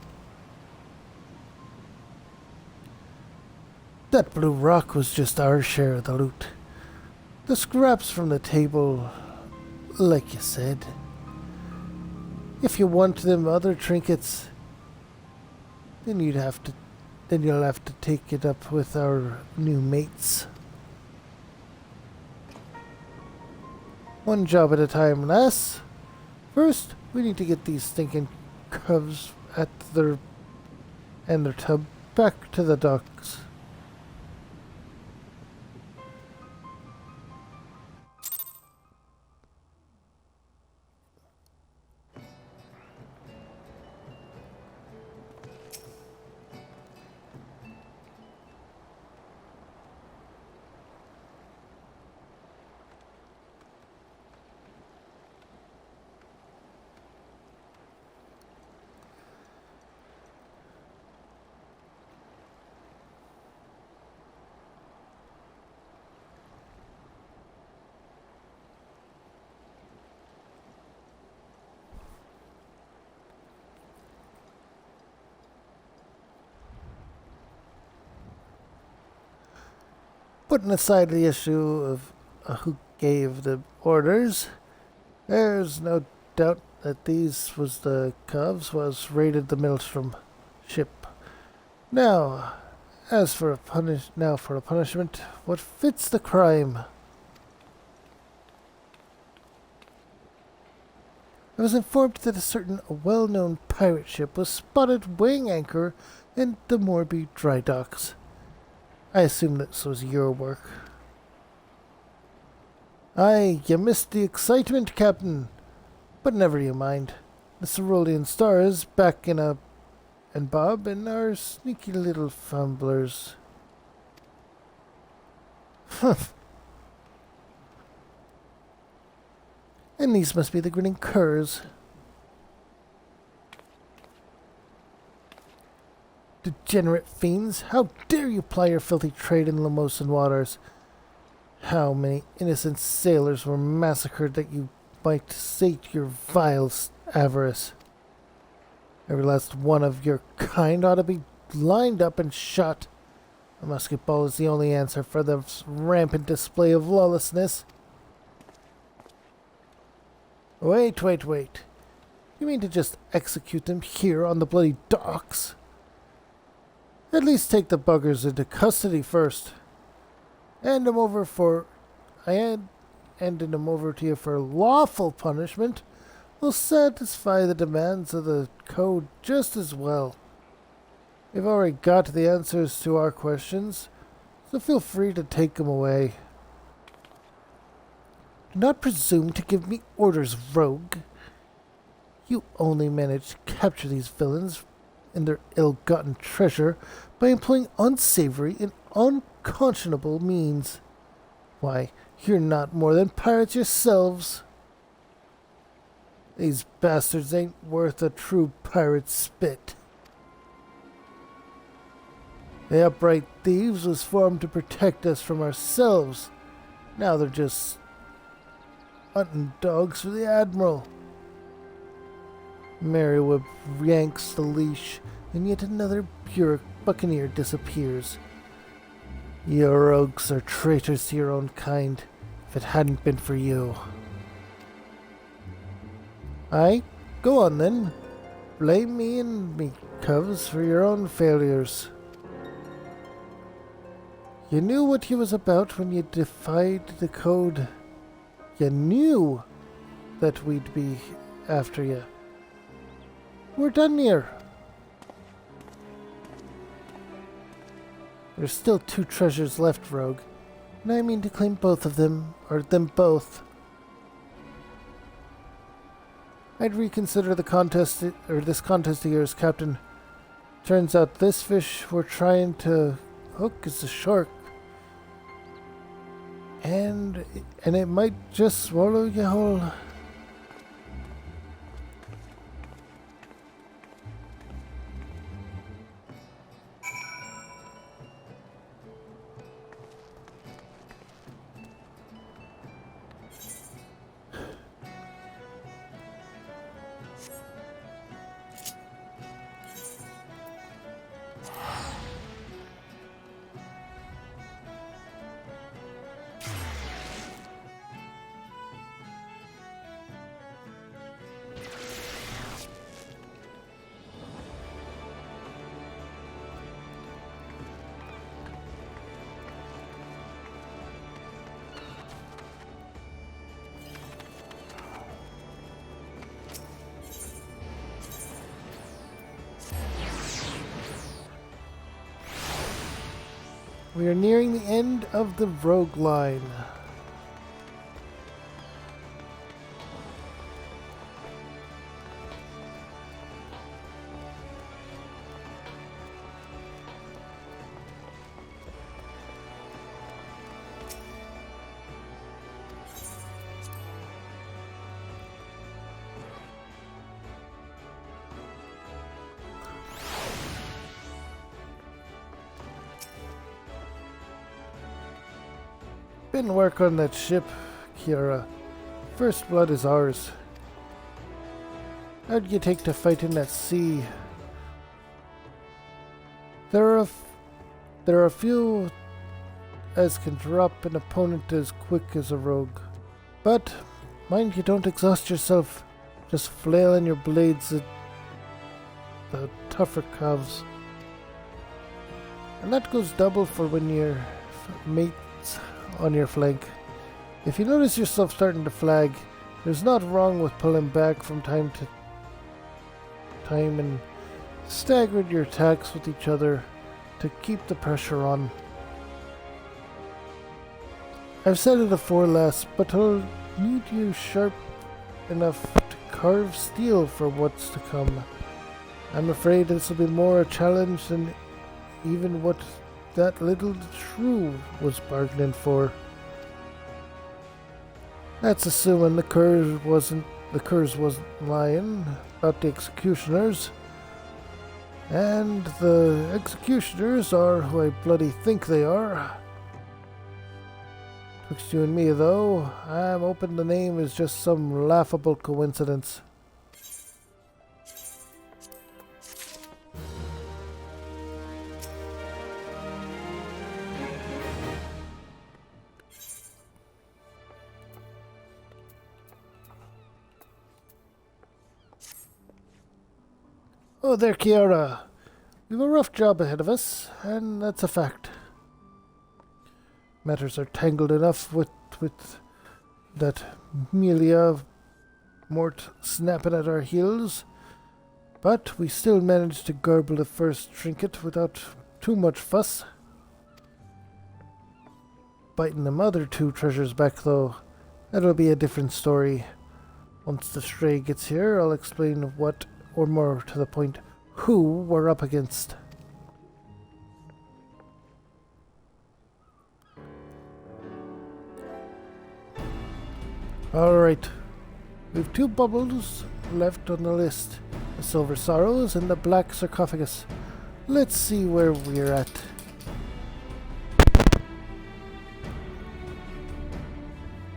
That blue rock was just our share of the loot. The scraps from the table, like you said. If you want them other trinkets, then you'll have to take it up with our new mates. One job at a time, lass. First, we need to get these stinking cubs and their tub back to the docks. Putting aside the issue of who gave the orders, there's no doubt that these was the Cubs was raided the Maelstrom ship. Now, for a punishment, what fits the crime? I was informed that a certain well-known pirate ship was spotted weighing anchor in the Morby dry docks. I assume this was your work. Aye, you missed the excitement, Captain. But never you mind. The Cerulean Star is back in a and Bob and our sneaky little fumblers. Humph. And these must be the grinning curs. Degenerate fiends, how dare you ply your filthy trade in Lamosan waters? How many innocent sailors were massacred that you might sate your vile avarice? Every last one of your kind ought to be lined up and shot. A musket ball is the only answer for this rampant display of lawlessness. Wait. You mean to just execute them here on the bloody docks? At least take the buggers into custody first. Hand them over to you for lawful punishment will satisfy the demands of the code just as well. We've already got the answers to our questions, so feel free to take them away. Do not presume to give me orders, rogue. You only managed to capture these villains and their ill-gotten treasure by employing unsavory and unconscionable means. Why, you're not more than pirates yourselves. These bastards ain't worth a true pirate's spit. The upright thieves was formed to protect us from ourselves. Now they're just hunting dogs for the Admiral. Merriweb yanks the leash, and yet another buccaneer disappears. You rogues are traitors to your own kind, if it hadn't been for you. Aye, go on then. Blame me and me cubs for your own failures. You knew what you was about when you defied the code. You knew that we'd be after you. We're done here. There's still 2 treasures left, rogue, and I mean to claim both of them, or them both. I'd reconsider the contest, or this contest of yours, Captain. Turns out this fish we're trying to hook is a shark. And it might just swallow you whole. We are nearing the end of the rogue line. Been work on that ship, Kiara. First blood is ours. How'd you take to fight in that sea? There are a few as can drop an opponent as quick as a rogue. But mind you don't exhaust yourself. Just flail on your blades at the tougher calves. And that goes double for when your mate's on your flank. If you notice yourself starting to flag, there's not wrong with pulling back from time to time and staggering your attacks with each other to keep the pressure on. I've said it afore, lass, but I'll need you sharp enough to carve steel for what's to come. I'm afraid this will be more a challenge than even what that little shrew was bargaining for. That's assuming the curs wasn't lying about the executioners. And the executioners are who I bloody think they are. Twixt you and me, though, I'm hoping the name is just some laughable coincidence. Oh, there, Kiara. We've a rough job ahead of us, and that's a fact. Matters are tangled enough with that Melia Mort snapping at our heels, but we still managed to garble the first trinket without too much fuss. Biting them other two treasures back, though, that'll be a different story. Once the stray gets here, I'll explain what, or more to the point, who we're up against. Alright, we've two bubbles left on the list. The Silver Sorrows and the Black Sarcophagus. Let's see where we're at.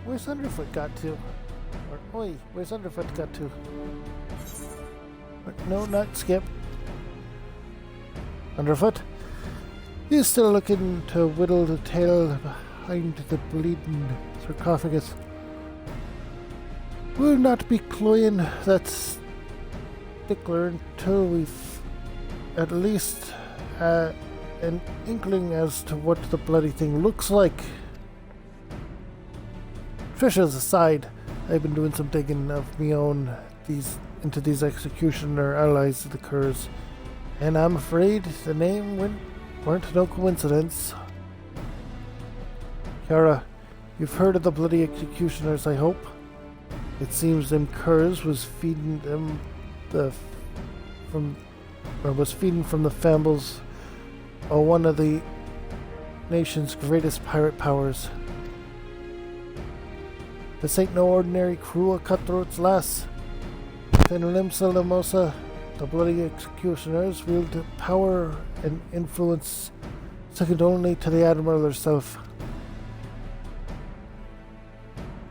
Where's Underfoot got to? Or, oi, where's Underfoot got to? No, not Skip. Underfoot? He's still looking to whittle the tail behind the bleeding sarcophagus. We'll not be cloying that stickler until we've at least an inkling as to what the bloody thing looks like. Trisha's aside, I've been doing some digging of me own into these executioner allies of the curs, and I'm afraid the name weren't no coincidence. Kiara, you've heard of the bloody executioners, I hope? It seems them curs was feeding them from the Fambles, or one of the nation's greatest pirate powers. This ain't no ordinary crew of cutthroats, lass. Within Limsa Lamosa, the bloody executioners wield power and influence second only to the Admiral herself.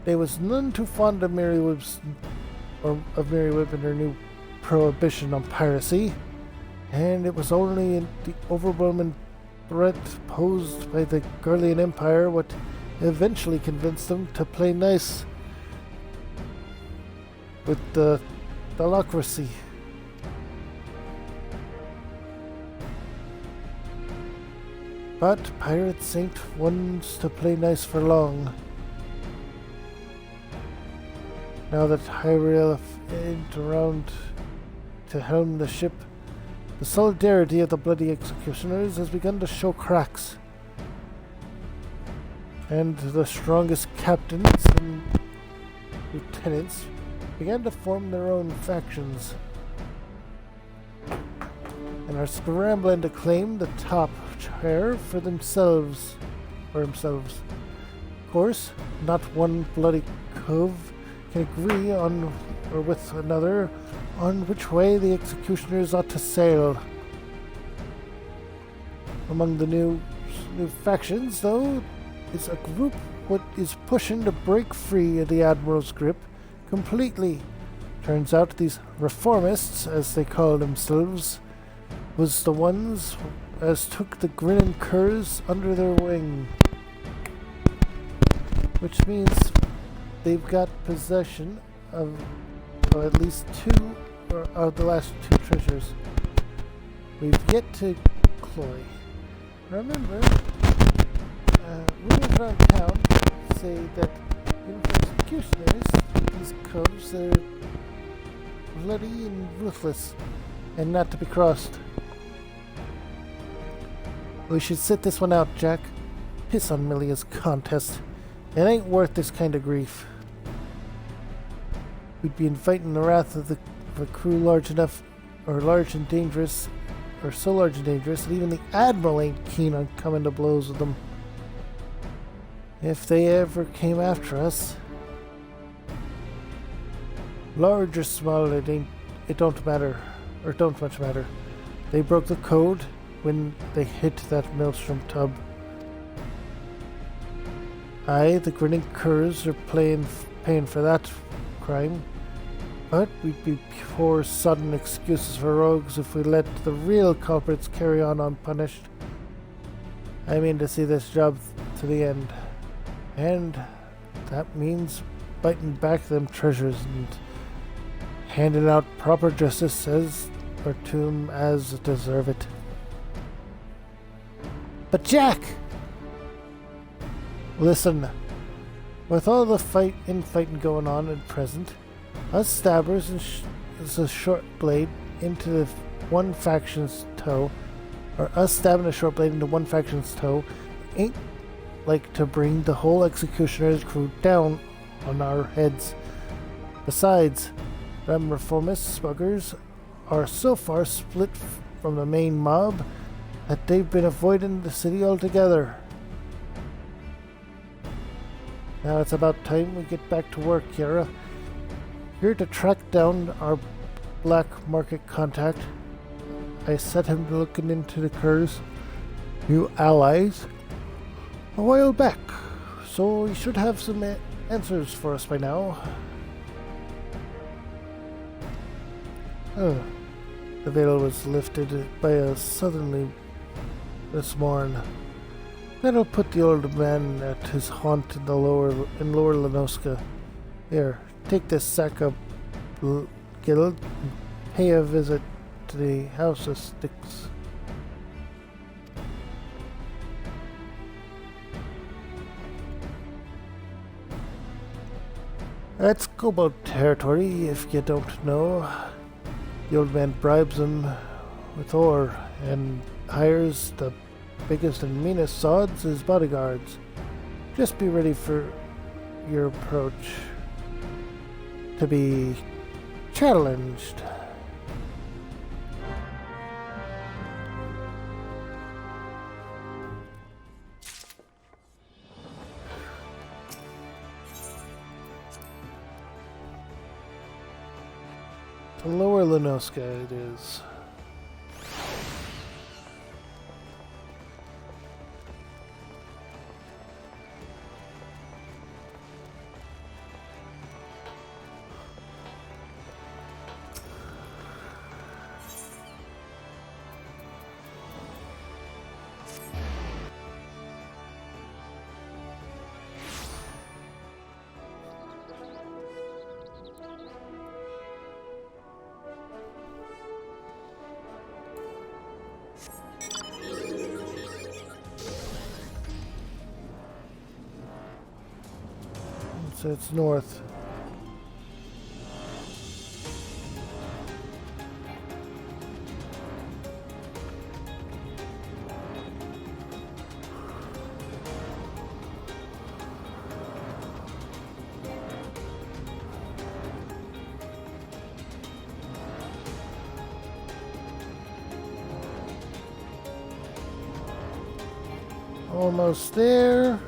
They was none too fond of Mary Whibb and her new prohibition on piracy, and it was only in the overwhelming threat posed by the Garlean Empire what eventually convinced them to play nice with the Delocracy. But pirates ain't ones to play nice for long. Now that Hyrael ain't around to helm the ship, the solidarity of the bloody executioners has begun to show cracks. And the strongest captains and lieutenants began to form their own factions, and are scrambling to claim the top chair for themselves. Of course, not one bloody cove can agree on or with another on which way the executioners ought to sail. Among the new factions, though, is a group what is pushing to break free of the Admiral's grip completely. Turns out these reformists, as they call themselves, was the ones as took the grinning curs under their wing. Which means they've got possession of at least two of the last two treasures. We've yet to cloy. Remember, rumors around town say that even for executioners, these cubs are bloody and ruthless, and not to be crossed. We should sit this one out, Jack. Piss on Milia's contest. It ain't worth this kind of grief. We'd be inviting the wrath of a crew large enough, are large and dangerous, or so large and dangerous that even the Admiral ain't keen on coming to blows with them. If they ever came after us, large or small, it don't matter, or don't much matter. They broke the code when they hit that maelstrom tub. Aye, the grinning curs are paying for that crime, but we'd be poor sudden excuses for rogues if we let the real culprits carry on unpunished. I mean to see this job to the end, and that means biting back them treasures and handing out proper justice to them as deserve it. But Jack! Listen, with all the fighting going on at present, us stabbers is a short blade into the one faction's toe, or us stabbing a short blade into one faction's toe, ain't like to bring the whole executioner's crew down on our heads. Besides, them reformist smuggers are so far split from the main mob that they've been avoiding the city altogether. Now it's about time we get back to work, Kiara. Here to track down our black market contact. I set him looking into the Curs' new allies a while back, so he should have some answers for us by now. The veil was lifted by a suddenly this morn. That'll put the old man at his haunt in lower Lenoska. Here, take this sack of guild and pay a visit to the House of Sticks. That's Kobold territory, if you don't know. The old man bribes him with ore and hires the biggest and meanest sods as bodyguards. Just be ready for your approach to be challenged. To lower Lenoska it is. So it's north. Almost there.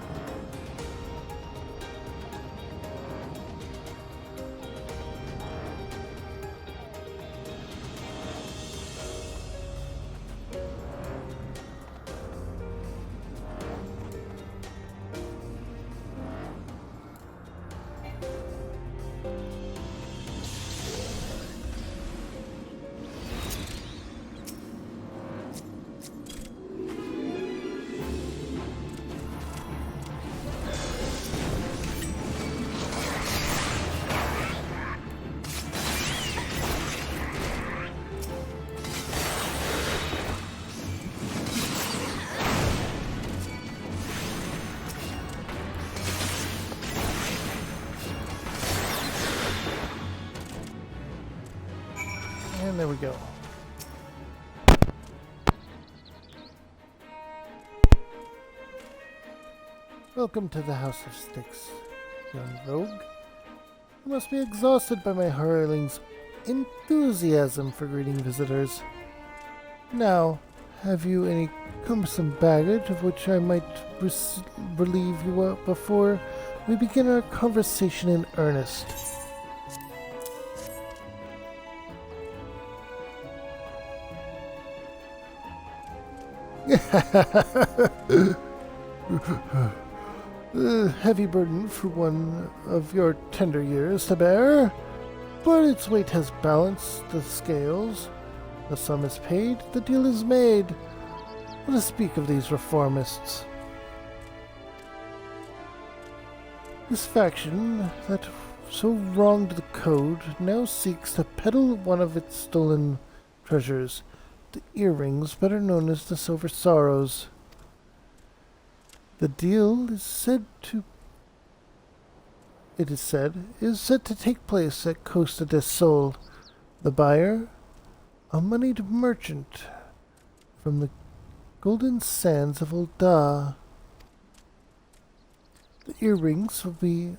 And there we go. Welcome to the House of Sticks, young rogue. You must be exhausted by my hirelings enthusiasm for greeting visitors. Now, have you any cumbersome baggage of which I might relieve you of before we begin our conversation in earnest? A heavy burden for one of your tender years to bear, but its weight has balanced the scales. The sum is paid, the deal is made. Let us speak of these reformists. This faction that so wronged the code now seeks to peddle one of its stolen treasures, the earrings better known as the Silver Sorrows. The deal is said, to take place at Costa del Sol. The buyer, a moneyed merchant from the golden sands of Ulda. The earrings will be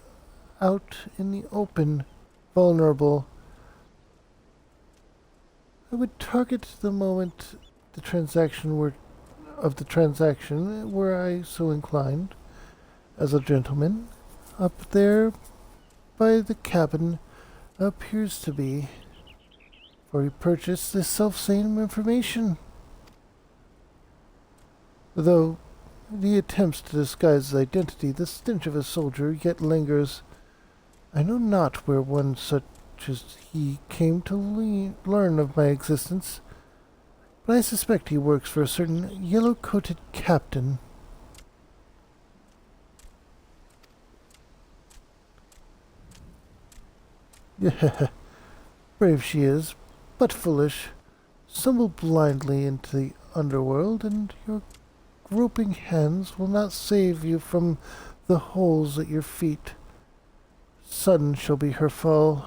out in the open, vulnerable. I would target the moment the transaction were I so inclined, as a gentleman up there by the cabin appears to be, for he purchased this self-same information. Though he attempts to disguise his identity, the stench of a soldier yet lingers. I know not where one such as he came to learn of my existence, but I suspect he works for a certain yellow-coated captain. Brave she is, but foolish. Stumble blindly into the underworld, and your groping hands will not save you from the holes at your feet. Sudden shall be her fall.